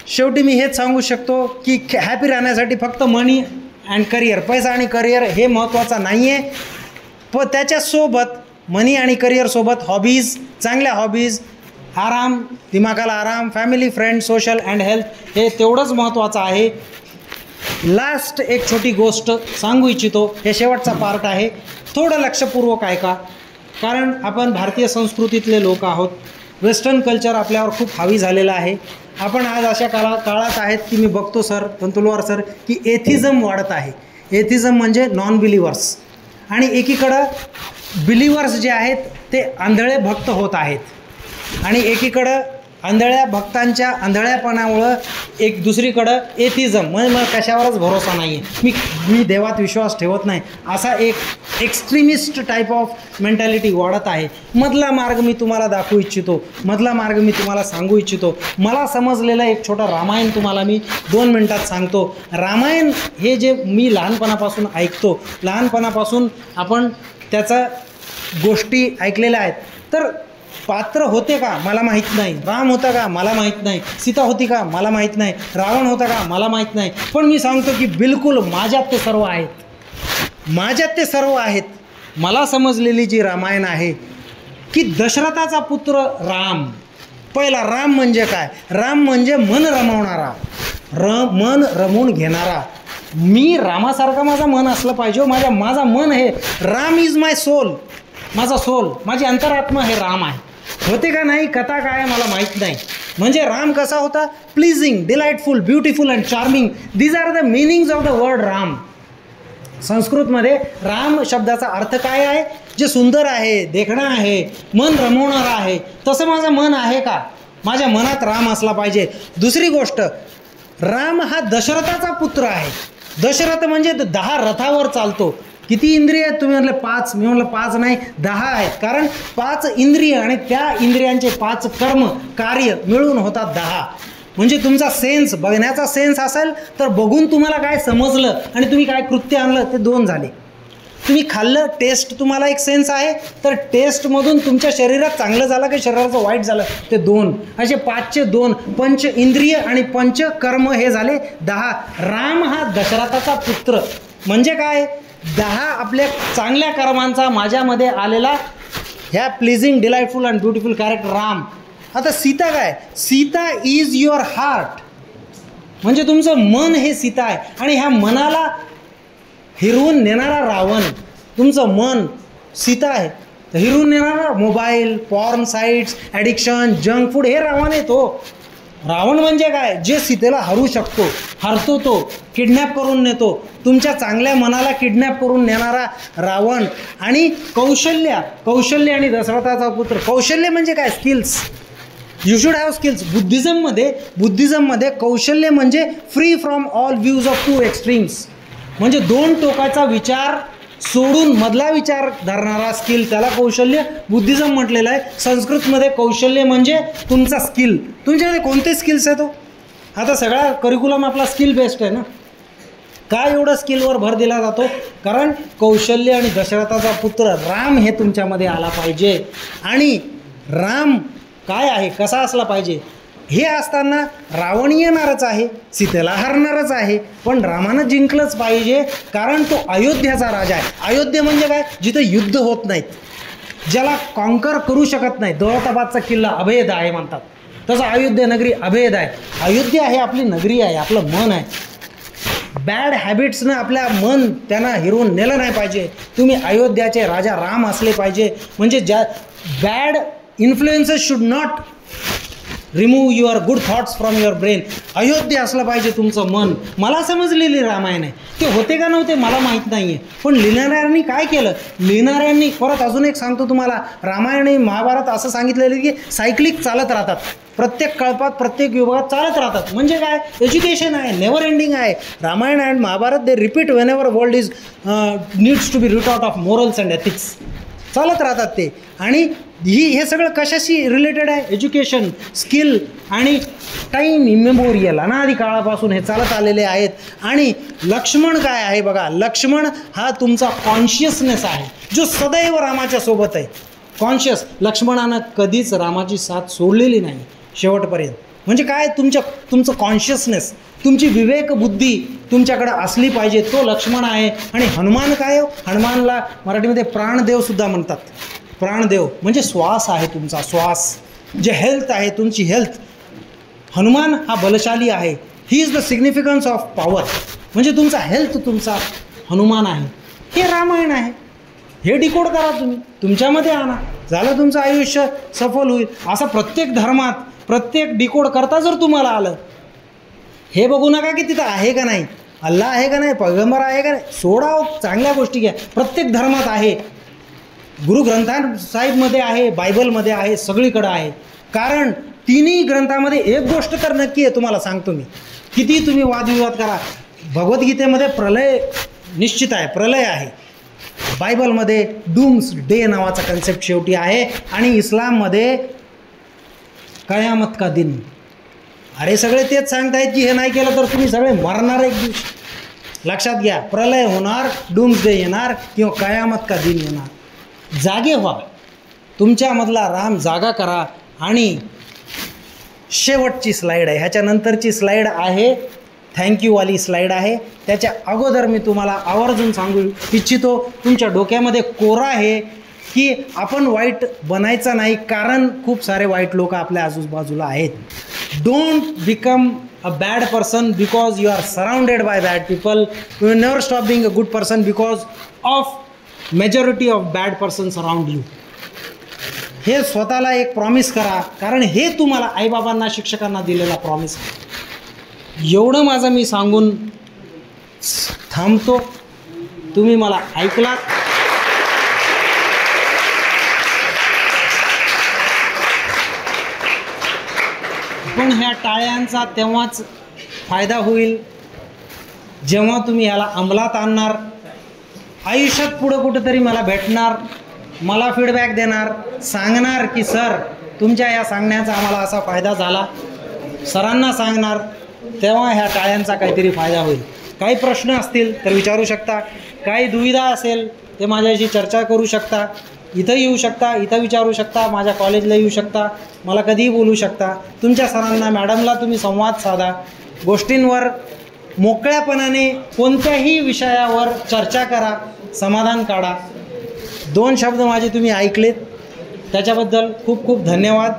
शेवटी मी हेच सांगू शकतो की हॅपी राहण्यासाठी फक्त मनी अँड करिअर, पैसा आणि करिअर हे महत्त्वाचं नाही आहे. पण त्याच्यासोबत मनी आणि करिअरसोबत हॉबीज, चांगल्या हॉबीज, आराम, दिमागाला आराम, family, friend, social and health हे तेवढंच महत्त्वाचं आहे. लास्ट एक छोटी गोष्ट सांगू इच्छितो, हे शेवटचा पार्ट आहे, थोडं लक्षपूर्वक ऐका. कारण आपण भारतीय संस्कृतीतले लोक आहोत. वेस्टर्न कल्चर आपल्यावर खूप हावी झालेलं आहे. आपण आज अशा काळात आहेत की मी बघतो सर, तंतुलवार सर, की एथिझम वाढत आहे. एथिझम म्हणजे नॉन बिलिव्हर्स. आणि एकीकडं बिलिव्हर्स जे आहेत ते आंधळे भक्त होत आहेत. आणि एकीकडं आंधळ्या भक्तांच्या आंधळ्यापणामुळं एक दुसरीकडं एथिझम म्हणजे मला कशावरच भरोसा नाही आहे, मी देवात विश्वास ठेवत नाही, असा एक एक्स्ट्रीमिस्ट टाईप ऑफ मेंटॅलिटी वाढत आहे. मधला मार्ग मी तुम्हाला दाखवू इच्छितो, मधला मार्ग मी तुम्हाला सांगू इच्छितो. मला समजलेलं एक छोटं रामायण तुम्हाला मी 2 मिनटात सांगतो. रामायण हे जे मी लहानपणापासून ऐकतो, लहानपणापासून आपण त्याचा गोष्टी ऐकलेल्या आहेत. तर पात्र होते का मला माहीत नाही, राम होता का मला माहीत नाही, सीता होती का मला माहीत नाही, रावण होता का मला माहीत नाही. पण मी सांगतो की बिलकुल माझ्यात ते सर्व आहेत, माझ्यात ते सर्व आहेत. मला समजलेली जी रामायण आहे की दशरथाचा पुत्र राम. पहिला राम म्हणजे काय? राम म्हणजे मन रमवणारा, मन रमवून घेणारा. मी रामासारखा माझं मन असलं पाहिजे. माझा मन हे राम इज माय सोल, माझा सोल, माझी अंतरात्मा हे राम आहे. होते का नाही, कथा काय आहे मला माहीत नाही. म्हणजे राम कसा होता? Pleasing, delightful, beautiful and charming. These are the meanings of the word Ram. संस्कृतमध्ये राम शब्दाचा अर्थ काय आहे? जे सुंदर आहे, देखणं आहे, मन रमवणारं आहे. तसं माझं मन आहे का? माझ्या मनात राम असला पाहिजे. दुसरी गोष्ट, राम हा दशरथाचा पुत्र आहे. दशरथ म्हणजे 10 रथावर चालतो. किती इंद्रिय आहेत तुम्ही म्हटलं 5, मी म्हटलं 5 नाही 10 आहेत. कारण 5 इंद्रिय आणि त्या इंद्रियांचे 5 कर्म कार्य मिळून होतात 10. म्हणजे तुमचा सेन्स, बघण्याचा सेन्स असेल तर बघून तुम्हाला काय समजलं आणि तुम्ही काय कृत्य आणलं ते 2 झाले. तुम्ही खाल्लं, टेस्ट तुम्हाला एक सेन्स आहे, तर टेस्टमधून तुमच्या शरीरात चांगलं झालं की शरीराचं वाईट झालं ते 2. असे 5चे 2, पंच इंद्रिय आणि पंच कर्म हे झाले 10. राम हा दशरथाचा पुत्र म्हणजे काय? 10 आपल्या चांगल्या कर्मांचा माझ्यामध्ये आलेला ह्या pleasing, delightful and beautiful character Ram. आता सीता काय? सीता इज युअर हार्ट, म्हणजे तुमचं मन हे सीता आहे. आणि ह्या मनाला हिरवून नेणारा रावण, तुमचं मन सीता आहे. तर हिरवून नेणारा mobile, porn sites, addiction, junk food हे रावण आहे. तो रावण म्हणजे काय? जे सीतेला हरू शकतो, हरतो, तो किडनॅप करून नेतो. तुमच्या चांगल्या मनाला किडनॅप करून नेणारा रावण. आणि कौशल्य आणि दशरथाचा पुत्र. कौशल्य म्हणजे काय? Skills. You should have skills. बुद्धिझममध्ये कौशल्य म्हणजे free from all views of 2 extremes. म्हणजे 2 टोकाचा विचार सोडून मधला विचार धरणारा स्किल, त्याला कौशल्य बुद्धिझम म्हटलेलं आहे. संस्कृतमध्ये कौशल्य म्हणजे तुमचा स्किल. तुमच्याकडे कोणते स्किल्स आहेत? आता सगळा करिक्युलम आपला स्किल बेस्ड आहे ना. काय एवढं स्किलवर भर दिला जातो? कारण कौशल्य आणि दशरथाचा पुत्र राम हे तुमच्यामध्ये आला पाहिजे. आणि राम काय आहे, कसा असला पाहिजे? हे असताना रावण येणारच आहे, सीतेला हरणारच आहे, पण रामानं जिंकलंच पाहिजे, कारण तो अयोध्याचा राजा आहे. अयोध्या म्हणजे काय? जिथं युद्ध होत नाहीत, ज्याला कॉन्कर करू शकत नाही. दौलताबादचा किल्ला अभेद आहे म्हणतात, तसं अयोध्या नगरी अभेद आहे. अयोध्या हे आपली नगरी आहे, आपलं मन आहे. बॅड हॅबिट्सनं आपल्या मन त्यांना हिरवून नेलं नाही पाहिजे. तुम्ही अयोध्याचे राजा राम असले पाहिजे, म्हणजे ज्या bad influences should not remove your good thoughts from your brain. Ayodhya असलं पाहिजे तुमचं मन. मला समजलेली रामायण आहे, ते होते का नव्हते मला माहीत नाही आहे, पण लिहिणाऱ्यांनी काय केलं, लिहिणाऱ्यांनी परत अजून एक सांगतो तुम्हाला, रामायण आणि महाभारत असं सांगितलेलं की सायक्लिक चालत राहतात, प्रत्येक कल्पात प्रत्येक विभागात चालत राहतात. म्हणजे काय? एज्युकेशन आहे, नेव्हर एंडिंग आहे. Ramayana and Mahabharata they repeat whenever world is needs to be root out of morals and ethics. चालत राहतात ते. आणि हे सगळं कशाशी रिलेटेड आहे? एज्युकेशन, स्किल आणि टाईम इमेमोरियल, अनादी काळापासून हे चालत आलेले आहेत. आणि लक्ष्मण काय आहे बघा, लक्ष्मण हा तुमचा कॉन्शियसनेस आहे, जो सदैव रामाच्या सोबत आहे. कॉन्शियस. लक्ष्मणानं कधीच रामाची साथ सोडलेली नाही शेवटपर्यंत. म्हणजे काय? तुमचं कॉन्शियसनेस, तुमची विवेकबुद्धी तुमच्याकडं असली पाहिजे, तो लक्ष्मण आहे. आणि हनुमान काय? हनुमानला मराठीमध्ये प्राणदेवसुद्धा म्हणतात. प्राणदेव म्हणजे श्वास आहे तुमचा, श्वास, जे हेल्थ आहे तुमची हेल्थ. हनुमान हा बलशाली आहे. He is the significance of power. म्हणजे तुमचा हेल्थ तुमचा हनुमान आहे. हे रामायण आहे. हे डिकोड करा तुम्ही, तुमच्यामध्ये आणा, झालं तुमचं आयुष्य सफल होईल. असं प्रत्येक धर्मात प्रत्येक डिकोड करता जर तुम्हाला आलं, हे बघू नका की तिथं आहे का नाही, अल्लाह आहे का नाही, पैगंबर आहे का नाही, सोडा, चांगल्या गोष्टी घ्या. प्रत्येक धर्मात आहे, गुरु ग्रंथासाहेबमध्ये आहे, बायबलमध्ये आहे, सगळीकडं आहे. कारण तिन्ही ग्रंथामध्ये एक गोष्ट तर नक्की आहे, तुम्हाला सांगतो मी, किती तुम्ही वादविवाद करा, भगवद्गीतेमध्ये प्रलय निश्चित आहे, प्रलय आहे. बायबलमध्ये डूम्स डे नावाचा कन्सेप्ट शेवटी आहे. आणि इस्लाममध्ये कयामत का दिन. अरे सगळे तेच सांगतायत की हे नाही केलं तर तुम्ही सगळे मरणार एक दिवशी. लक्षात घ्या, प्रलय होणार, डूम्स डे येणार किंवा कयामत का दिन येणार. जागे व्हा, तुमच्यामधला राम जागा करा. आणि शेवटची स्लाईड आहे, ह्याच्यानंतरची स्लाईड आहे थँक्यूवाली स्लाईड आहे. त्याच्या अगोदर मी तुम्हाला आवर्जून सांगू इच्छितो, तुमच्या डोक्यामध्ये कोरा आहे की आपण वाईट बनायचं नाही, कारण खूप सारे वाईट लोक आपल्या आजूबाजूला आहेत. Don't become a bad person because you are surrounded by bad people. You will never stop being a good person because of majority of bad persons around you. हे स्वतःला एक प्रॉमिस करा, कारण हे तुम्हाला आईबाबांना, शिक्षकांना दिलेला प्रॉमिस आहे. एवढं माझं मी सांगून थांबतो. तुम्ही मला ऐकलात. पण ह्या टाळ्यांचा तेव्हाच फायदा होईल जेव्हा तुम्ही ह्याला अंमलात आणणार. आयुष्यात पुढं कुठंतरी मला भेटणार, मला फीडबॅक देणार, सांगणार की सर तुमच्या या सांगण्याचा आम्हाला असा फायदा झाला, सरांना सांगणार, तेव्हा ह्या टाळ्यांचा काहीतरी फायदा होईल. काही प्रश्न असतील तर विचारू शकता, काही दुविधा असेल ते माझ्याशी चर्चा करू शकता, इथं येऊ शकता, इथं विचारू शकता, माझ्या कॉलेजला येऊ शकता, मला कधीही बोलू शकता. तुमच्या सरांना, मॅडमला तुम्ही संवाद साधा, गोष्टींवर मोकळ्यापणाने कोणत्याही विषयावर चर्चा करा, समाधान काढा. 2 शब्द माझे तुम्ही ऐकलेत त्याच्याबद्दल खूप खूप धन्यवाद.